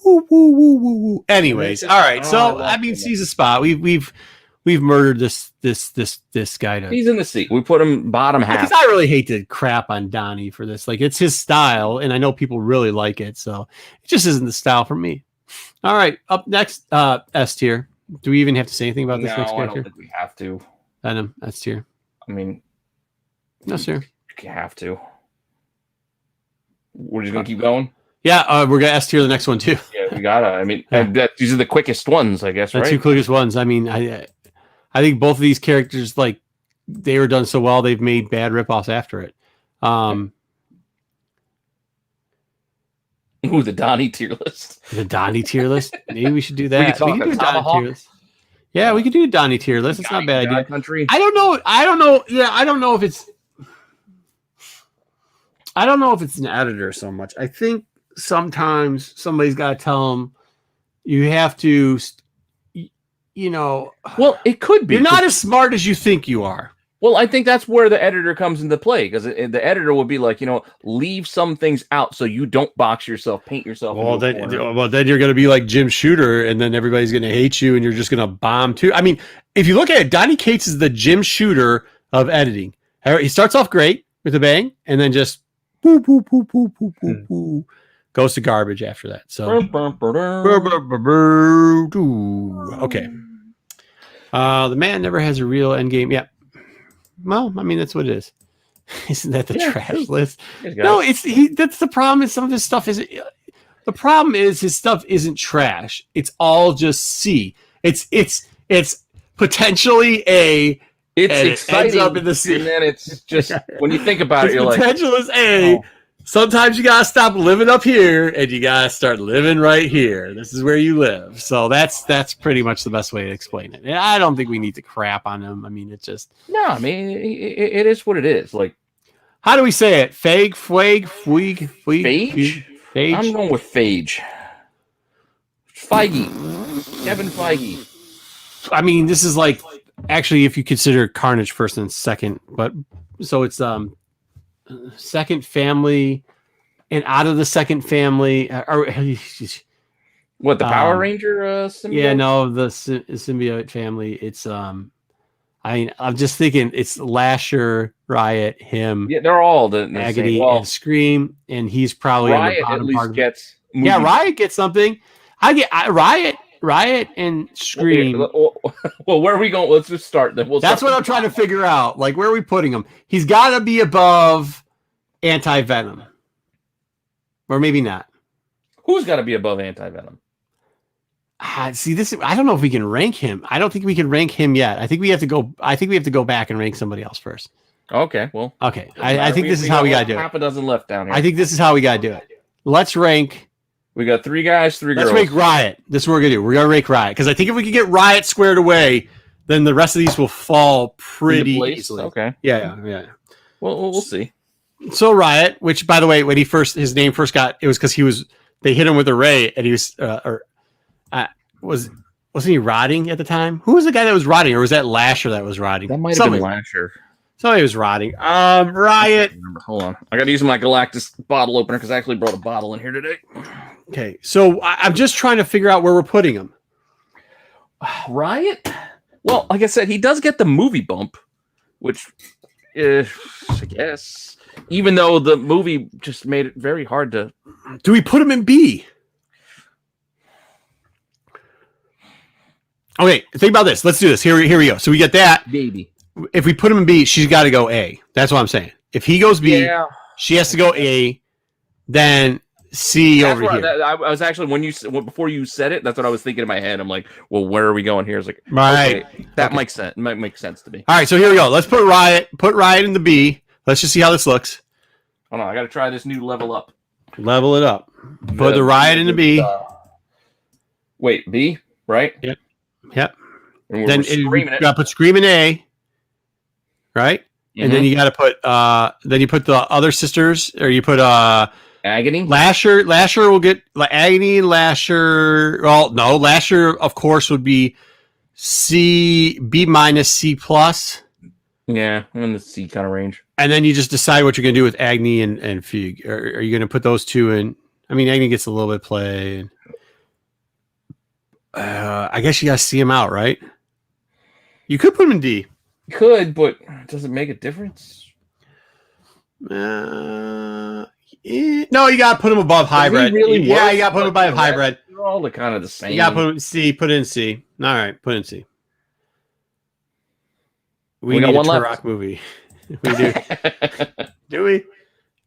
woo, woo, woo, woo, woo. Anyways, all right. So I mean, C's a spot. We've murdered this guy. He's in the seat. We put him bottom half. Because I really hate to crap on Donnie for this. Like, it's his style, and I know people really like it. So it just isn't the style for me. All right, up next, S tier. Do we even have to say anything about this next character? I don't think we have to. Venom, S tier. I mean, no, sir. You have to. We're just gonna keep going. Yeah, we're gonna S tier the next one too. Yeah, we gotta. I mean, these are the quickest ones, I guess. The right? two quickest ones. I mean, I think both of these characters, like, they were done so well, they've made bad ripoffs after it. Ooh, the Donnie tier list. The Donnie tier list. Maybe we should do that. We could talk do a Donnie Tomahawk. tier list. Yeah, we could do a Donnie tier list. It's not a bad idea. Country. I don't know. Yeah, I don't know if it's an editor so much. I think sometimes somebody's got to tell them you have to, Well, it could be. You're not as smart as you think you are. Well, I think that's where the editor comes into play, because the editor will be like, leave some things out so you don't box yourself, paint yourself. Then you're going to be like Jim Shooter, and then everybody's going to hate you, and you're just going to bomb too. I mean, if you look at it, Donnie Cates is the Jim Shooter of editing. He starts off great with a bang, and then just goes to garbage after that. So okay. The man never has a real end game. Yeah. Well, I mean, that's what it is. Isn't that the trash list? No, that's the problem. Is some of his stuff isn't. The problem is his stuff isn't trash. It's all just C. It's potentially A. It's exciting, ends up in the C. And then it's just when you think about it, you're like, potential is A. Oh. Sometimes you gotta stop living up here and you gotta start living right here. This is where you live. So that's pretty much the best way to explain it. And I don't think we need to crap on him. I mean, it's just I mean, it is what it is. Like, how do we say it? Phage. I'm going with Phage. Feige. Kevin Feige. I mean, this is like actually if you consider Carnage first and second, but so it's second family, and out of the second family, what, the Power Ranger symbiote? Yeah, no, the symbiote family. It's I'm just thinking it's Lasher, Riot, him. Yeah, they're all the Agony and Scream, and he's probably Riot on the bottom at least part. Gets yeah, Riot gets something. Riot and Scream. Well, where are we going? Let's just start. Then that's what I'm trying to figure out. Like, where are we putting him? He's got to be above Anti-Venom, or maybe not. Who's got to be above Anti-Venom? See, this. I don't know if we can rank him. I don't think we can rank him yet. I think we have to go. I think we have to go back and rank somebody else first. Okay. Well. Okay. I think this is how we got to do it. Half a dozen left down here. I think this is how we got to do it. Let's rank. We got 3 guys, 3 girls. Let's rank Riot. This is what we're going to do. We're going to rank Riot. Because I think if we can get Riot squared away, then the rest of these will fall pretty easily. Okay. Yeah. Well, we'll see. So Riot, which, by the way, when his name first got, it was because they hit him with a ray, and he was, wasn't he rotting at the time? Who was the guy that was rotting, or was that Lasher that was rotting? That might have been Lasher. Somebody was rotting. Riot. Hold on. I got to use my Galactus bottle opener because I actually brought a bottle in here today. Okay, so I'm just trying to figure out where we're putting him. Riot? Well, like I said, he does get the movie bump, which, I guess, even though the movie just made it very hard to... Do we put him in B? Okay, think about this. Let's do this. Here we go. So we get that. Baby. If we put him in B, she's got to go A. That's what I'm saying. If he goes B, she has to go A, then C over here. I was actually, before you said it, that's what I was thinking in my head. I'm like, well, where are we going here? It's like, right. Okay, that makes sense. Might make sense to me. All right, so here we go. Let's put Riot in the B. Let's just see how this looks. Hold on, I got to try this new level up. Level it up. Put the Riot in the B. Wait, B, right? Yep. And then you got to put Scream in A. Right? Mm-hmm. And then you got to put then you put the other sisters, or you put Agony. Lasher will get Agony. Lasher. Well, no, Lasher of course would be C, B minus, C plus. Yeah, I'm in the C kind of range. And then you just decide what you're going to do with Agony and Phage. Are you going to put those two in? I mean, Agony gets a little bit of play. And, I guess you got to see him out, right? You could put him in D. Could, but does it make a difference? No, you got to put him above hybrid. Really you got to put him above hybrid. They're all kind of the same. You got to put him C. Put in C. All right, put in C. We need a Turok movie. We do. Do we?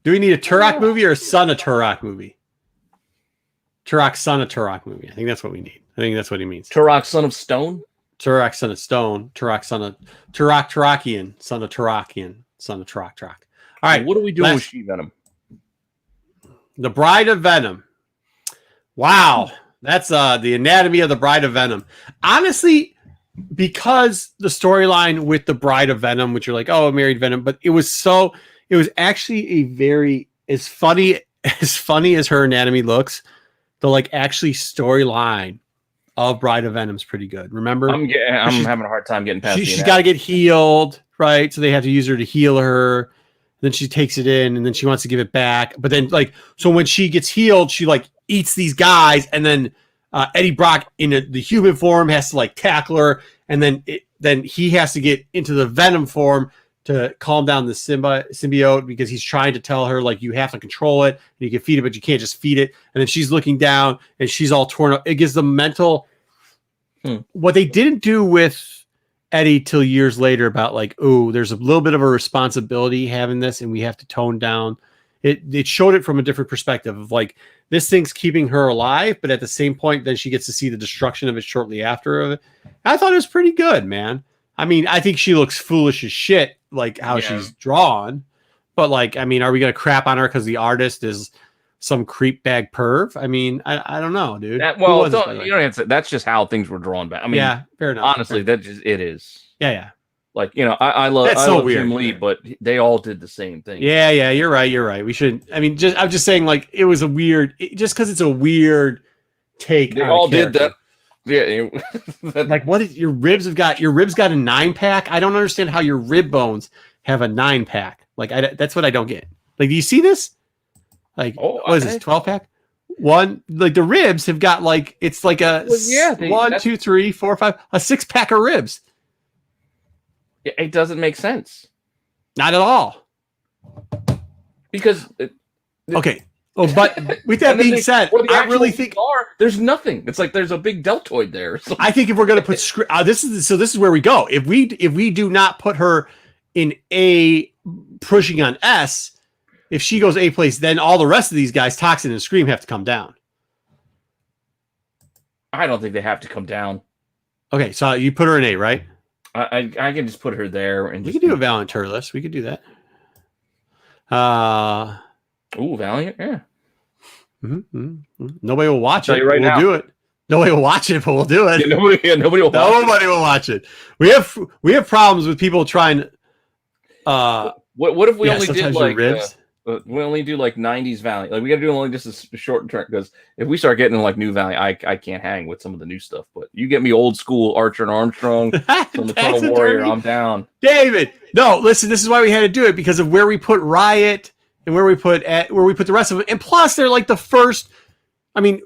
Do we need a Turok movie or a Son of Turok movie? Turok, son of Turok movie. I think that's what we need. I think that's what he means. Turok, son of stone. Turok, son of stone. Turok, son of Turok, Turakian, son of Turakian, son of Turok. All right. What are we doing with She-Venom? The Bride of Venom. Wow. That's the anatomy of the Bride of Venom. Honestly, because the storyline with the Bride of Venom, which you're like, oh, married Venom, but it was actually a very, as funny as her anatomy looks, the like actually storyline of Bride of Venom is pretty good. Remember? I'm having a hard time getting past she's got to get healed, right? So they have to use her to heal her. Then she takes it in and then she wants to give it back. But then so when she gets healed, she like eats these guys. And then Eddie Brock in the human form has to like tackle her. And then he has to get into the Venom form to calm down the symbiote because he's trying to tell her like, you have to control it and you can feed it, but you can't just feed it. And then she's looking down and she's all torn up. It gives the mental, what they didn't do with Eddie till years later about like, oh, there's a little bit of a responsibility having this and we have to tone down. It showed it from a different perspective of like, this thing's keeping her alive, but at the same point, then she gets to see the destruction of it shortly after. I thought it was pretty good, man. I mean, I think she looks foolish as shit, like how she's drawn, but like, I mean, are we going to crap on her because the artist is some creep bag perv? I mean, I don't know, dude. You don't have to. That's just how things were drawn back. I mean, yeah, fair enough. Honestly, it is. Yeah. Like, I love Jim Lee, but they all did the same thing. Yeah, you're right. We should. I mean, I'm just saying, like, it was a weird. Just because it's a weird take. They all did that. Yeah. Like, what is your ribs have got? Your ribs got a 9-pack. I don't understand how your rib bones have a 9-pack. Like, that's what I don't get. Like, do you see this? Like, what is this? 12-pack? One, like the ribs have got like it's like a 1, 2, 3, 4, 5, a 6-pack of ribs. It doesn't make sense. Not at all. Because okay. Oh, but with that being said, I really think there's nothing. It's like there's a big deltoid there. So. I think if we're going to put this is where we go. If we do not put her in A pushing on S, if she goes A place, then all the rest of these guys, Toxin and Scream, have to come down. I don't think they have to come down. Okay, so you put her in A, right? I can just put her there, and we could do a Valiant Turles. We could do that. Valiant, yeah. Nobody will watch it. We'll do it. Nobody will watch it, but we'll do it. Yeah, nobody will watch it. We have problems with people trying. What if we only did like ribs? We only do like 90s Valiant. Like we got to do only just a short track because if we start getting like new Valiant, I can't hang with some of the new stuff. But you get me old school Archer and Armstrong from the Tunnel Warrior, I'm down. David, no, listen. This is why we had to do it because of where we put Riot and where we put the rest of it, and plus they're like the first. I mean,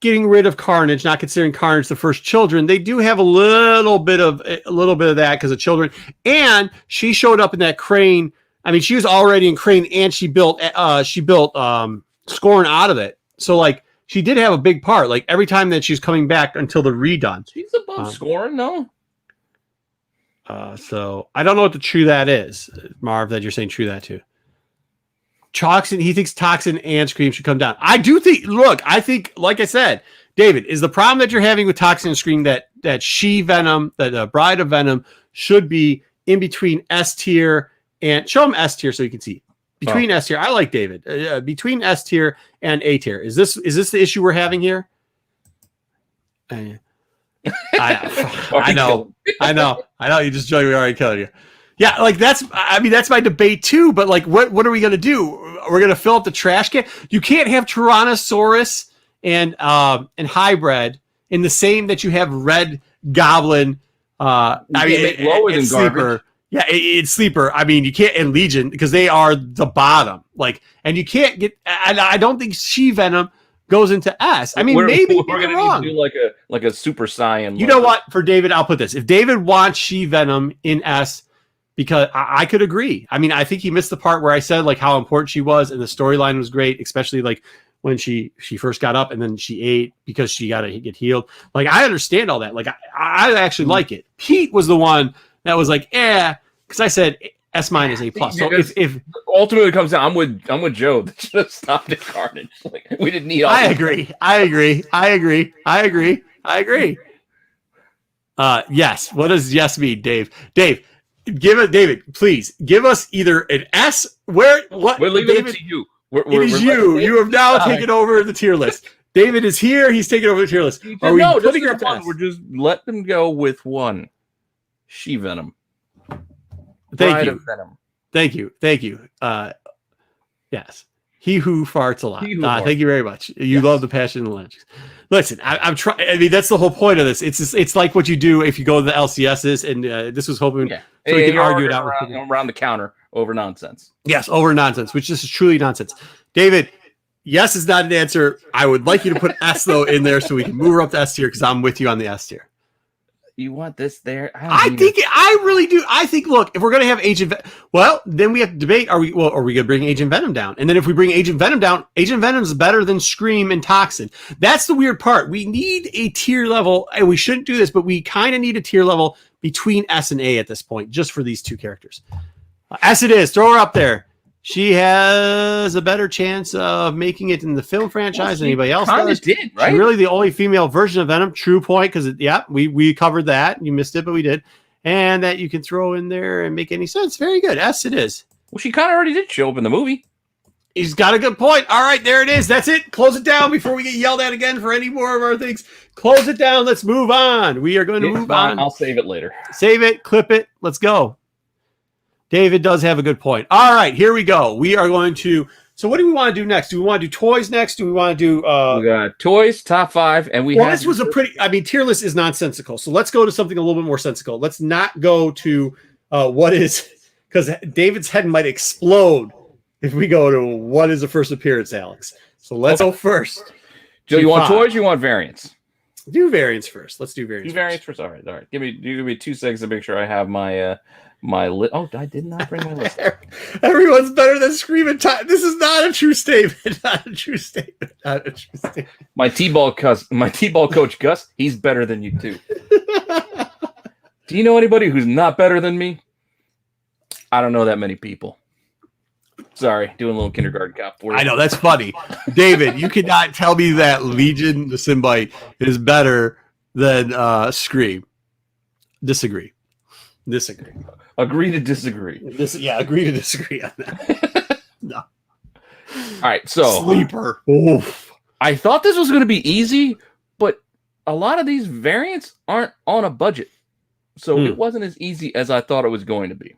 getting rid of Carnage, not considering Carnage the first children, they do have a little bit of that because of children. And she showed up in that crane. I mean, she was already in Crane, and she built Scorn out of it. So, like, she did have a big part. Like, every time that she's coming back until the redone. She's above Scorn, no? So, I don't know what the true that is, Marv, that you're saying true that too. Toxin, he thinks Toxin and Scream should come down. I do think, I think, like I said, David, is the problem that you're having with Toxin and Scream that She-Venom, that Bride of Venom should be in between S tier. And show them S tier so you can see. Between S tier, I like David. Between S tier and A tier, is this the issue we're having here? I know. You just joined. We already killed you. Yeah, like that's my debate too. But like, what are we gonna do? We're gonna fill up the trash can. You can't have Tyrannosaurus and hybrid in the same that you have Red Goblin. Lower than Sleeper. Yeah, it's Sleeper. I mean, you can't, and Legion, because they are the bottom. Like, and you can't get, and I don't think She-Venom goes into S. I mean, maybe we're going to do like a Super Saiyan. You know what? For David, I'll put this. If David wants She-Venom in S, because I could agree. I mean, I think he missed the part where I said like how important she was, and the storyline was great, especially like when she first got up and then she ate because she got to get healed. Like, I understand all that. Like, I actually like it. Pete was the one that was like, because I said, S minus A plus. So if ultimately it comes down, I'm with Joe. That should have stopped at Carnage. Like we didn't need. I agree. Yes. What does yes mean, Dave? David, please give us either an S. What? We're leaving it to you. It is you. You have now taken over the tier list. David is here. He's taking over the tier list. Are we putting our fun? We're just let them go with one. She-Venom. Bride of Venom. Thank you. Yes. He who farts a lot. Thank you very much. You love the passion and the legends. Listen, I'm trying. I mean, that's the whole point of this. It's like what you do if you go to the LCSs, and this was hoping so we can argue it out around the counter over nonsense. Yes, over nonsense, which is truly nonsense. David, yes is not an answer. I would like you to put S though in there so we can move her up to S tier because I'm with you on the S tier. You want this there? I really do. I think, look, if we're going to have Agent then we have to debate, are we going to bring Agent Venom down? And then if we bring Agent Venom down, Agent Venom is better than Scream and Toxin. That's the weird part. We need a tier level, and we shouldn't do this, but we kind of need a tier level between S and A at this point, just for these two characters. S it is. Throw her up there. She has a better chance of making it in the film franchise than anybody else does. Did, right? She's really the only female version of Venom. True point, because we covered that. You missed it, but we did. And that you can throw in there and make any sense. Very good. S it is. Well, she kind of already did show up in the movie. He's got a good point. All right, there it is. That's it. Close it down before we get yelled at again for any more of our things. Close it down. Let's move on. We are going to move on. I'll save it later. Save it. Clip it. Let's go. David does have a good point. All right, here we go. We are going to. So, what do we want to do next? Do we want to do toys next? Do we want to do? We got toys, top 5, and this was a pretty. I mean, tier list is nonsensical. So let's go to something a little bit more sensical. Let's not go to what is, because David's head might explode if we go to what is the first appearance, Alex. So let's go first. Joe, you want toys? Or you want variants? Do variants first. Let's do variants. Do variants first. All right. Give me 2 seconds to make sure I have my. My list. Oh, I did not bring my list. Everyone's better than Screaming Time. This is not a true statement. My T-ball coach Gus, he's better than you too. Do you know anybody who's not better than me? I don't know that many people. Sorry, doing a little kindergarten cop for you. I know, that's funny. David, you cannot tell me that Legion the Symbiote is better than Scream. Disagree. Agree to disagree. Agree to disagree on that. No. All right, so Sleeper. Oof. I thought this was going to be easy, but a lot of these variants aren't on a budget. So it wasn't as easy as I thought it was going to be.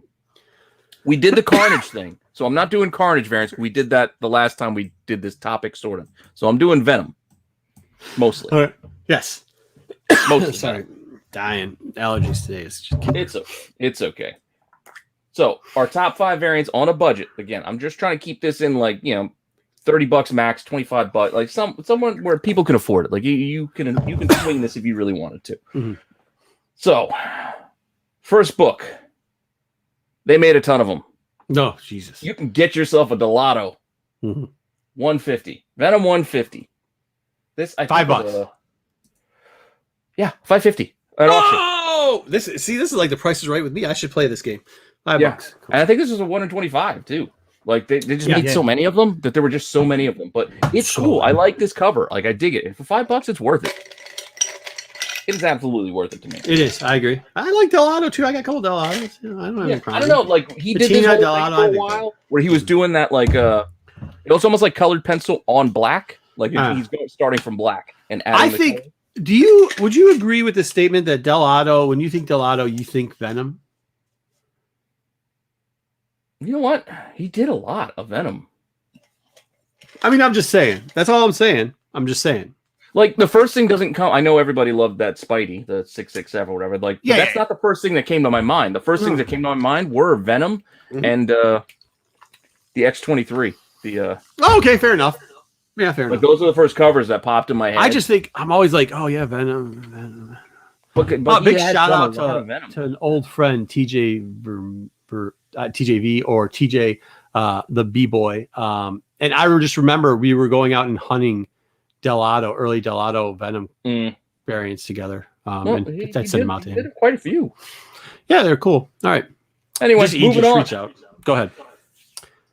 We did the Carnage thing. So I'm not doing Carnage variants. We did that the last time we did this topic, sort of. So I'm doing Venom. Mostly. All right. Yes. Mostly. Sorry. Dying. Allergies today. It's okay. So our top 5 variants on a budget. Again, I'm just trying to keep this in like, $30 max, $25, like someone where people can afford it. Like you can swing this if you really wanted to. Mm-hmm. So, first book. They made a ton of them. No, Jesus. You can get yourself a Delato. 150. Venom 150. This I think $5. Yeah, 550 at auction. Oh, this is like The Price is Right with me. I should play this game. $5. Cool. And I think this is a 1 in 25 too. Like they just made so many of them that there were just so many of them. But it's cool. I like this cover. Like I dig it. And for $5, it's worth it. It is absolutely worth it to me. It is. I agree. I like Delato too. I got a couple Delatos. I don't have any problem. I don't know. Like he did this whole thing for a while where he was doing that. Like it was almost like colored pencil on black. Like he's starting from black and adding. I think. Color. Would you agree with the statement that Delato, when you think Delato, you think Venom? You know what? He did a lot of Venom. I mean, I'm just saying. That's all I'm saying. I'm just saying. Like, the first thing doesn't come... I know everybody loved that Spidey, the 667 or whatever. Like, that's not the first thing that came to my mind. The first things that came to my mind were Venom and the X-23. okay, fair enough. Yeah, fair enough. Those are the first covers that popped in my head. I just think... I'm always like, oh, yeah, Venom. But big shout out to an old friend, TJV or TJ, the B-boy. And I just remember we were going out and hunting early Delato Venom variants together. And I sent them out to him. Did quite a few. Yeah, they're cool. All right. Anyway, Just moving on. reach out. Go ahead.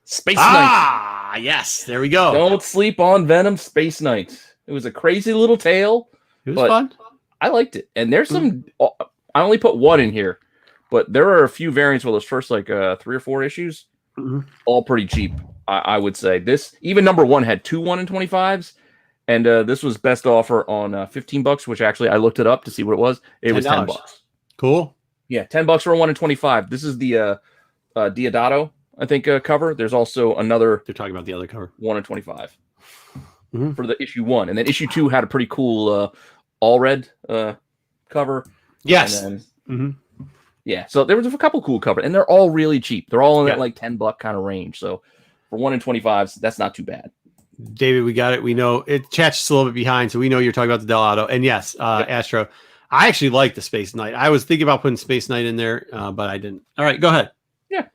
Space Knight. Yes. There we go. Don't sleep on Venom Space Knight. It was a crazy little tale. It was fun. I liked it. And there's some... I only put one in here. But there are a few variants for those first, 3 or 4 issues. All pretty cheap, I would say. This... Even number 1 had 2 1 in 25s. And this was best offer on $15, which actually I looked it up to see what it was. It was $10. Cool. Yeah, $10 for a 1 in 25. This is the Diodato, I think, cover. There's also another. They're talking about the other cover. 1 in 25 for the issue 1, and then issue 2 had a pretty cool all red cover. Yes. Yeah, so there was a couple cool covers, and they're all really cheap. They're all in that $10 kind of range. So for 1 in 25s, that's not too bad. David, we got it. We know it. Chat's just a little bit behind, so we know you're talking about the Delato. And yes, Astro. I actually like the Space Knight. I was thinking about putting Space Knight in there, but I didn't. All right, go ahead. Yeah.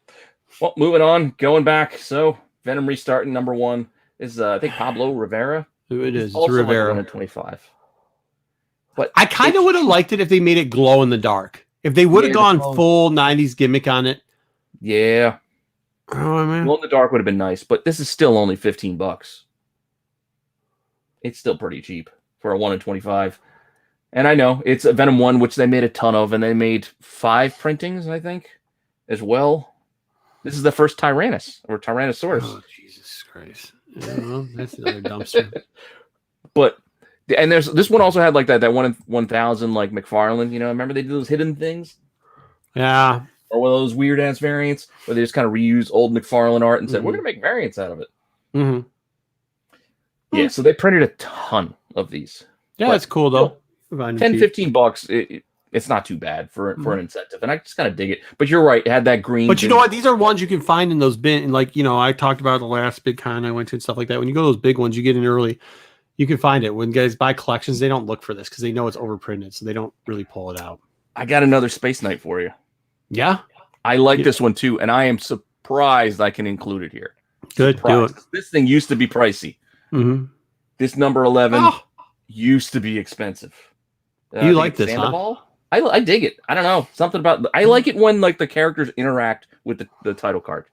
Well, moving on, going back. So Venom restarting number 1 is I think Pablo Rivera. Who it is? Also Rivera. 1 in 25. But I kind of would have liked it if they made it glow in the dark. If they would have gone full 90s gimmick on it. Yeah. Oh man. Glow in the dark would have been nice, but this is still only $15. It's still pretty cheap for a 1 in 25. And I know it's a Venom 1, which they made a ton of, and they made 5 printings, I think, as well. This is the first Tyrannosaurus. Oh, Jesus Christ. Yeah, well, that's another dumpster. But, and there's this one also had that 1 in 1,000, McFarlane, remember they did those hidden things? Yeah. Or one of those weird ass variants where they just kind of reuse old McFarlane art and said, we're going to make variants out of it. Yeah, so they printed a ton of these. Yeah, that's cool though. $10-15, it's not too bad for an incentive, and I just kind of dig it. But you're right, it had that green. But you know what? These are ones you can find in those bin. I talked about the last big con I went to and stuff like that. When you go to those big ones, you get in early. You can find it. When guys buy collections, they don't look for this because they know it's overprinted, so they don't really pull it out. I got another Space Knight for you. Yeah, I like this one too, and I am surprised I can include it here. Good, do it. This thing used to be pricey. This number 11 used to be expensive. You like this, huh? I dig it. I don't know. Something about... I like it when the characters interact with the title card.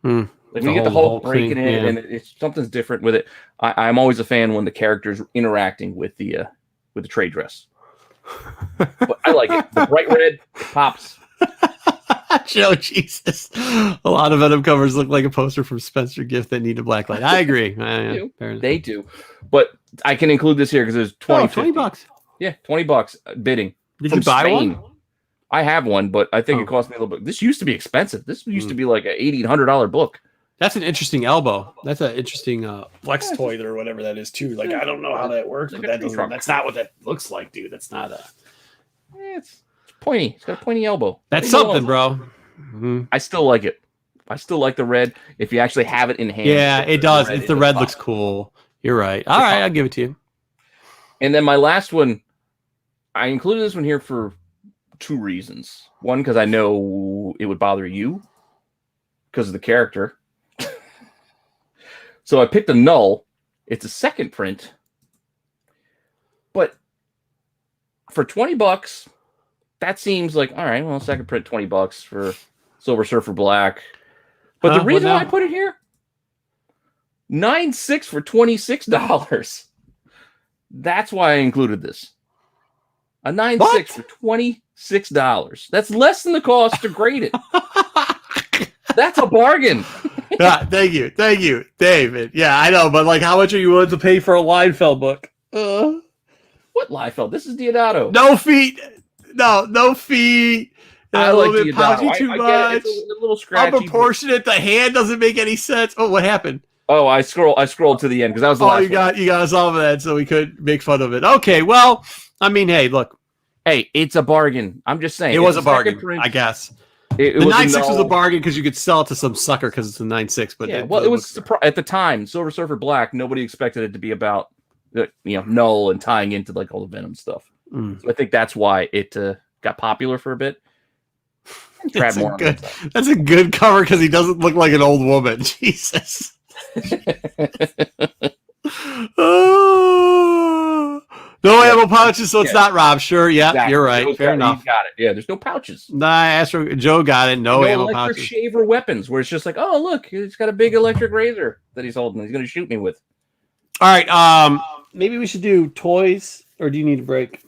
When you get the whole breaking it, and it's something's different with it. I'm always a fan when the character's interacting with the trade dress. But I like it. The bright red, it pops. Joe, Jesus. A lot of Venom covers look like a poster from Spencer Gift that need a black light. I agree. They do. But I can include this here because it's $20. Yeah, $20 bidding. Did you buy one? I have one, but I think it cost me a little bit. This used to be expensive. This used to be like an $100 book. That's an interesting elbow. That's an interesting flex toy or whatever that is too. I don't know how that works, but that's not what that looks like, dude. That's not a... It's pointy. It's got a pointy elbow. That's something, bro. I still like it. I still like the red. If you actually have it in hand. Yeah, it does. If the red looks cool. You're right. All right, I'll give it to you. And then my last one, I included this one here for 2 reasons. One, because I know it would bother you because of the character. So I picked a Knull. It's a second print. But for $20, that seems like, all right, well, second print $20 for Silver Surfer Black. But the reason I put it here, 9.6 for $26. That's why I included this. A 9.6 for $26. That's less than the cost to grade it. That's a bargain. Yeah, thank you, David. Yeah, I know, but how much are you willing to pay for a Liefeld book? What Liefeld? This is Diodato. No feet. No feet. I like Diodato. Pouchy too much. It's a little scratchy. Unproportionate. The hand doesn't make any sense. Oh, what happened? Oh, I scrolled to the end because that was the last one. You got us off of that, so we could make fun of it. Okay, well, I mean, hey, look. Hey, it's a bargain. I'm just saying. It was a bargain, I guess. The 9.6 was a bargain because you could sell it to some sucker because it's a 9.6. But yeah, it was at the time, Silver Surfer Black, nobody expected it to be about Knull and tying into all the Venom stuff. So I think that's why it got popular for a bit. That's a good cover because he doesn't look like an old woman. Jesus. No ammo pouches, so it's not Rob. Sure, yeah, exactly. You're right. Fair enough. He's got it. Yeah, there's no pouches. Nah, Joe got it. No ammo electric pouches. shaver weapons, where it's just like, oh look, he's got a big electric razor that he's holding. He's going to shoot me with. All right. Maybe we should do toys, or do you need a break?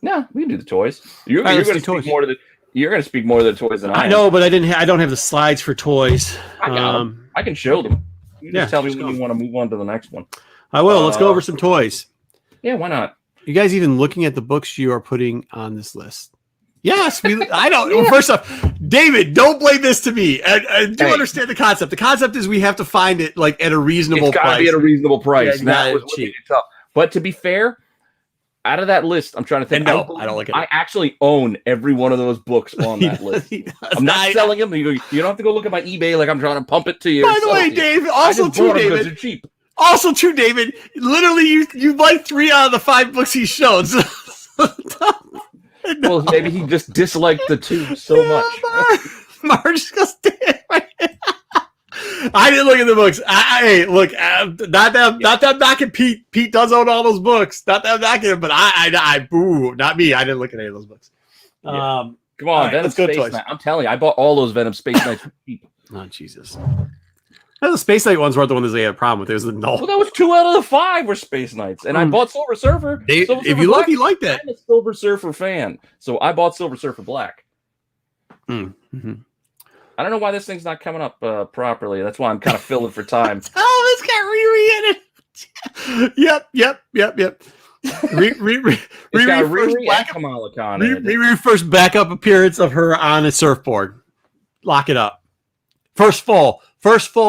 No, we can do the toys. You're going to speak more to the. You're going to speak more to the toys than I am. know, but I don't have the slides for toys. I got them. I can show them. You just tell me when you want to move on to the next one. I will. Let's go over some toys. Yeah, why not? You guys even looking at the books you are putting on this list? Yes, I don't. Well, first off, David, don't blame this to me. I do understand the concept. The concept is we have to find it like at a reasonable price. It's got to be at a reasonable price. Yeah, that was cheap. Tough. But to be fair, out of that list, I'm trying to think. I don't like it. I actually own every one of those books on that list. I'm not selling them. You don't have to go look at my eBay like I'm trying to pump it to you. By the way, Dave, also too, David. They're cheap. Also, too, David, literally, you like 3 out of the 5 books he showed. So, well, maybe he just disliked the 2 so much. Marge goes, damn. I didn't look at the books. Hey, look, not that I'm knocking Pete. Pete does own all those books. Not that I'm knocking him, but boo, not me. I didn't look at any of those books. Yeah. Come on, right, Venom Space Knight. I'm telling you, I bought all those Venom Space Knights for cheap. Oh, Jesus. No, the Space Knight ones weren't the ones they had a problem with. It was the Knull. Well, that was 2 out of the 5 were Space Knights, and I bought Silver Surfer. If you look, you like that. I'm a Silver Surfer fan, so I bought Silver Surfer Black. Mm-hmm. I don't know why this thing's not coming up properly. That's why I'm kind of filling for time. Oh, it's got Riri in it. Yep. Riri first backup appearance of her on a surfboard. Lock it up. First full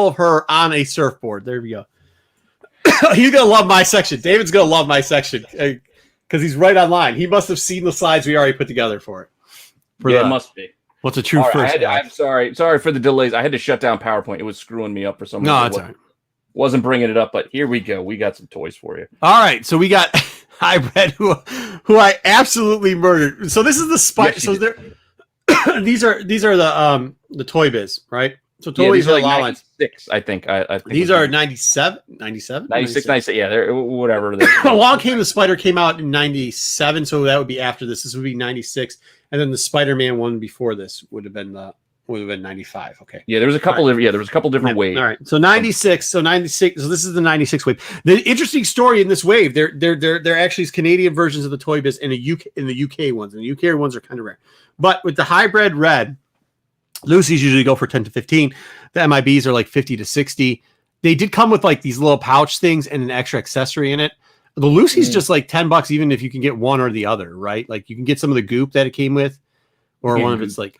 of her on a surfboard. There we go. He's gonna love my section. David's gonna love my section because he's right online. He must have seen the slides we already put together for it. It must be. What's a true first? I'm sorry for the delays. I had to shut down PowerPoint. It was screwing me up for some reason. No, it's all right. Wasn't bringing it up, but here we go. We got some toys for you. All right, so we got Hybrid, who I absolutely murdered. So this is the Spider. Yes, so these are the Toy Biz, right? So toys are like 96, I think. I think these are 97, 97, 96, 97. Yeah, they're whatever. Along Came the Spider came out in 97, so that would be after this. This would be 96, and then the Spider-Man one before this would have been 95. Okay. Yeah, there was a couple different waves. All right. So 96. So this is the 96 wave. The interesting story in this wave, they're actually Canadian versions of the Toy Biz and the UK ones. And the UK ones are kind of rare. But with the hybrid red, Lucy's usually go for 10 to 15. The MIBs are like 50 to 60. They did come with like these little pouch things and an extra accessory in it. The Lucy's just like $10, even if you can get one or the other, right? Like you can get some of the goop that it came with, or one of it's like,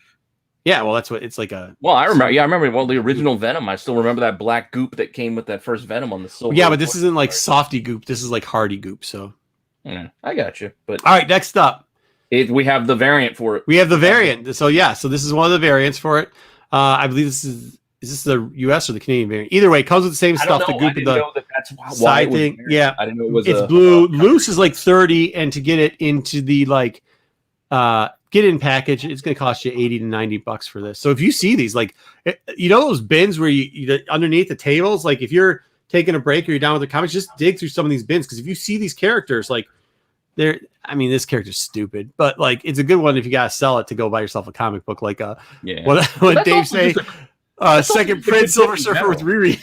yeah, well, that's what it's like a. Well, I remember. Well, the original Venom. I still remember that black goop that came with that first Venom on the silver. Yeah, but this isn't like softy goop. This is like hardy goop. So, I got you. But all right, next up, we have the variant for it. We have the variant. So so this is one of the variants for it. I believe this is this the U.S. or the Canadian variant? Either way, it comes with the same stuff. The goop and the side thing. Yeah, I didn't know it was. It's blue. Loose is like 30, and to get it into the like. Get in package, it's going to cost you $80 to $90 for this. So if you see these, like, you know, those bins where you underneath the tables, like if you're taking a break or you're down with the comics, just dig through some of these bins. Because if you see these characters, like this character's stupid, but like, it's a good one if you got to sell it to go buy yourself a comic book. Like, what Dave say, second print Silver Surfer with Riri.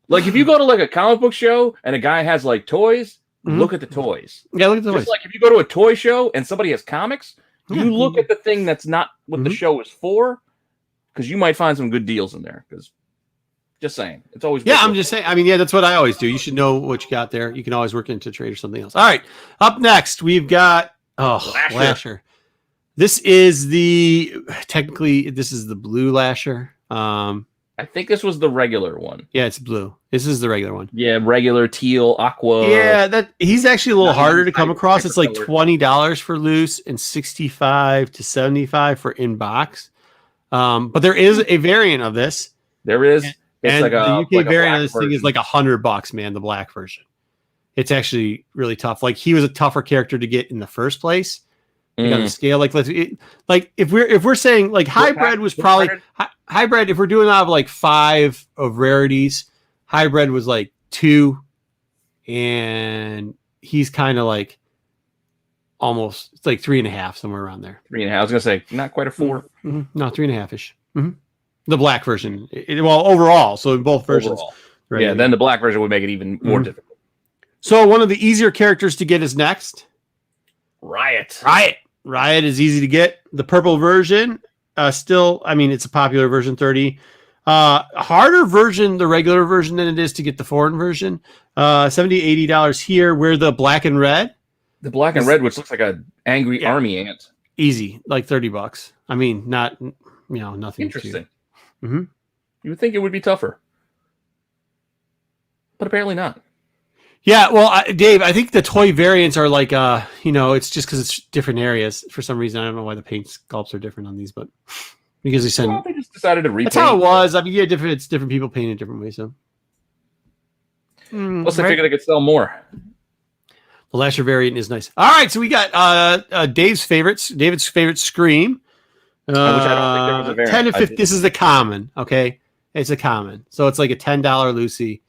Like if you go to like a comic book show and a guy has like toys, look at the toys. Yeah, look at the toys. Just like if you go to a toy show and somebody has comics, you look at the thing that's not what the show is for, because you might find some good deals in there. Because just saying, it's always I'm just saying. I mean, that's what I always do. You should know what you got there. You can always work into trade or something else. All right, up next we've got Lasher. This is technically the blue Lasher. I think this was the regular one. Yeah, it's blue. This is the regular one. Yeah, regular teal, aqua. Yeah, he's actually a little harder to come across. It's like $20 for loose and $65 to $75 for in box. But there is a variant of this. There is. It's like the UK variant of this thing is like $100, man. The black version. It's actually really tough. Like he was a tougher character to get in the first place. Like on the scale, like if we're saying like hybrid was probably hybrid. If we're doing out of like 5 of rarities, hybrid was like 2, and he's kind of like almost, it's like 3.5, somewhere around there. 3.5. I was gonna say not quite a 4. Mm-hmm. No, 3.5-ish. Mm-hmm. The black version. Well, overall, so in both versions. Right? Yeah, then the black version would make it even more difficult. So one of the easier characters to get is next. Riot. Riot is easy to get. The purple version, still, I mean, it's a popular version, 30. Harder version, the regular version, than it is to get the foreign version. $70, $80 here. Where the black and red. The black and red, which looks like an angry army ant. Easy, like $30. I mean, not, nothing. Interesting. You would think it would be tougher, but apparently not. Yeah, well, Dave, I think the toy variants are like, it's just because it's different areas for some reason. I don't know why the paint sculpts are different on these, but because they just decided to repaint. That's how it was. I mean, yeah, it's different people painted different ways. So, plus, I figured they could sell more. The Lasher variant is nice. All right, so we got David's favorite Scream. Which I don't think there was a variant. 10 to 50. This is the common. Okay, it's a common. So it's like a $10 Lucy.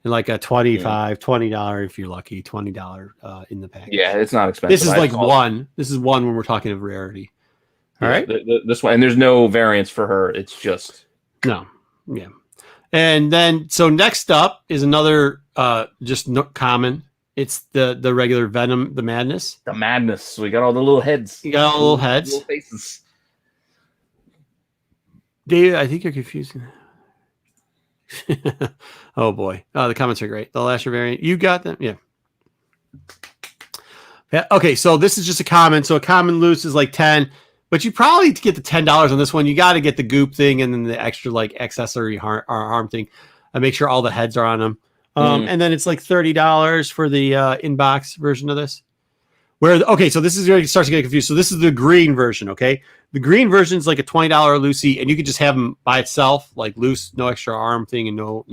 And like a $20 if you're lucky, $20 in the package. Yeah, it's not expensive. This is like one. This is one when we're talking of rarity. All right. This one, and there's no variants for her. It's just no. Yeah. And then so next up is another common. It's the regular Venom, the Madness. The Madness. So we got all the little heads. You got all the little heads. Little faces. Dave, I think you're confusing. Oh boy. Oh, the comments are great. The Lasher variant. You got them? Yeah. Okay, so this is just a common. So a common loose is like 10, but you probably, to get the $10 on this one, you got to get the goop thing and then the extra like accessory harm thing. Make sure all the heads are on them. And then it's like $30 for the inbox version of this. So this is where it starts to get confused. So this is the green version, okay? The green version is like a $20 Lucy, and you could just have them by itself, like loose, no extra arm thing, and no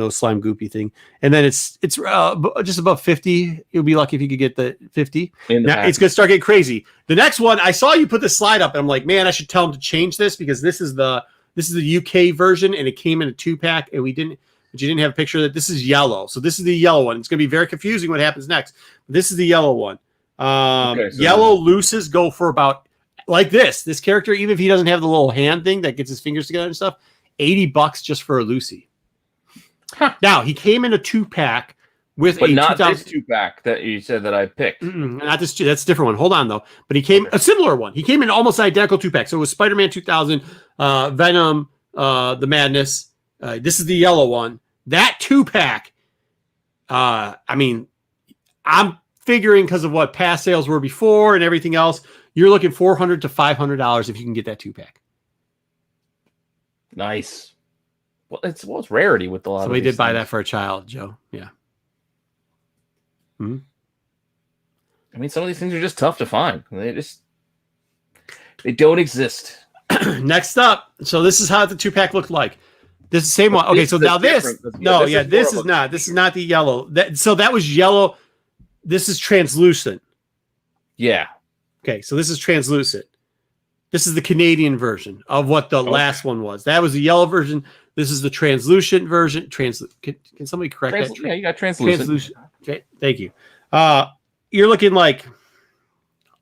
slime goopy thing. And then it's just above 50. You'll be lucky if you could get the 50. Now it's gonna start getting crazy. The next one, I saw you put the slide up, and I'm like, man, I should tell them to change this because this is the UK version, and it came in a 2-pack, and but you didn't have a picture of that. This is yellow. So this is the yellow one. It's going to be very confusing what happens next. This is the yellow one. Yellow looses go for about like this. This character, even if he doesn't have the little hand thing that gets his fingers together and stuff, $80 just for a Lucy. Huh. Now, he came in a 2-pack with but not this 2-pack that you said that I picked. Not this. That's a different one. Hold on, though. But he came a similar one. He came in almost identical 2-pack. So it was Spider-Man 2000, Venom, the Madness. This is the yellow one. That 2-pack, I mean, I'm figuring because of what past sales were before and everything else, you're looking $400 to $500 if you can get that 2-pack. Nice. Well, it's rarity with a lot. Somebody did buy that for a child, Joe. Yeah. I mean, some of these things are just tough to find. They don't exist. Next up, so this is how the 2-pack looked like. This is the same one. Okay, so now this is not the yellow. That was yellow. This is translucent. Yeah. Okay, so this is translucent. This is the Canadian version of what the last one was. That was the yellow version. This is the translucent version. Can somebody correct that? Yeah, you got translucent. Okay, thank you. You're looking like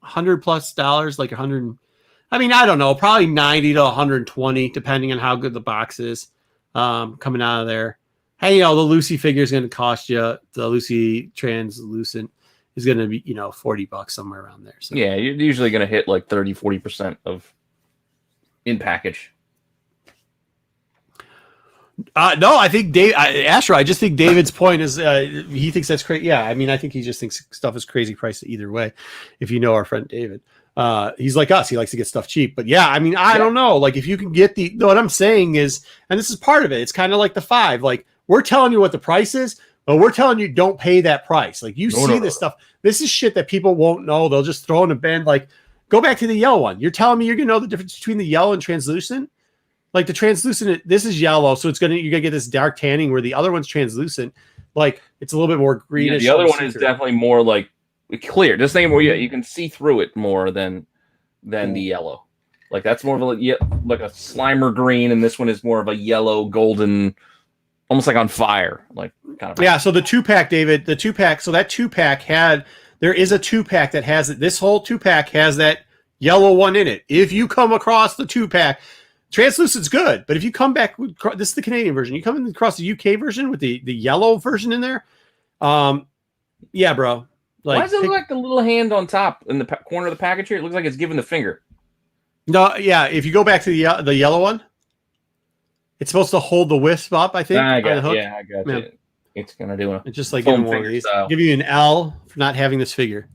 $100+, like 100. I mean, I don't know, probably 90 to 120, depending on how good the box is. Coming out of there. Hey, the Lucy figure is going to cost you. The Lucy translucent is going to be, $40 somewhere around there. So yeah, you're usually going to hit like 30-40% of in package. No, I think Asher. I just think David's point is he thinks that's crazy. Yeah, I mean, I think he just thinks stuff is crazy priced either way. If you know our friend David. He's like us. He likes to get stuff cheap. But yeah, I mean, I don't know. Like if you can get what I'm saying is, and this is part of it, it's kind of like the 5. Like we're telling you what the price is, but we're telling you don't pay that price. Like you see this stuff. This is shit that people won't know. They'll just throw in a bin. Like go back to the yellow one. You're telling me you're going to know the difference between the yellow and translucent? Like the translucent, this is yellow. So you're going to get this dark tanning where the other one's translucent. Like it's a little bit more greenish. Yeah, the other one is definitely more like clear. This thing where you can see through it more than the yellow. Like that's more of like a Slimer green, and this one is more of a yellow golden almost like on fire, like kind of. Yeah. So the 2-pack, David, the 2-pack. So that 2-pack there is a 2-pack that has it. This whole 2-pack has that yellow one in it. If you come across the 2-pack, translucent's good, but if you come back, this is the Canadian version. You come across the UK version with the yellow version in there. Yeah, bro. Why does it look like the little hand on top in the corner of the package here? It looks like it's giving the finger. No, yeah. If you go back to the yellow one, it's supposed to hold the wisp up, I think. I got it. It's gonna do it's just like giving one of these. Give you an L for not having this figure.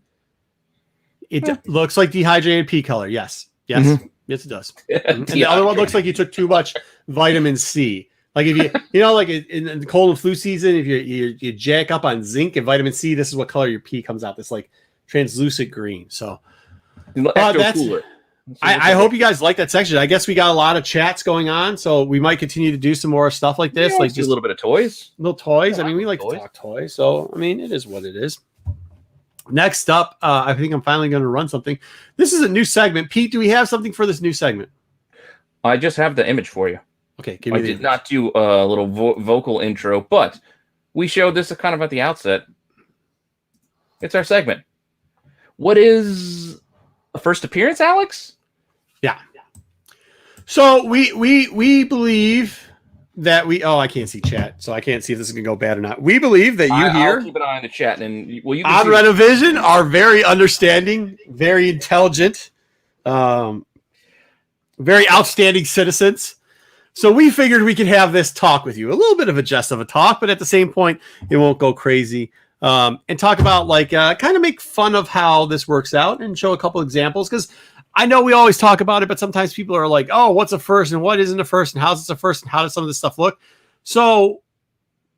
It looks like dehydrated pea color. Yes. Mm-hmm. Yes, it does. And the other one looks like you took too much vitamin C. Like if you like in the cold and flu season, if you jack up on zinc and vitamin C, this is what color your pee comes out. This like translucent green. So that's cooler. I hope you guys like that section. I guess we got a lot of chats going on, so we might continue to do some more stuff like this, like just a little bit of toys. Little toys. I mean, we like to talk toys, so I mean, it is what it is. Next up, I think I'm finally going to run something. This is a new segment. Pete, do we have something for this new segment? I just have the image for you. Okay, give me the image. I did not do a little vocal intro, but we showed this kind of at the outset. It's our segment. What is a first appearance, Alex? Yeah. So we believe that I can't see chat, so I can't see if this is gonna go bad or not. We believe that I'll keep an eye on the chat, and you on Rennavision are very understanding, very intelligent, very outstanding citizens. So we figured we could have this talk with you, a little bit of a jest of a talk, but at the same point, it won't go crazy. And talk about kind of make fun of how this works out and show a couple examples, because I know we always talk about it, but sometimes people are like, oh, what's a first and what isn't a first and how's this a first and how does some of this stuff look? So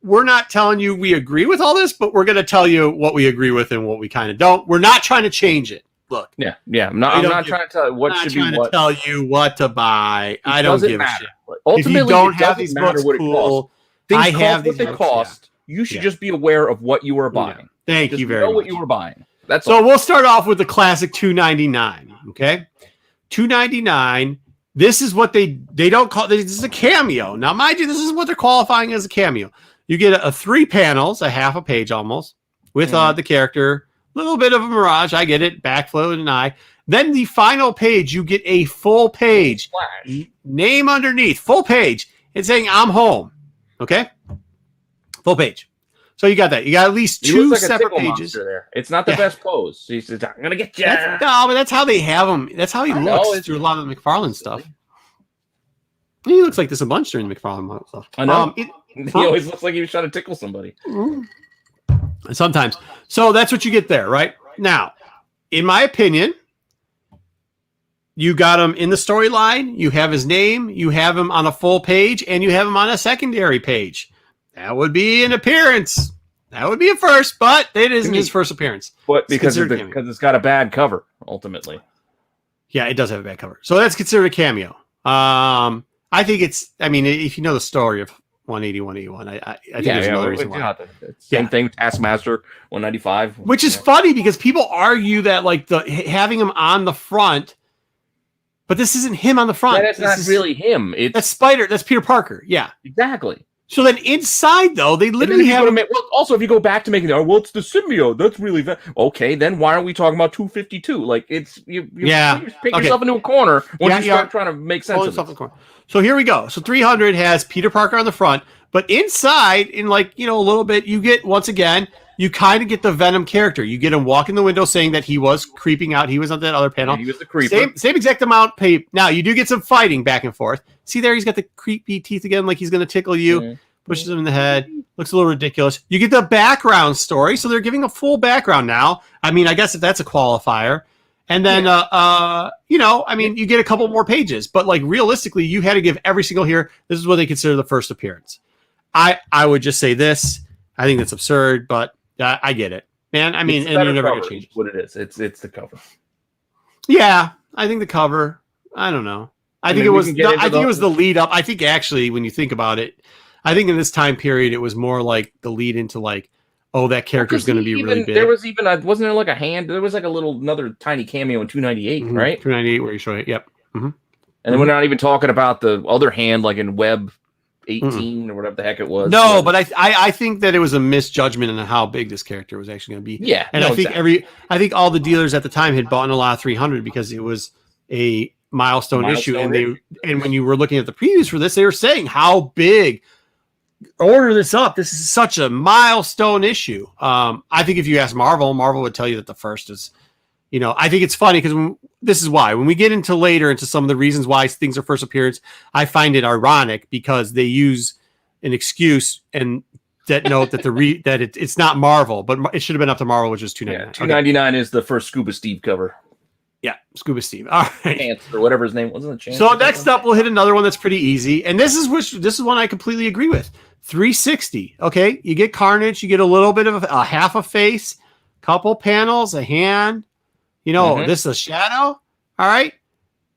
we're not telling you we agree with all this, but we're going to tell you what we agree with and what we kind of don't. We're not trying to change it. Look. Yeah. I'm not trying to tell you what should be what. I'm not trying to tell you what to buy. I don't give a shit. Ultimately, if you don't have these books, cool. I have what they cost. Yeah. You should just be aware of what you are buying. Yeah. Thank you very much. Know what you were buying. That's so all. We'll start off with the classic $2.99. Okay, $2.99. This is what they don't call. This is a cameo. Now, mind you, this is what they're qualifying as a cameo. You get a 3 panels, a half a page almost, with the character. A little bit of a mirage. I get it. Backflow and an eye. Then the final page, you get a full page. Flash. Name underneath. Full page. It's saying I'm home. Okay. Full page. So you got that. You got at least 2 separate pages. There. It's not the best pose. He says, I'm going to get you. No, but that's how they have him. That's how he looks through a lot of the McFarlane stuff. He looks like this a bunch during the McFarlane stuff. I know. He always looks like he was trying to tickle somebody. Sometimes. So that's what you get there, right? Now, in my opinion, you got him in the storyline. You have his name. You have him on a full page, and you have him on a secondary page. That would be an appearance. That would be a first, but it isn't his first appearance. But because it's got a bad cover, ultimately. Yeah, it does have a bad cover. So that's considered a cameo. I think it's, I mean, if you know the story of 180, 181, I think there's another reason why. Same thing with Taskmaster 195. Which is funny because people argue that like having him on the front, but this isn't him on the front. That's not really him. That's Peter Parker. Yeah. Exactly. So then inside, though, they literally have... also, if you go back to making the... it's the symbiote. That's really... Okay, then why aren't we talking about 252? Like, it's... You pick yourself into a corner once you start trying to make sense of it. So here we go. So 300 has Peter Parker on the front, but inside, in a little bit, you get, once again, you kind of get the Venom character. You get him walking the window saying that he was creeping out. He was on that other panel. Yeah, he was the creeper. Same exact amount paid. Now, you do get some fighting back and forth. See there, he's got the creepy teeth again, like he's going to tickle you. Mm-hmm. Pushes him in the head. Looks a little ridiculous. You get the background story, so they're giving a full background now. I mean, I guess if that's a qualifier. And then, you get a couple more pages. But, realistically, you had to give every single here. This is what they consider the first appearance. I would just say this. I think that's absurd, but I get it. Man, I mean, and you're never going to change what it is. It's the cover. Yeah, I think the cover. I don't know. I think it was the lead up. I think, actually, when you think about it, I think in this time period, it was more like the lead into that character's going to be really big. There was even, wasn't there like a hand? There was like another tiny cameo in 298, right? 298 where you show it. Yep. Mm-hmm. And then we're not even talking about the other hand, like in Web 18 or whatever the heck it was. No, but I think that it was a misjudgment on how big this character was actually going to be. Yeah, and I think I think all the dealers at the time had bought in a lot of 300 because it was a milestone issue, and when you were looking at the previews for this, they were saying how big. Order this up. This is such a milestone issue. I think if you ask Marvel would tell you that the first is, I think it's funny because this is why when we get into later into some of the reasons why things are first appearance, I find it ironic because they use an excuse and that note that it's not Marvel, but it should have been up to Marvel, which is $2.99. Yeah, $2.99 is the first Scuba Steve cover. Yeah, Scuba Steve. All right, Chance or whatever his name wasn't. Chance. So next up, we'll hit another one that's pretty easy, and this is one I completely agree with. 360. Okay, you get Carnage, you get a little bit of a half a face, couple panels, a hand. This is a shadow. All right,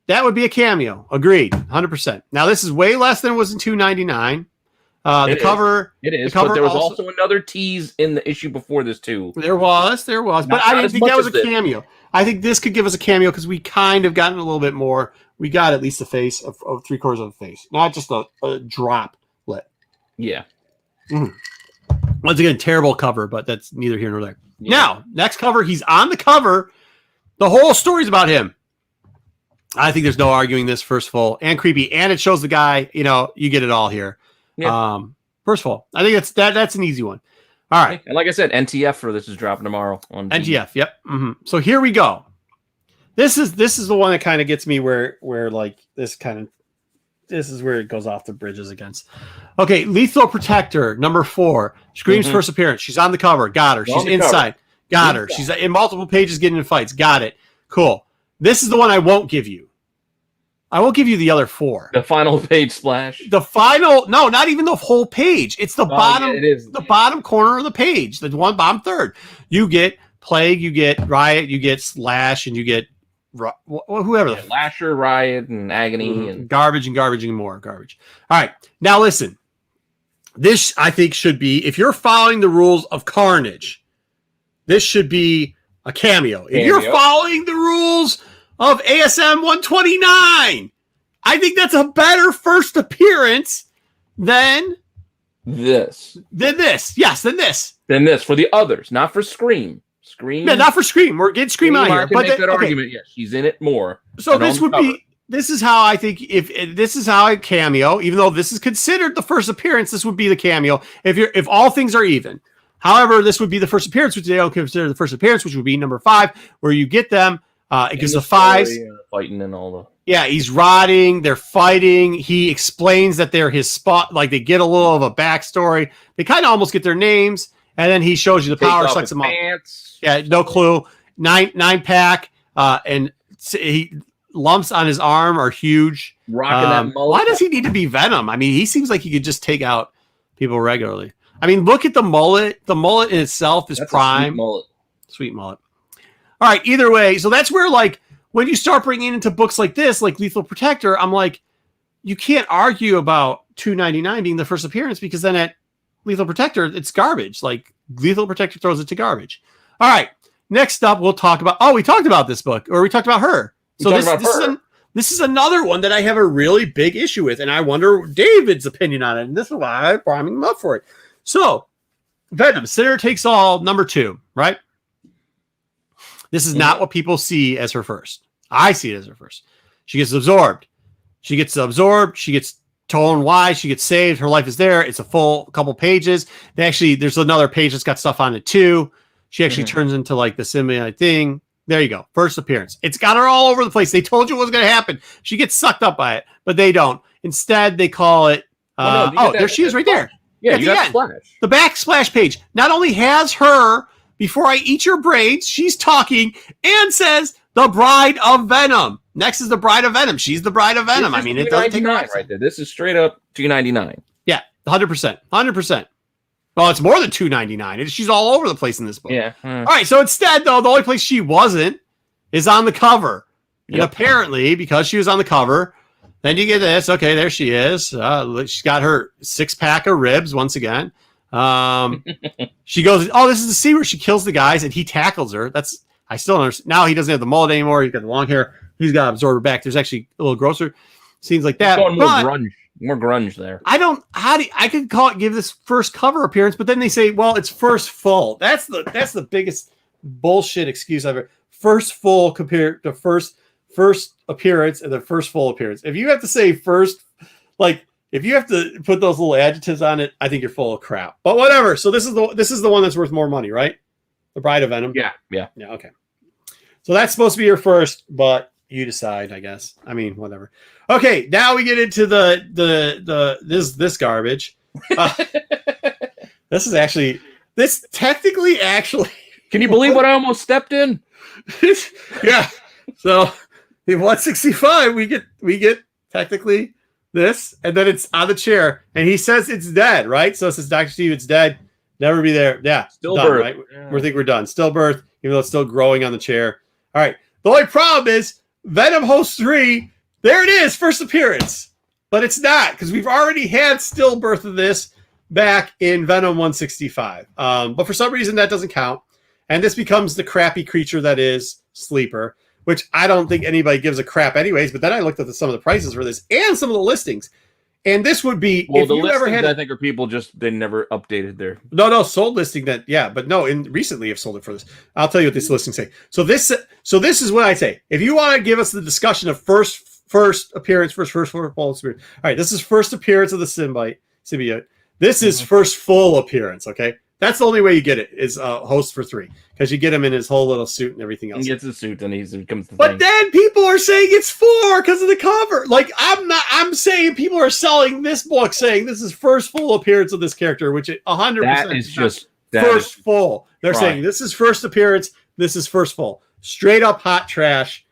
that would be a cameo. Agreed, 100%. Now this is way less than it was in $2.99. The cover. It is, but there was also another tease in the issue before this too. There was, but I didn't think that was a cameo. I think this could give us a cameo because we kind of gotten a little bit more. We got at least a face of 3/4 of a face, not just a droplet. Yeah. Once again, terrible cover, but that's neither here nor there. Yeah. Now, next cover, he's on the cover. The whole story's about him. I think there's no arguing this, first of all, and creepy, and it shows the guy. You get it all here. Yeah. First of all, I think that's an easy one. All right, and like I said, NTF for this is dropping tomorrow on NTF. Yep. Mm-hmm. So here we go. This is the one that kind of gets me where like this is where it goes off the bridges against. Okay, Lethal Protector number 4, Scream's first appearance. She's on the cover. Got her. She's inside. Got her. She's in multiple pages getting in fights. Got it. Cool. This is the one I won't give you. I won't give you the other 4. The final page splash. No, not even the whole page. It's the bottom. Yeah, it is. The bottom corner of the page. The one bottom third. You get Plague. You get Riot. You get Slash, and you get whoever. Yeah, Lasher, Riot, and Agony, and garbage and more garbage. All right, now listen. This I think should be, if you're following the rules of Carnage, this should be a cameo. If you're following the rules of ASM 129. I think that's a better first appearance than this. Yes, than this. Than this for the others, not for Scream. Scream. Yeah, not for Scream. We're getting Scream out here. But make that argument. Yes, she's in it more. So this would be. This is how I think. If this is how I cameo, even though this is considered the first appearance, this would be the cameo. If all things are even. However, this would be the first appearance, which they don't consider the first appearance, which would be number 5, where you get them. It gives the 5s. Fighting and all the. Yeah, he's rotting. They're fighting. He explains that they're his spot. Like they get a little of a backstory. They kind of almost get their names, and then he shows you the power, sucks them up. Yeah, no clue. 9-pack, and he lumps on his arm are huge. Rocking that mullet. Why does he need to be Venom? I mean, he seems like he could just take out people regularly. I mean, look at the mullet. The mullet in itself is prime. Sweet mullet. All right, either way, so that's where, like, when you start bringing into books like this, like Lethal Protector, I'm like, you can't argue about $2.99 being the first appearance because then at Lethal Protector, it's garbage. Like, Lethal Protector throws it to garbage. All right, next up, we'll talk about, we talked about this book, or we talked about her. So this is another one that I have a really big issue with, and I wonder David's opinion on it, and this is why I'm priming him up for it. So, Venom, Sinner Takes All, number 2, right? This is not what people see as her first. I see it as her first. She gets absorbed. She gets told why. She gets saved. Her life is there. It's a full couple pages. There's another page that's got stuff on it too. She actually turns into like the symbiote thing. There you go. First appearance. It's got her all over the place. They told you what was going to happen. She gets sucked up by it, but they don't. Instead, they call it. There she is right there. Yeah, you got Splash. The backsplash page not only has her. Before I eat your braids, she's talking and says, the Bride of Venom. Next is the Bride of Venom. She's the Bride of Venom. I mean, it doesn't take right there. This is straight up $2.99. Yeah, 100%. 100%. Well, it's more than $2.99. She's all over the place in this book. Yeah. All right, so instead, though, the only place she wasn't is on the cover. Yep. And apparently, because she was on the cover, then you get this. Okay, there she is. She's got her 6-pack of ribs once again. She goes, this is the scene where she kills the guys and he tackles her. I still don't understand. Now he doesn't have the mullet anymore. He's got the long hair. He's got to absorb her back. There's actually a little grosser scenes like that. More grunge there. I could give this first cover appearance, but then they say, well, it's first full. That's the biggest bullshit excuse I've ever. First full compared to first appearance and the first full appearance. If you have to say first, like if you have to put those little adjectives on it, I think you're full of crap. But whatever. So this is the one that's worth more money, right? The Bride of Venom. Yeah. Okay. So that's supposed to be your first, but you decide, I guess. I mean, whatever. Okay, now we get into this garbage. This technically actually. Can you believe what I almost stepped in? Yeah. So in 165, we get technically this, and then it's on the chair, and he says it's dead, right? So it says Dr. Steve, it's dead. Never be there. Yeah. Stillbirth. Right? Yeah. We think we're done. Stillbirth, even though it's still growing on the chair. All right. The only problem is Venom Host 3. There it is, first appearance. But it's not, because we've already had stillbirth of this back in Venom 165. But for some reason, that doesn't count. And this becomes the crappy creature that is Sleeper, which I don't think anybody gives a crap anyways. But then I looked at some of the prices for this and some of the listings. And this would be, well, if the you listings, ever had, I think, are people they never updated their. No, sold listing that, yeah, but no, recently have sold it for this. I'll tell you what this listing say. So this is what I say. If you want to give us the discussion of first appearance, first full appearance. All right, this is first appearance of the symbiote. This is first full appearance. Okay, that's the only way you get it is host for 3, because you get him in his whole little suit and everything else. He gets his suit and he becomes the But thing. then people are saying it's 4 because of the cover. Like I'm saying people are selling this book saying this is first full appearance of this character, which 100% that is just first full. They're saying this is first appearance. This is first full. Straight up hot trash.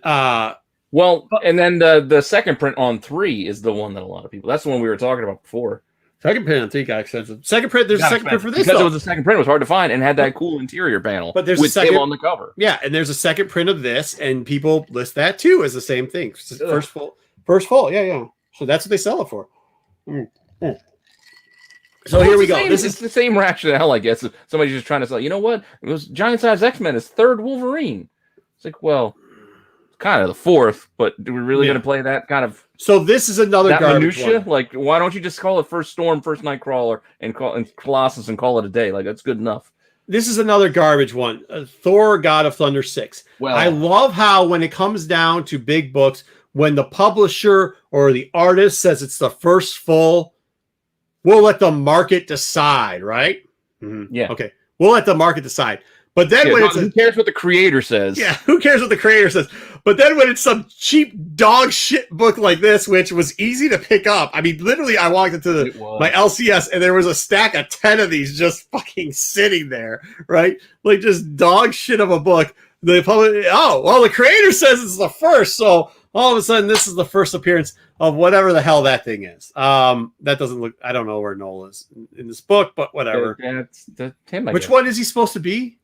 And then the second print on 3 is the one that a lot of people. That's the one we were talking about before. Second print on 3 got expensive. Second print, there's a second print for this because it was a second print. It was hard to find and had that cool interior panel. But there's with a second him on the cover. Yeah, and there's a second print of this, and people list that too as the same thing. First full. Yeah. So that's what they sell it for. So here we go. This is the same rationale, I guess. If somebody's just trying to sell. You know what? It was Giant Size X-Men is third Wolverine. It's like, well, kind of the fourth, but are we really going to play that kind of? So this is another garbage minutia. One. Like, why don't you just call it first Storm, first Nightcrawler, and Colossus, and call it a day? Like, that's good enough. This is another garbage one. Thor: God of Thunder 6. Well, I love how when it comes down to big books, when the publisher or the artist says it's the first full, we'll let the market decide, right? Mm-hmm. Yeah. Okay. We'll let the market decide. But then when who cares what the creator says? Yeah, who cares what the creator says? But then when it's some cheap dog shit book like this, which was easy to pick up. I mean, literally, I walked into my LCS and there was a stack of 10 of these just fucking sitting there, right? Like just dog shit of a book. The creator says it's the first, so all of a sudden this is the first appearance of whatever the hell that thing is. That doesn't look. I don't know where Knull is in this book, but whatever. That's him. Which one is he supposed to be?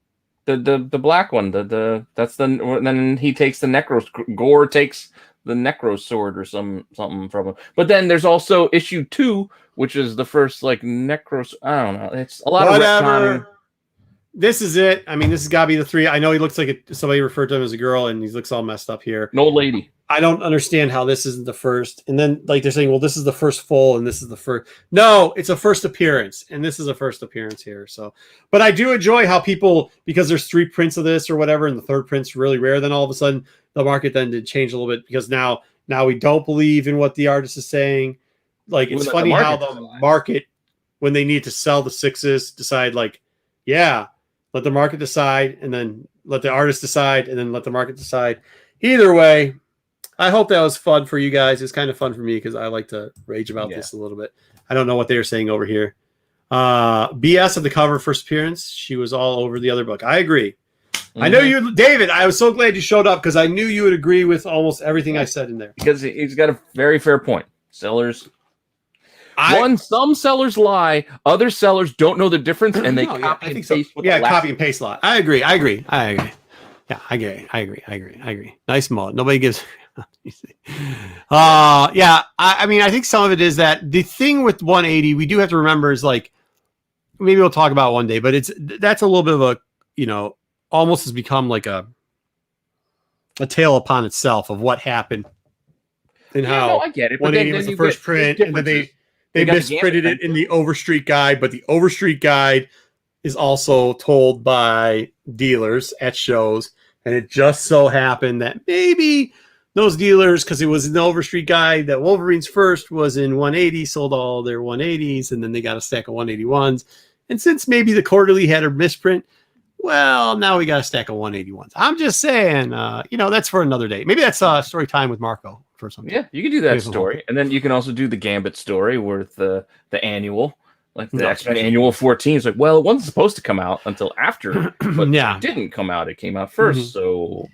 The black one, then he takes the Gore takes the Necro sword or something from him. But then there's also issue 2, which is the first like Necro. I don't know. It's a lot of retconning. This is it. I mean, this has got to be the 3. I know he looks like somebody referred to him as a girl, and he looks all messed up here. An old lady. I don't understand how this isn't the first. And then like they're saying, well, this is the first full and this is the first. No, it's a first appearance. And this is a first appearance here. So, but I do enjoy how people, because there's 3 prints of this or whatever, and the third print's really rare, then all of a sudden the market then did change a little bit because now we don't believe in what the artist is saying. Like it's funny how the market, when they need to sell the 6s, decide like, yeah, let the market decide and then let the artist decide and then let the market decide. Either way, I hope that was fun for you guys. It's kind of fun for me because I like to rage about this a little bit. I don't know what they were saying over here. BS of the cover first appearance. She was all over the other book. I agree. Mm-hmm. I know you, David. I was so glad you showed up because I knew you would agree with almost everything I said in there. Because he's got a very fair point. Sellers. Some sellers lie. Other sellers don't know the difference, and they copy and paste. Copy and paste a lot. I agree. Yeah, I agree. Nice mod. Nobody gives. I mean, I think some of it is that the thing with 180 we do have to remember is like maybe we'll talk about one day, but that's a little bit of a almost has become like a tale upon itself of what happened and how no, I get it. But 180 then was the you first get print, and then they got the misprinted Gambit it in the Overstreet Guide, but the Overstreet Guide is also told by dealers at shows, and it just so happened that maybe those dealers, because it was in the Overstreet Guide that Wolverine's first was in 180, sold all their 180s, and then they got a stack of 181s. And since maybe the quarterly had a misprint, well, now we got a stack of 181s. I'm just saying, that's for another day. Maybe that's story time with Marco for something. Yeah, you can do that story, and then you can also do the Gambit story with the annual, like the X-Men Annual 14. It's like, well, it wasn't supposed to come out until after, but it didn't come out. It came out first, so.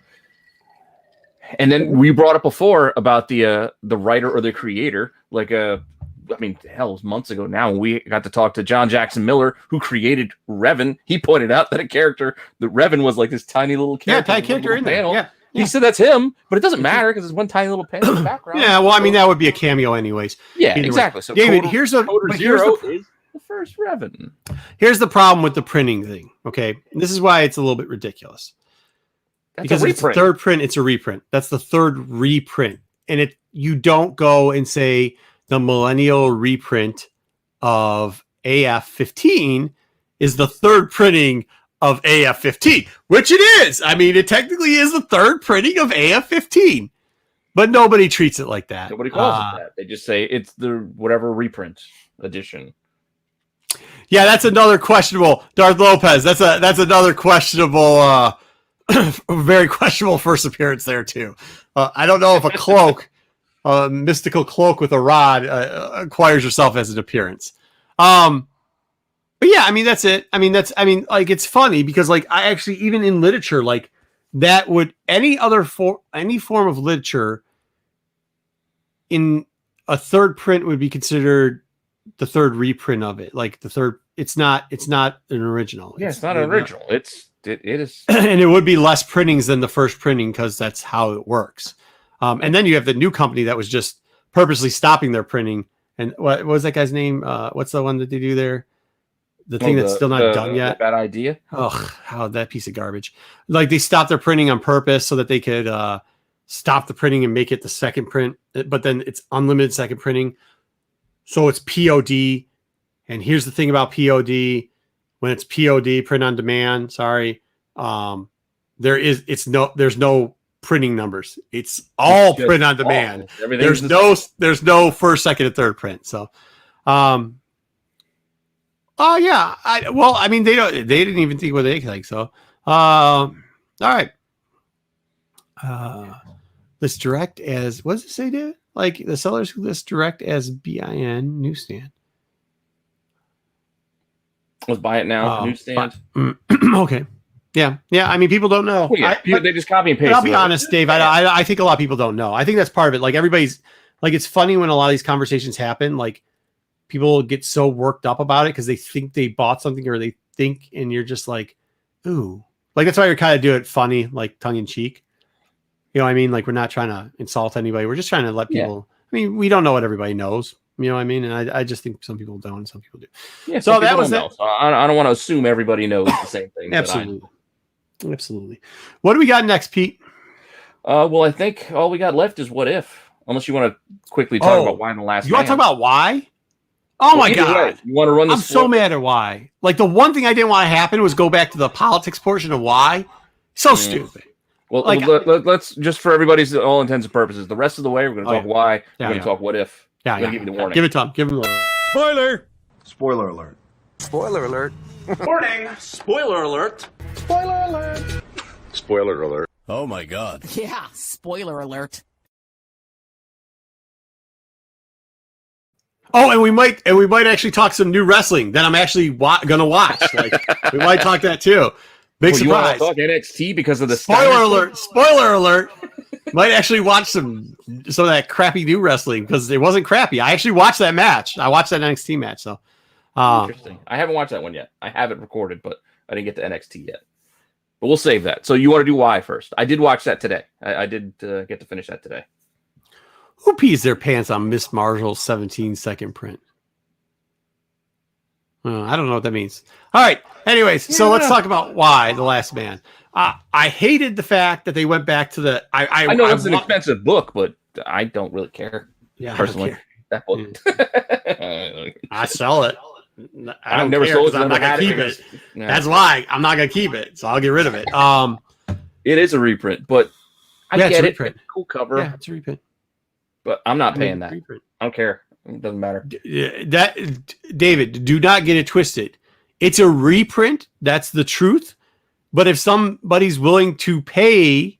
And then we brought up before about the writer or the creator, like hell, it was months ago now, when we got to talk to John Jackson Miller, who created Revan. He pointed out that the Revan was like this tiny little character. Yeah, tiny character in panel. there. Yeah. He said that's him, but it doesn't matter because it's one tiny little panel in the background. Yeah, well, that would be a cameo anyways. Yeah, exactly. So David, here's the first Revan. Here's the problem with the printing thing, okay? This is why it's a little bit ridiculous. Because it's the third print, it's a reprint. That's the third reprint. And you don't go and say the millennial reprint of AF-15 is the third printing of AF-15, which it is. It technically is the third printing of AF-15, but nobody treats it like that. Nobody calls it that. They just say it's the whatever reprint edition. Yeah, that's another questionable. Darth Lopez, that's another questionable, very questionable first appearance there too. I don't know if a cloak, a mystical cloak with a rod, acquires yourself as an appearance. But yeah, that's it. It's funny because I actually, even in literature, that would any form of literature in a third print would be considered the third reprint of it. It's not an original. Yeah, it's not an original. It is. And it would be less printings than the first printing because that's how it works. And then you have the new company that was just purposely stopping their printing. And what was that guy's name? What's the one that they do there? The thing that's still not done yet. Bad idea. Oh, how that piece of garbage. They stopped their printing on purpose so that they could stop the printing and make it the second print. But then it's unlimited second printing. So it's POD. And here's the thing about POD. When it's POD, print on demand, there's no printing numbers. It's all print on demand. There's no first, second, and third print. So, yeah. They didn't even think what they think. So, all right. Let's direct as, what does it say, dude? The sellers who list direct as BIN newsstand. Let's buy it now. Newsstand. Okay. Yeah. People don't know. Well, yeah, they just copy and paste. I'll be honest, Dave. I think a lot of people don't know. I think that's part of it. Everybody's it's funny when a lot of these conversations happen. People get so worked up about it because they think they bought something or they think, and you're just ooh. That's why you're kind of doing it funny, tongue in cheek. You know what I mean? We're not trying to insult anybody. We're just trying to let people. Yeah. We don't know what everybody knows. You know what I mean? And I just think some people don't and some people do. Yeah, so that was it. So I don't want to assume everybody knows the same thing. Absolutely. What do we got next, Pete? Well, I think all we got left is What If. Unless you want to quickly talk about why in the last. You want to talk about why? Oh my God! You want to run this? I'm so mad at why. The one thing I didn't want to happen was go back to the politics portion of why. So stupid. Well, let's just for everybody's all intents and purposes. The rest of the way, we're going to talk why. We're going to talk What If. Yeah, give you the warning. Give it to him. Give him the spoiler. Spoiler alert. Spoiler alert. Warning. Spoiler alert. Spoiler alert. Spoiler alert. Oh my God. Yeah, spoiler alert. Oh, and we might actually talk some new wrestling that I'm actually gonna watch. We might talk that too. Big surprise. You want to talk NXT because of the spoiler alert. Spoiler alert. Might actually watch some of that crappy new wrestling because it wasn't crappy. I actually watched that match. I watched that NXT match. So interesting. I haven't watched that one yet. I have it recorded, but I didn't get to NXT yet. But we'll save that. So you want to do why first? I did watch that today. I did get to finish that today. Who pees their pants on Miss Marshall's 17-second print? I don't know what that means. All right. Anyways, so let's talk about why The Last Man. I hated the fact that they went back to the. I know it's an expensive book, but I don't really care. Yeah, Personally, that book. I sell it. I don't never care sold 'cause it. I'm not gonna keep it. That's why I'm not gonna keep it. So I'll get rid of it. It is a reprint, but I get it. Reprint. Cool cover. Yeah, it's a reprint. But I'm not paying that. Reprint. I don't care. It doesn't matter. David, do not get it twisted. It's a reprint. That's the truth. But if somebody's willing to pay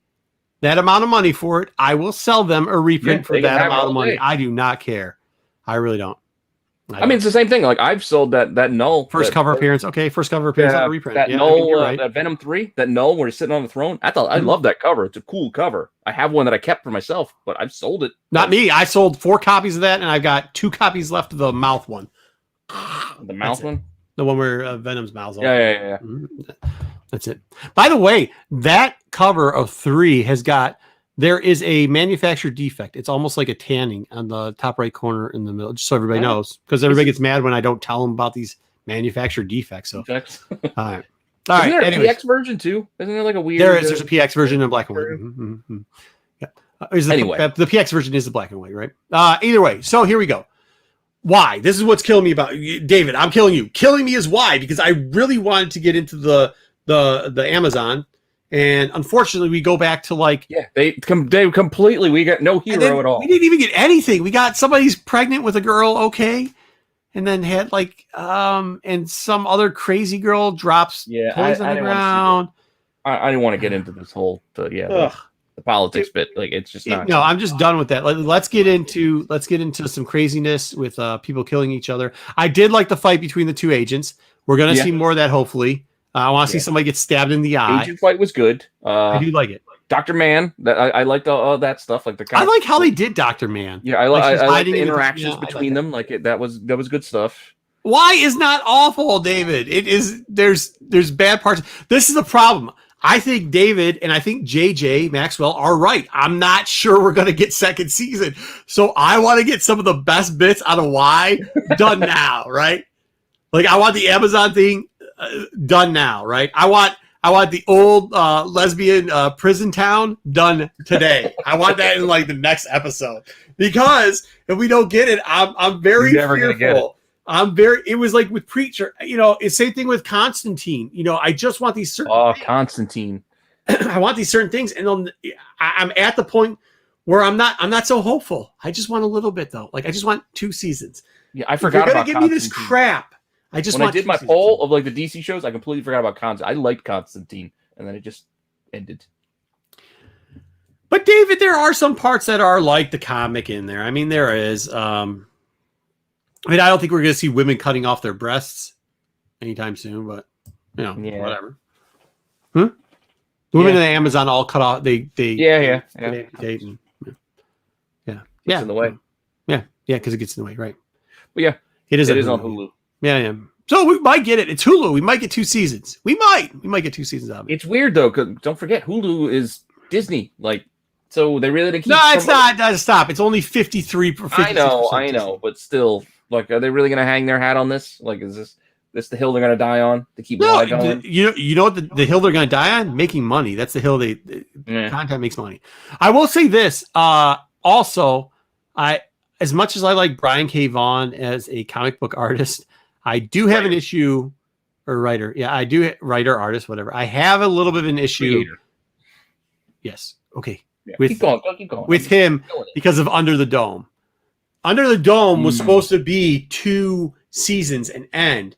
that amount of money for it, I will sell them a reprint for that amount of money. I do not care. I really don't. I mean, it's the same thing. Like I've sold that Knull first cover appearance. Okay, first cover appearance on a reprint. That Knull, that Venom 3, that Knull where he's sitting on the throne. I love that cover. It's a cool cover. I have one that I kept for myself, but I've sold it. Not me. I sold 4 copies of that, and I've got 2 copies left of the mouth one. The mouth one, the one where Venom's mouth's off. Yeah. That's it. By the way, that cover of 3 has got. There is a manufacturer defect. It's almost like a tanning on the top right corner in the middle, just so everybody knows, because everybody gets mad when I don't tell them about these manufacturer defects. So, all right. Isn't there a PX version too? Isn't there like a weird? There's a PX version in black and white. Yeah. Anyway, the PX version is the black and white, right? Either way. So here we go. Why? This is what's killing me about David. I'm killing you. Killing me is why, because I really wanted to get into the Amazon. And unfortunately, we go back to they completely. We got no hero at all. We didn't even get anything. We got somebody's pregnant with a girl, okay, and then had and some other crazy girl drops toys on the ground. I didn't want to get into this whole the politics bit. Like it's just not. No, I'm just done with that. Let's get into some craziness with people killing each other. I did like the fight between the 2 agents. We're gonna see more of that, hopefully. I want to see somebody get stabbed in the eye. Agent fight was good. I do like it. Dr. Man, I liked all that stuff. Like I like how they did Dr. Man. Yeah, I like the interactions between them. Like that was good stuff. Why is not awful, David? It is. There's bad parts. This is the problem. I think David and I think JJ Maxwell are right. I'm not sure we're going to get second season. So I want to get some of the best bits out of why done now, right? Like I want the Amazon thing done now, right? I want the old lesbian prison town done today. I want that in the next episode, because if we don't get it, I'm very fearful. It was like with Preacher, it's same thing with Constantine. I just want these certain things. Constantine. I want these certain things, and I'm at the point where I'm not so hopeful. I just want a little bit though. I just want 2 seasons. Yeah, I forgot about. You're gonna give me this crap. I did my poll of the DC shows, I completely forgot about Constantine. I liked Constantine, and then it just ended. But David, there are some parts that are like the comic in there. I mean, there is. I don't think we're going to see women cutting off their breasts anytime soon, but whatever. The women in the Amazon all cut off. They amputate and, Gets in the way. Yeah, because it gets in the way, right? But yeah, it is on Hulu. Yeah. So we might get it. It's Hulu. We might get 2 seasons. We might get 2 seasons out of it. It's weird though, because don't forget Hulu is Disney. So they really keep. No, it's not. Stop. It's only 53. I know, but still, are they really going to hang their hat on this? Is this the hill they're going to die on to keep going? You know what the hill they're going to die on? Making money. That's the hill content makes money. I will say this. Also, as much as I like Brian K. Vaughan as a comic book artist, I do have an issue, or writer. Yeah, I do. Writer, artist, whatever. I have a little bit of an issue. Creator. Yes. Okay. Yeah, keep going. With him because of Under the Dome. Under the Dome was supposed to be 2 seasons and end.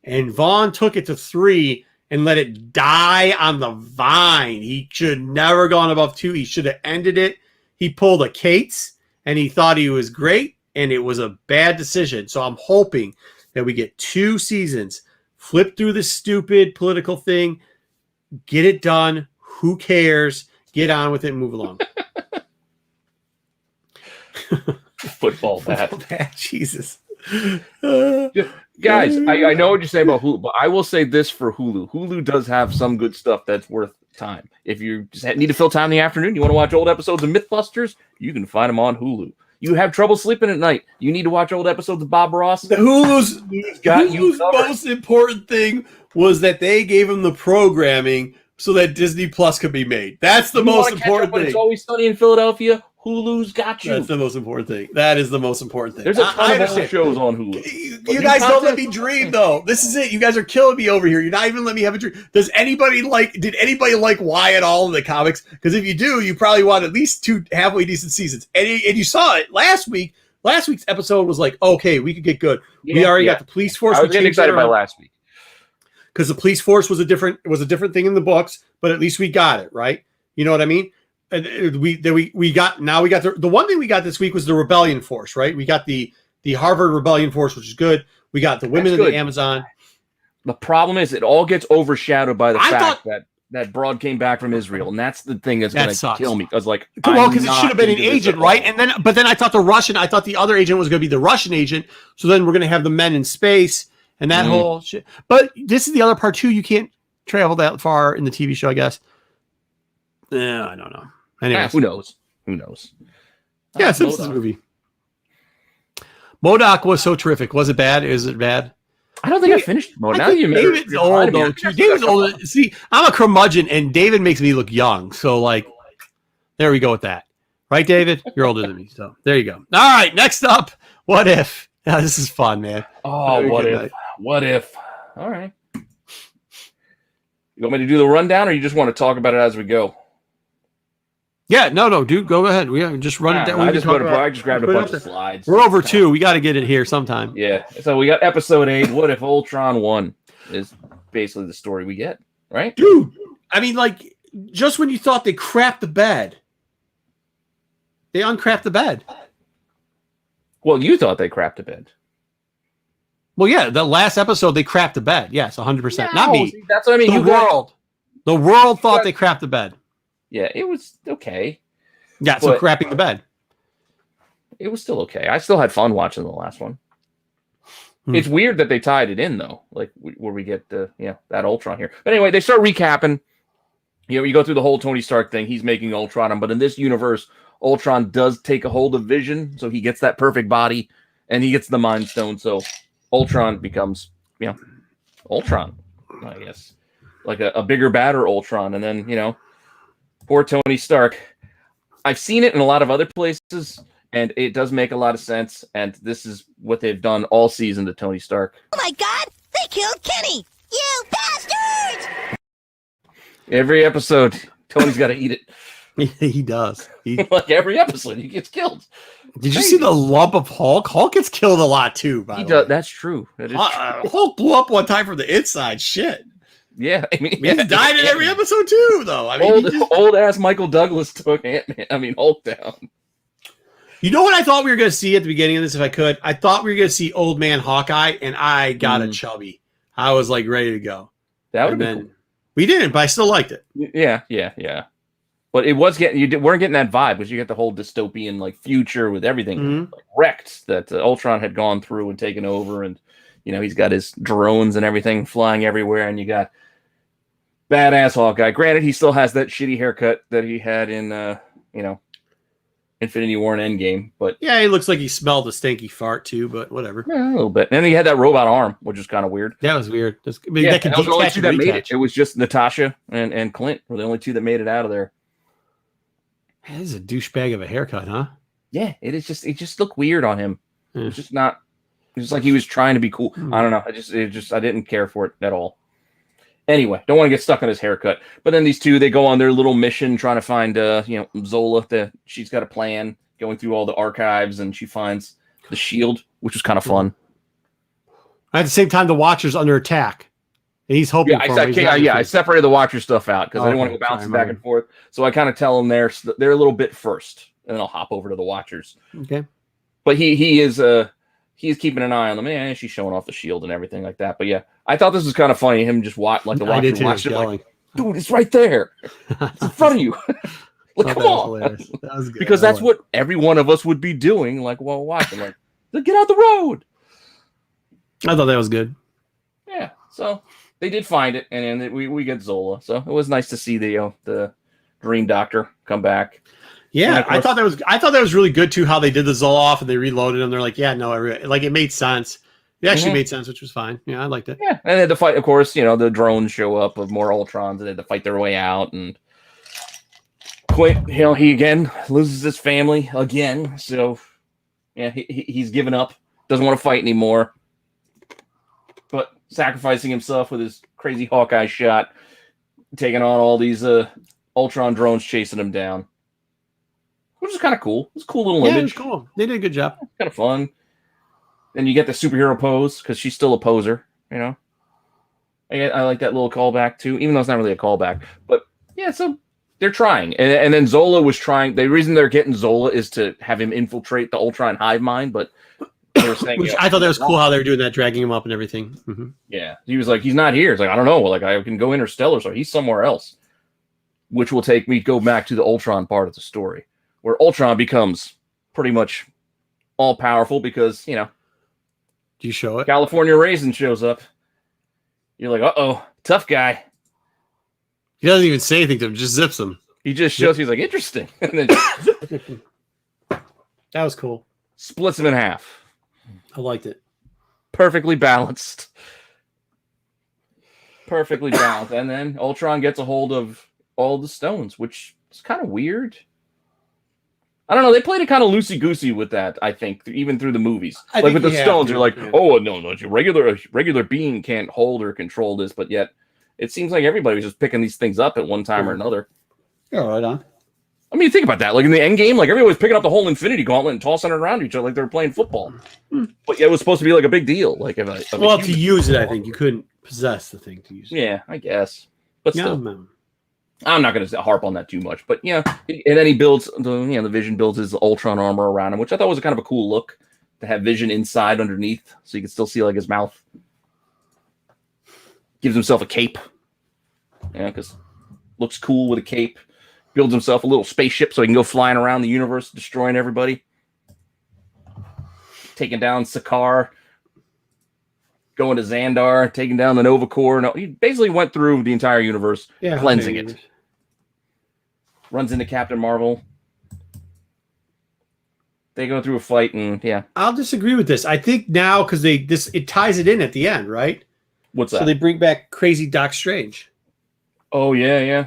And Vaughn took it to 3 and let it die on the vine. He should never gone above 2. He should have ended it. He pulled a Cates and he thought he was great, and it was a bad decision. So I'm hoping that we get 2 seasons, flip through this stupid political thing, get it done. Who cares? Get on with it and move along. Football bat. Jesus. Guys, I know what you're saying about Hulu, but I will say this for Hulu. Hulu does have some good stuff that's worth time. If you just need to fill time in the afternoon, you want to watch old episodes of Mythbusters, you can find them on Hulu. You have trouble sleeping at night, you need to watch old episodes of Bob Ross. The Hulu's most important thing was that they gave him the programming so that Disney Plus could be made. That's the most important thing. It's Always Sunny in Philadelphia. Hulu's got you. That's the most important thing. That is the most important thing. There's a ton of old shows on Hulu. You guys don't let me dream, though. This is it. You guys are killing me over here. You're not even letting me have a dream. Did anybody like Y at all in the comics? Because if you do, you probably want at least 2 halfway decent seasons. And you saw it last week. Last week's episode was like, okay, we could get good. We already got the police force. I was getting excited by last week. Because the police force was a different thing in the books, but at least we got it, right? You know what I mean? And we got the one thing we got this week was the rebellion force, right? We got the Harvard rebellion force, which is good. We got the women of the Amazon. The problem is it all gets overshadowed by the fact that Broad came back from Israel, and that's the thing that's going to kill me. Because because it should have been an agent, right? And then, but then I thought the other agent was going to be the Russian agent. So then we're going to have the men in space and that whole shit. But this is the other part too. You can't travel that far in the TV show, I guess. Yeah, I don't know. Anyway, who knows? Who knows? Yeah, since this movie. MODOK was so terrific. Was it bad? Is it bad? I don't think I finished MODOK. Now you David's old, though. David's old. See, I'm a curmudgeon, and David makes me look young. So, like, there we go with that. Right, David? You're older than me. So, there you go. All right, next up, What If? Yeah, this is fun, man. Oh, What If? What If? All right. You want me to do the rundown, or you just want to talk about it as we go? Yeah, no, dude, go ahead. We just run it down. I just grabbed a bunch of slides. We're over 2. We got to get it here sometime. Yeah. So we got episode 8. What if Ultron won? Is basically the story we get, right? Dude, I mean, like, just when you thought they crapped the bed, they uncrapped the bed. Well, you thought they crapped the bed. Well, yeah, the last episode they crapped the bed. Yes, 100%. Not me. See, that's what I mean. The world thought they crapped the bed. Yeah, it was okay. Yeah, so crapping the bed. It was still okay. I still had fun watching the last one. It's weird that they tied it in, though, like where we get that Ultron here. But anyway, they start recapping. You go through the whole Tony Stark thing. He's making Ultron, but in this universe, Ultron does take a hold of Vision, so he gets that perfect body, and he gets the Mind Stone. So Ultron becomes, Ultron, I guess, like a bigger, badder Ultron, and then poor Tony Stark. I've seen it in a lot of other places, and it does make a lot of sense. And this is what they've done all season to Tony Stark. Oh my God! They killed Kenny! You bastards! Every episode, Tony's got to eat it. He does. Like every episode, he gets killed. Did you see the lump of Hulk? Hulk gets killed a lot too. By the way, that's true. That is true. Hulk blew up one time from the inside. Shit. Yeah, I mean, he's died in every episode too, though. I mean, old ass Michael Douglas took Hulk down. You know what I thought we were going to see at the beginning of this? If I could, I thought we were going to see Old Man Hawkeye, and I got a chubby. I was like ready to go. That would have been cool. We didn't, but I still liked it. Yeah. But it was weren't getting that vibe because you get the whole dystopian like future with everything like wrecked that Ultron had gone through and taken over, and he's got his drones and everything flying everywhere, and you got badass Hawkeye. Granted, he still has that shitty haircut that he had in Infinity War and Endgame, but yeah, he looks like he smelled a stinky fart too. But whatever, yeah, a little bit. And then he had that robot arm, which is kind of weird. That was weird. That was the only two that made it. It was just Natasha and Clint were the only two that made it out of there. This is a douchebag of a haircut, huh? Yeah, it just looked weird on him. It's just not. It's just like he was trying to be cool. I don't know. I didn't care for it at all. Anyway, don't want to get stuck on his haircut. But then these two, they go on their little mission trying to find, Zola. She's got a plan going through all the archives, and she finds the shield, which was kind of fun. At the same time, the Watcher's under attack. And he's hoping I separated the Watcher stuff out because I didn't want to go bouncing back and forth. So I kind of tell them they're a little bit first, and then I'll hop over to the Watchers. Okay. But he's keeping an eye on them. Yeah, she's showing off the shield and everything like that. But yeah, I thought this was kind of funny. Him just watch like the Watcher watched it like, dude, it's right there. It's in front of you. Like, come on. That was good. Because that's what every one of us would be doing, like while watching. Like, get out the road. I thought that was good. Yeah. So they did find it, and then we get Zola. So it was nice to see the Dream Doctor come back. Yeah, I thought that was really good too. How they did the Zola off and they reloaded him. They're like, yeah, no, it made sense. It actually made sense, which was fine. Yeah, I liked it. Yeah, and they had to fight. Of course, the drones show up of more Ultrons, and they had to fight their way out. And quit. He again loses his family again. So yeah, he's given up. Doesn't want to fight anymore. But sacrificing himself with his crazy Hawkeye shot, taking on all these Ultron drones chasing him down, which is kind of cool. It's a cool little image. It was cool. They did a good job. Kind of fun. Then you get the superhero pose because she's still a poser. You know, I like that little callback too, even though it's not really a callback. But yeah, so they're trying, and then Zola was trying. The reason they're getting Zola is to have him infiltrate the Ultron hive mind, but. Saying, which I thought that was cool how they were doing that, dragging him up and everything. Mm-hmm. Yeah, he was like, he's not here. It's like, I don't know. Like, I can go interstellar, so he's somewhere else. Which will take me go back to the Ultron part of the story, where Ultron becomes pretty much all powerful because, you know, do you show it? California Raisin shows up. You're like, uh-oh, tough guy. He doesn't even say anything to him, just zips him. He just shows, he's like, interesting. And then that was cool. Splits him in half. I liked it. Perfectly balanced. Perfectly balanced. And then Ultron gets a hold of all the stones, which is kind of weird. I don't know. They played it kind of loosey-goosey with that, I think, even through the movies. Like with the stones, you're like, oh, no, a regular being can't hold or control this, but yet it seems like everybody was just picking these things up at one time or another. Yeah, right on. I mean, think about that. Like in the end game, like everybody was picking up the whole Infinity Gauntlet and tossing it around each other like they were playing football. But yeah, it was supposed to be like a big deal. Like to use it, I think you couldn't possess the thing to use it. Yeah, I guess. But still, man. I'm not going to harp on that too much. But yeah, and then he builds the Vision builds his Ultron armor around him, which I thought was kind of a cool look to have Vision inside underneath, so you can still see like his mouth. Gives himself a cape. Yeah, because looks cool with a cape. Builds himself a little spaceship so he can go flying around the universe, destroying everybody. Taking down Sakaar. Going to Xandar. Taking down the Nova Corps. No, he basically went through the entire universe, cleansing it. Runs into Captain Marvel. They go through a fight, and yeah. I'll disagree with this. I think now, because it ties it in at the end, right? What's that? So they bring back crazy Doc Strange. Oh, yeah.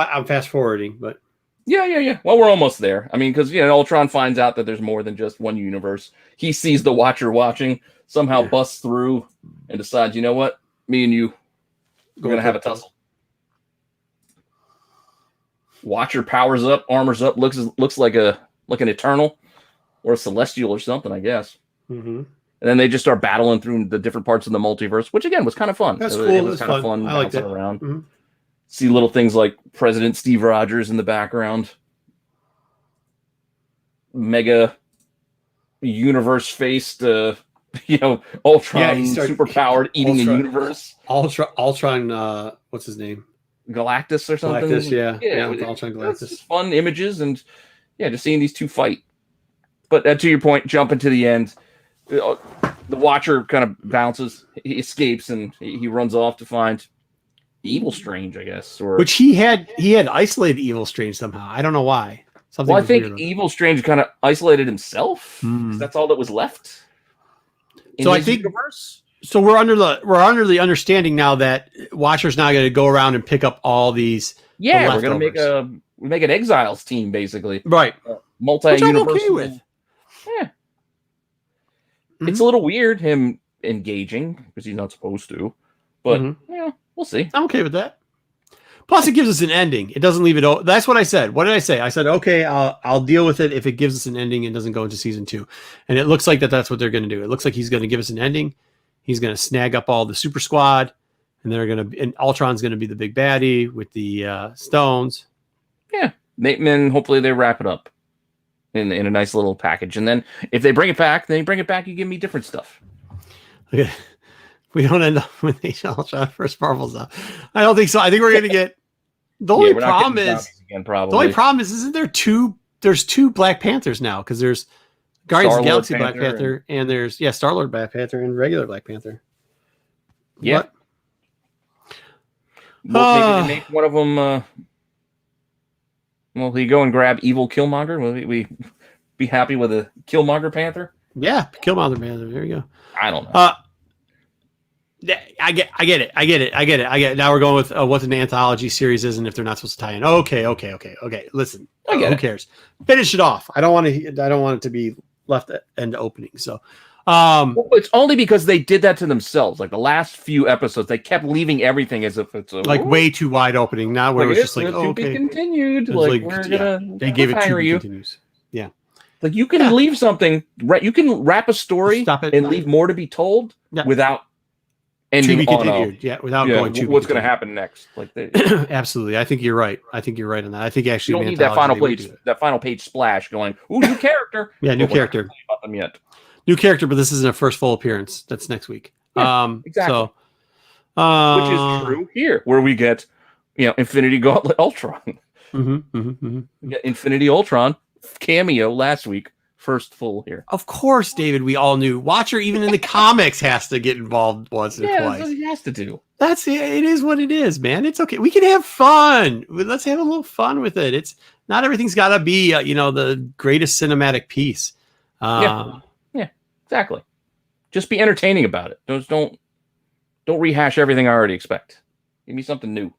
I'm fast forwarding, but yeah. Well, we're almost there. I mean, because Ultron finds out that there's more than just one universe. He sees the Watcher watching, somehow busts through, and decides, you know what, me and you, we're gonna have a tussle. Watcher powers up, armors up, looks like an Eternal or a Celestial or something, I guess. Mm-hmm. And then they just start battling through the different parts of the multiverse, which again was kind of fun. That's cool. It was kind of fun I liked bouncing it. around. Mm-hmm. See little things like President Steve Rogers in the background. Mega universe-faced, Ultron superpowered eating a universe. Ultron, what's his name? Galactus or something? Galactus, yeah. Ultron Galactus. It's fun images and, just seeing these two fight. But to your point, jumping to the end, the Watcher kind of bounces, he escapes, and he runs off to find Evil Strange, I guess, which he had isolated Evil Strange somehow. I don't know why. Well, I think Evil Strange kind of isolated himself. That's all that was left. So I think universe. So we're under the understanding now that Watcher's now going to go around and pick up all these. Yeah, we're going to make an Exiles team basically, right? Multi-universal. Which I'm okay with. Yeah, it's a little weird him engaging because he's not supposed to, but we'll see. I'm okay with that. Plus, it gives us an ending. It doesn't leave it. That's what I said. What did I say? I said, okay, I'll deal with it if it gives us an ending and doesn't go into season 2. And it looks like that's what they're going to do. It looks like he's going to give us an ending. He's going to snag up all the super squad, and Ultron's going to be the big baddie with the stones. Yeah, and hopefully they wrap it up in a nice little package. And then if they bring it back, you give me different stuff. Okay. We don't end up with Ultron first Marvel stuff. I don't think so. I think we're going to get. The only problem is isn't there two? There's two Black Panthers now because there's Guardians of the Galaxy Black Panther and there's Star-Lord Black Panther and regular Black Panther. Yeah. Well, maybe they make one of them. Will he go and grab evil Killmonger? Will we be happy with a Killmonger Panther? Yeah, Killmonger Panther. There you go. I don't know. I get it. Now we're going with what an anthology series is and if they're not supposed to tie in. Okay. Listen, who cares? Finish it off. I don't want it to be left end opening. So, well, it's only because they did that to themselves. Like the last few episodes, they kept leaving everything as if it's way too wide opening. Now where it was just like, to be continued. Like we're gonna they gave it to be you. continues. Yeah. Like you can leave something, right? You can wrap a story and leave more to be told without ending without going to what's going to happen next. Like absolutely, I think you're right. on that. I think actually you don't need that final page splash going. Ooh, new character. New character. About them yet. New character, but this isn't a first full appearance. That's next week. Exactly. So, which is true here, where we get Infinity Gauntlet Ultron. We get Infinity Ultron cameo last week. First full here. Of course, David, we all knew. Watcher, even in the comics, has to get involved once or twice. That's what he has to do. It is what it is, man. It's okay. We can have fun. Let's have a little fun with it. It's not everything's got to be, the greatest cinematic piece. Yeah, exactly. Just be entertaining about it. Don't rehash everything I already expect. Give me something new.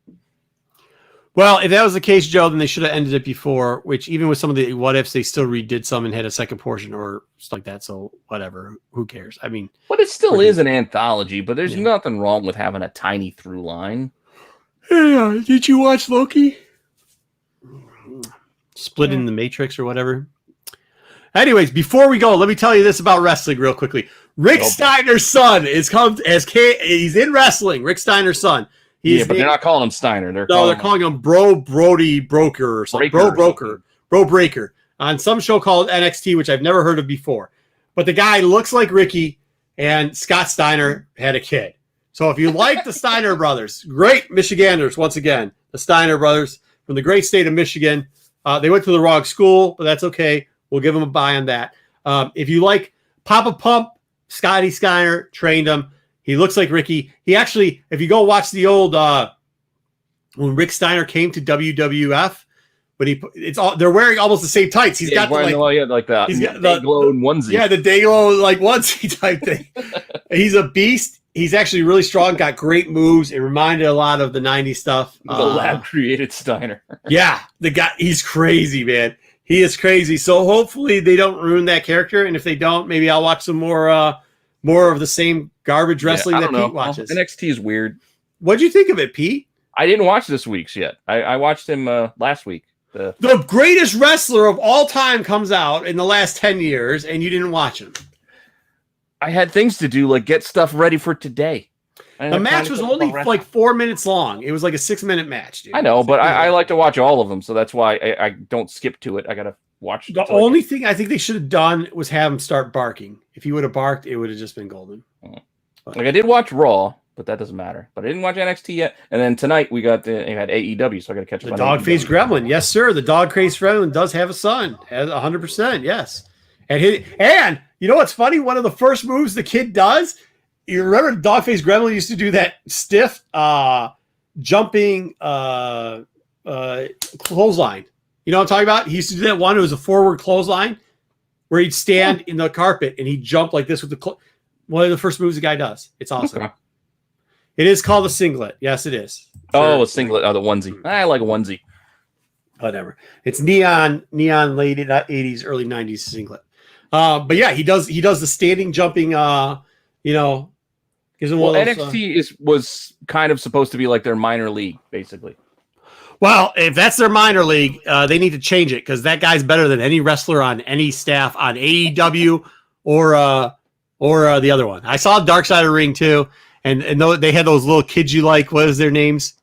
Well, if that was the case, Joe, then they should have ended it before, which even with some of the what ifs, they still redid some and had a second portion or stuff like that. So whatever, who cares? I mean, but it still is an anthology, but there's nothing wrong with having a tiny through line. Yeah. Did you watch Loki? Split in the Matrix or whatever. Anyways, before we go, let me tell you this about wrestling real quickly. Rick Steiner's son he's in wrestling. Rick Steiner's son. But they're not calling him Steiner. They're calling him Brody Broker or something. Bro Breaker on some show called NXT, which I've never heard of before. But the guy looks like Ricky, and Scott Steiner had a kid. So if you like the Steiner brothers, great Michiganders once again, the Steiner brothers from the great state of Michigan. They went to the wrong school, but that's okay. We'll give them a buy on that. If you like Papa Pump, Scotty Steiner trained him. He looks like Ricky. He actually, if you go watch the old when Rick Steiner came to WWF, but they're wearing almost the same tights. He's got the Day-Glow onesie. Yeah, the Day-Glow onesie type thing. He's a beast. He's actually really strong. Got great moves. It reminded a lot of the '90s stuff. The lab created Steiner. Yeah, the guy. He's crazy, man. He is crazy. So hopefully they don't ruin that character. And if they don't, maybe I'll watch some more of the same garbage wrestling that Pete watches. NXT is weird. What'd you think of it, Pete? I didn't watch this week's yet. I watched him last week. The greatest wrestler of all time comes out in the last 10 years, and you didn't watch him. I had things to do, like get stuff ready for today. The match was only like 4 minutes long. It was like a 6-minute match, dude. I know, but I like to watch all of them, so that's why I don't skip to it. I got to watch. The only thing I think they should have done was have him start barking. If he would have barked, it would have just been golden. Like I did watch Raw, but that doesn't matter. But I didn't watch NXT yet. And then tonight we had AEW, so I got to catch up. The dog-faced gremlin, yes, sir. The dog-faced gremlin does have a son, has 100%, yes. And you know what's funny? One of the first moves the kid does. You remember the dog-faced gremlin used to do that stiff jumping clothesline. You know what I'm talking about? He used to do that one. It was a forward clothesline where he'd stand in the carpet and he'd jump like this with one of the first moves the guy does. It's awesome. Okay. It is called a singlet. Yes, it is. Sure. A singlet. Oh, the onesie. I like a onesie. Whatever. It's neon late 80s, early 90s singlet. But yeah, he does the standing jumping. Gives him NXT was kind of supposed to be like their minor league, basically. Well, if that's their minor league, they need to change it because that guy's better than any wrestler on any staff on AEW or the other one. I saw Dark Side of the Ring too, and they had those little kids you like. What is their names?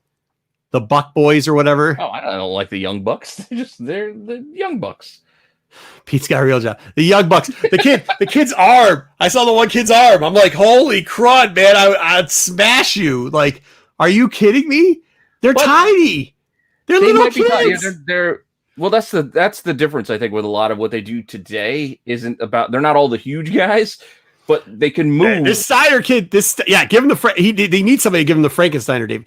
The Buck Boys or whatever. Oh, I don't like the Young Bucks. They're the Young Bucks. Pete's got a real job. The Young Bucks. The kid's arm. I saw the one kid's arm. I'm like, holy crud, man! I'd smash you. Like, are you kidding me? They're tiny. They're little kids. That's the difference. I think with a lot of what they do today isn't about. They're not all the huge guys, but they can move. This Steiner kid. Give him they need somebody to give him the Frankensteiner, Dave.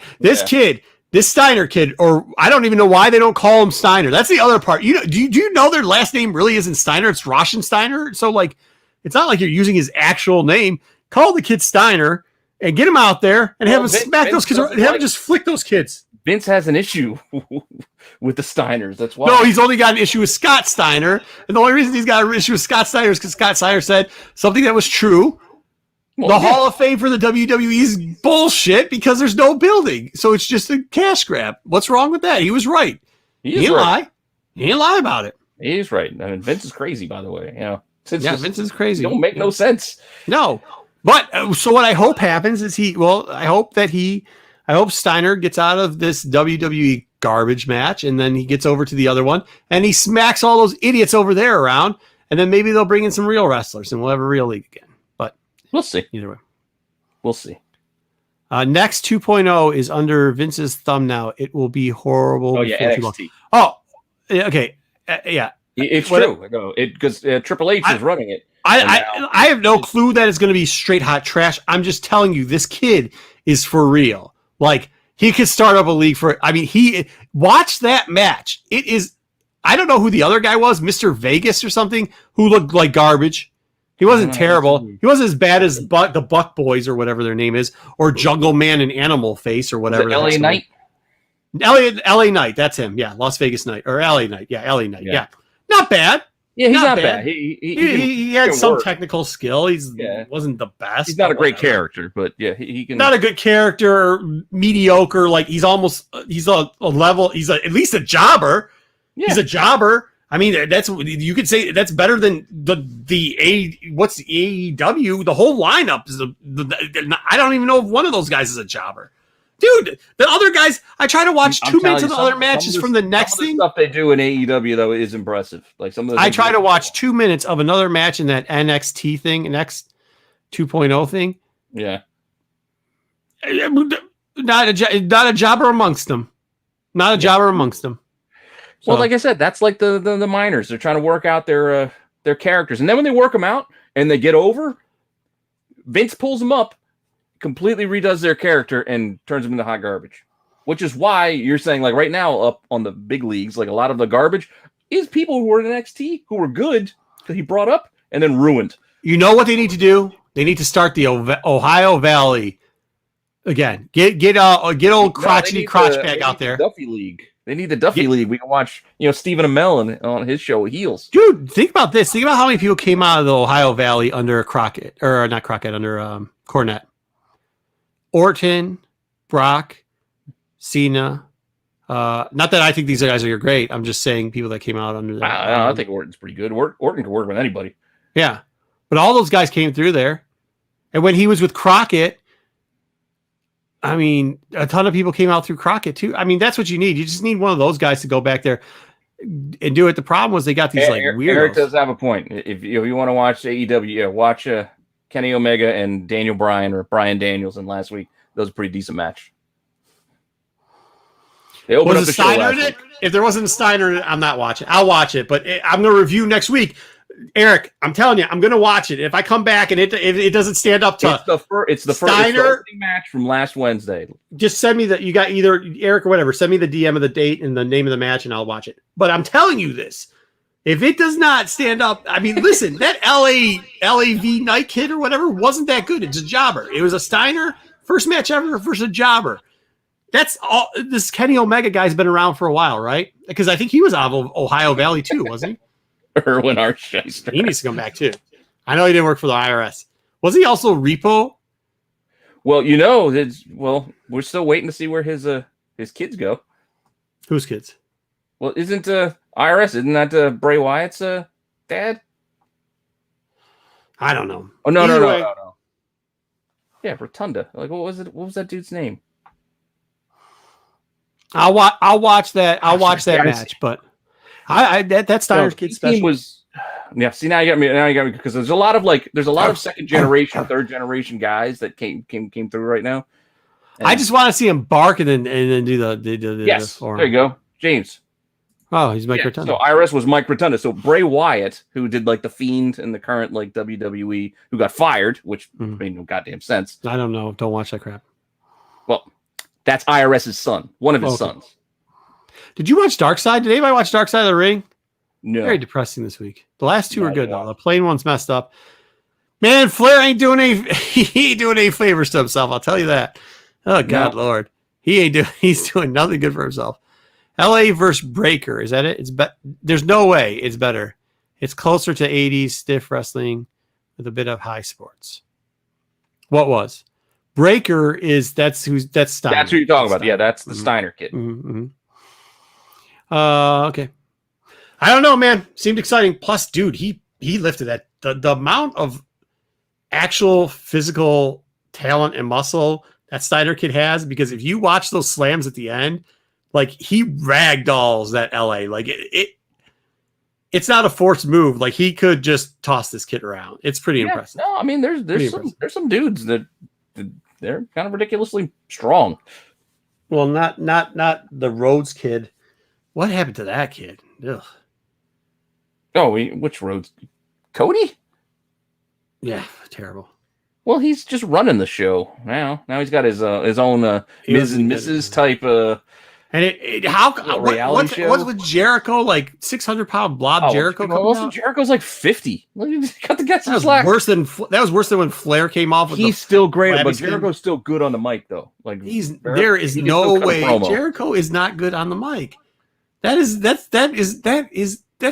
This Steiner kid, or I don't even know why they don't call him Steiner. That's the other part. Do you know their last name really isn't Steiner? It's Rauschensteiner. So like, it's not like you're using his actual name. Call the kid Steiner, and get him out there and have him Vince- smack those Vince kids, doesn't have him like- just flick those kids. Vince has an issue with the Steiners. That's why. No, he's only got an issue with Scott Steiner, and the only reason he's got an issue with Scott Steiner is because Scott Steiner said something that was true. The Hall of Fame for the WWE is bullshit because there's no building, so it's just a cash grab. What's wrong with that? He was right. He didn't lie. He didn't lie about it. He's right. I mean, Vince is crazy, by the way. You know, Vince is crazy. Don't make no sense. No, but so what I hope happens is I hope Steiner gets out of this WWE garbage match, and then he gets over to the other one, and he smacks all those idiots over there around, and then maybe they'll bring in some real wrestlers, and we'll have a real league again. But we'll see. Either way, we'll see. Next 2.0 is under Vince's thumb now. It will be horrible. Oh yeah, NXT. Oh, okay, yeah. It's true. No, because Triple H is running it. I have no clue that it's going to be straight hot trash. I'm just telling you, this kid is for real. Like, he could start up a league watch that match. It is, I don't know who the other guy was, Mr. Vegas or something, who looked like garbage. He wasn't terrible. He wasn't as bad as the Buck Boys or whatever their name is, or Jungle Man and Animal Face or whatever. LA Knight? LA Knight, that's him. Yeah, Las Vegas Knight or LA Knight. Yeah, LA Knight. Yeah. Not bad. Yeah, he's not bad. He had some technical skill. Wasn't the best. He's not a great character, but yeah, he can. Not a good character, mediocre. Like he's a level. He's at least a jobber. Yeah. He's a jobber. I mean, you could say that's better than what's the AEW? The whole lineup is I don't even know if one of those guys is a jobber. Dude, the other guys, I try to watch 2 minutes of the other matches from the next thing. The stuff they do in AEW though is impressive. Like some of the I try to watch 2 minutes of another match in that NXT thing, next 2.0 thing. Yeah. Not a jobber amongst them. Not a jobber amongst them. So, well, like I said, that's like the minors. They're trying to work out their characters. And then when they work them out and they get over, Vince pulls them up, completely redoes their character and turns them into hot garbage, which is why you're saying like right now up on the big leagues, like a lot of the garbage is people who were in NXT who were good that he brought up and then ruined. You know what they need to do? They need to start the Ohio Valley again. Get old crotchety crotchbag out there. Duffy League. They need the Duffy League. We can watch, Stephen Amell on his show Heels. Dude, think about this. Think about how many people came out of the Ohio Valley under Crockett, or not Crockett, under Cornette. Orton, Brock, Cena. Not that I think these guys are great. I'm just saying people that came out under that. I think Orton's pretty good. Orton can work with anybody. Yeah. But all those guys came through there. And when he was with Crockett, I mean, a ton of people came out through Crockett too. I mean, that's what you need. You just need one of those guys to go back there and do it. The problem was they got these weirdos. Eric does have a point. If you want to watch AEW, watch Kenny Omega and Daniel Bryan or Bryan Danielson last week. That was a pretty decent match. They opened up the Steiner in it? If there wasn't a Steiner in it, I'm not watching. I'll watch it, but I'm going to review next week. Eric, I'm telling you, I'm going to watch it. If I come back and it doesn't stand up to it's the first match from last Wednesday. Just send me you got either Eric or whatever. Send me the DM of the date and the name of the match, and I'll watch it. But I'm telling you this. If it does not stand up, I mean, listen, that LAV Night Kid or whatever wasn't that good. It's a jobber. It was a Steiner first match ever versus a jobber. That's all. This Kenny Omega guy's been around for a while, right? Because I think he was out of Ohio Valley too, wasn't he? Erwin Archester. He needs to come back too. I know he didn't work for the IRS. Was he also Repo? Well, we're still waiting to see where his kids go. Whose kids? Well, isn't IRS? Isn't that Bray Wyatt's dad? I don't know. Oh no. Yeah, Rotunda. Like, what was it? What was that dude's name? I'll watch that. I'll watch that match, but that Steiner's kid special was. Yeah, see now you got me because there's a lot of second generation, third generation guys that came through right now. And I just want to see him bark and then do the yes. There you go, James. Oh, he's Mike Rotunda. So IRS was Mike Rotunda. So Bray Wyatt, who did like the Fiend in the current like WWE, who got fired, which made no goddamn sense. I don't know. Don't watch that crap. Well, that's IRS's son, one of his sons. Did you watch Dark Side? Did anybody watch Dark Side of the Ring? No. Very depressing this week. The last two are good though. The plain one's messed up. Man, Flair ain't doing any he ain't doing any favors to himself, I'll tell you that. Oh God, No. Lord. He's doing nothing good for himself. LA versus Breaker. Is that it? There's no way it's better. It's closer to 80s stiff wrestling with a bit of high sports. What was? Breaker is that's Steiner. That's who you're talking about. Yeah, that's the Steiner kid. Mm-hmm. Okay. I don't know, man. Seemed exciting. Plus, dude, he lifted that the amount of actual physical talent and muscle that Steiner kid has, because if you watch those slams at the end, like he ragdolls that LA. Like it's not a forced move. Like he could just toss this kid around. It's pretty impressive. No, I mean there's some dudes that they're kind of ridiculously strong. Well, not the Rhodes kid. What happened to that kid? Ugh. Oh, which Rhodes? Cody? Yeah, terrible. Well, he's just running the show now. Now he's got his own Ms. and Mrs. type. And what's show? with Jericho? Like 600-pound blob Jericho coming out? Jericho's like 50. Cut the guy some That slack. was worse than when Flair came off. With He's still great, but skin. Jericho's still good on the mic though. Like there is no way Jericho is not good on the mic. That's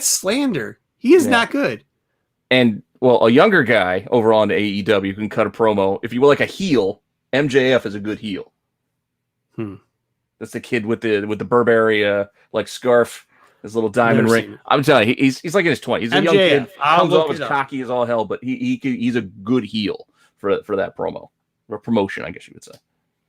slander. He is not good. And well, a younger guy over on AEW can cut a promo. If you will, like a heel, MJF is a good heel. That's the kid with the Burberry like scarf, his little diamond ring. I'm telling you, he's like in his 20s. He's a young kid. Comes off as cocky as all hell, but he's a good heel for that promo or promotion, I guess you would say.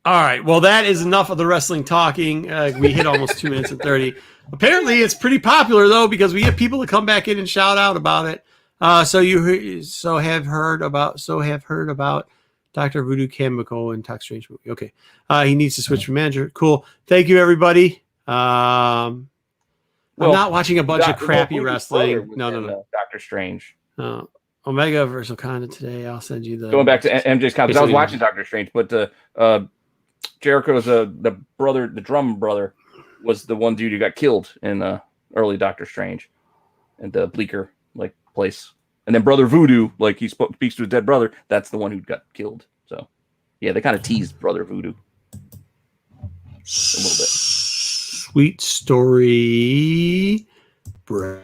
All right. Well, that is enough of the wrestling talking. We hit almost 2 minutes and 30. Apparently, it's pretty popular though, because we get people to come back in and shout out about it. So have heard about Dr. Voodoo Chemical and Tox Strange movie. Okay. He needs to switch from manager. Cool. Thank you, everybody. I'm not watching a bunch of crappy wrestling. No. Dr. Strange. Omega versus Okada today. I'll send you the. Going back to MJ's comments, I was watching Dr. Strange, but Jericho's the brother, the drum brother, was the one dude who got killed in early Doctor Strange, and the Bleecker place. And then Brother Voodoo, he speaks to his dead brother. That's the one who got killed. So, yeah, they kind of teased Brother Voodoo a little bit. Sweet story, bro.